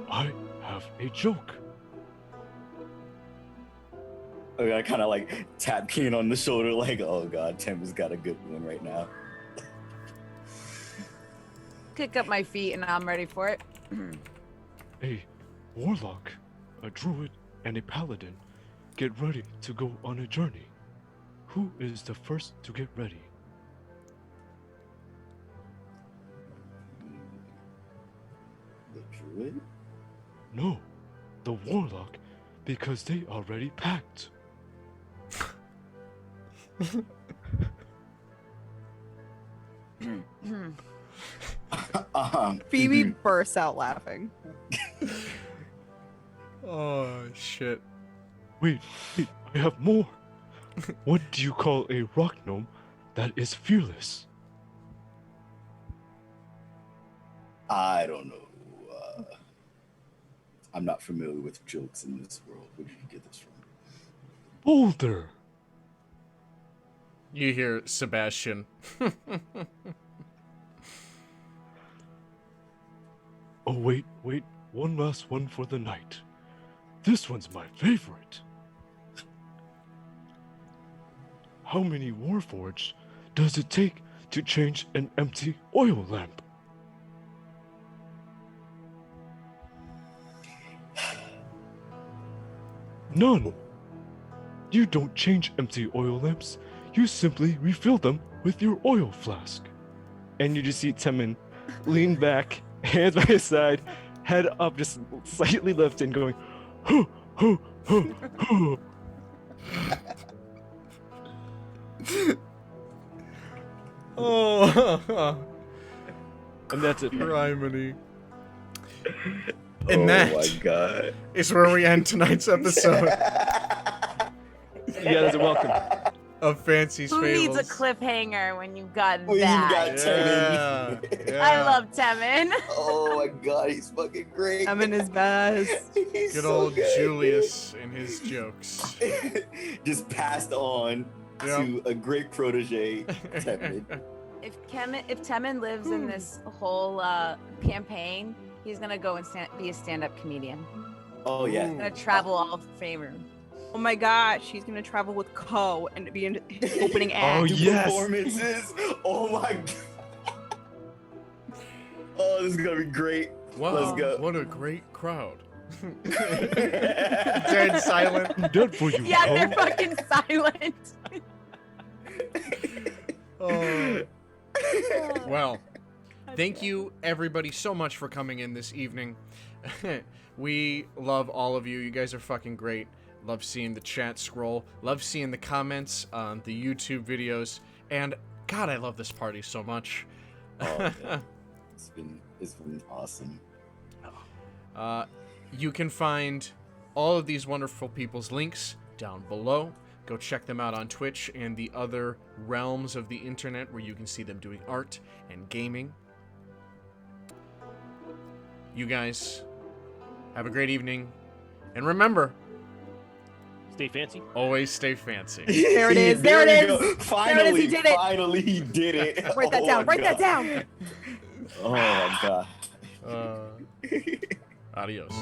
I have a joke. I kind of like tap Keen on the shoulder, like, oh god, Tim has got a good one right now. Kick up my feet and I'm ready for it. A warlock, a druid, and a paladin get ready to go on a journey. Who is the first to get ready? The druid? No, the warlock, because they already packed. Phoebe bursts out laughing. Oh, shit. Wait, I have more. What do you call a rock gnome that is fearless? I don't know. I'm not familiar with jokes in this world. Where did you get this from? Boulder. You hear Sebastian. Oh, wait, one last one for the night. This one's my favorite. How many Warforged does it take to change an empty oil lamp? None. You don't change empty oil lamps. You simply refill them with your oil flask. And you just see Temin lean back, hands by his side, head up, just slightly lifted, going, hoo, hoo, hoo, hoo. Oh, And that's it. Criminy. And oh that my god. is where we end tonight's episode You guys are welcome. of Fancy's Who Fables. needs a cliffhanger when you've got When you that? got Temin. Yeah. I love Temin. Oh my god, he's fucking great. I'm in his best. He's Good so old good. Julius and his jokes. Just passed on to a great protege, Temin. If Temin lives in this whole campaign, he's gonna go and be a stand-up comedian. Oh yeah. He's gonna travel all of favor. Oh my gosh, he's gonna travel with Ko and be in his opening act. Oh, yes. Performances. Oh my god. Oh, this is gonna be great. Wow, Let's go. what a great crowd. Dead silent. I'm dead for you, Yeah, Ho. they're fucking silent. Oh. Well, thank you everybody so much for coming in this evening. We love all of you. You guys are fucking great. Love seeing the chat scroll. Love seeing the comments on the YouTube videos. And God, I love this party so much. Oh, yeah. It's been It's been awesome. You can find all of these wonderful people's links down below. Go check them out on Twitch and the other realms of the internet where you can see them doing art and gaming. You guys have a great evening. And remember, Stay fancy. always stay fancy. There it is. There it we is. go. Finally, He did it. finally, he did it. Write that Oh down. my Write that God. down. Oh my god. Adios.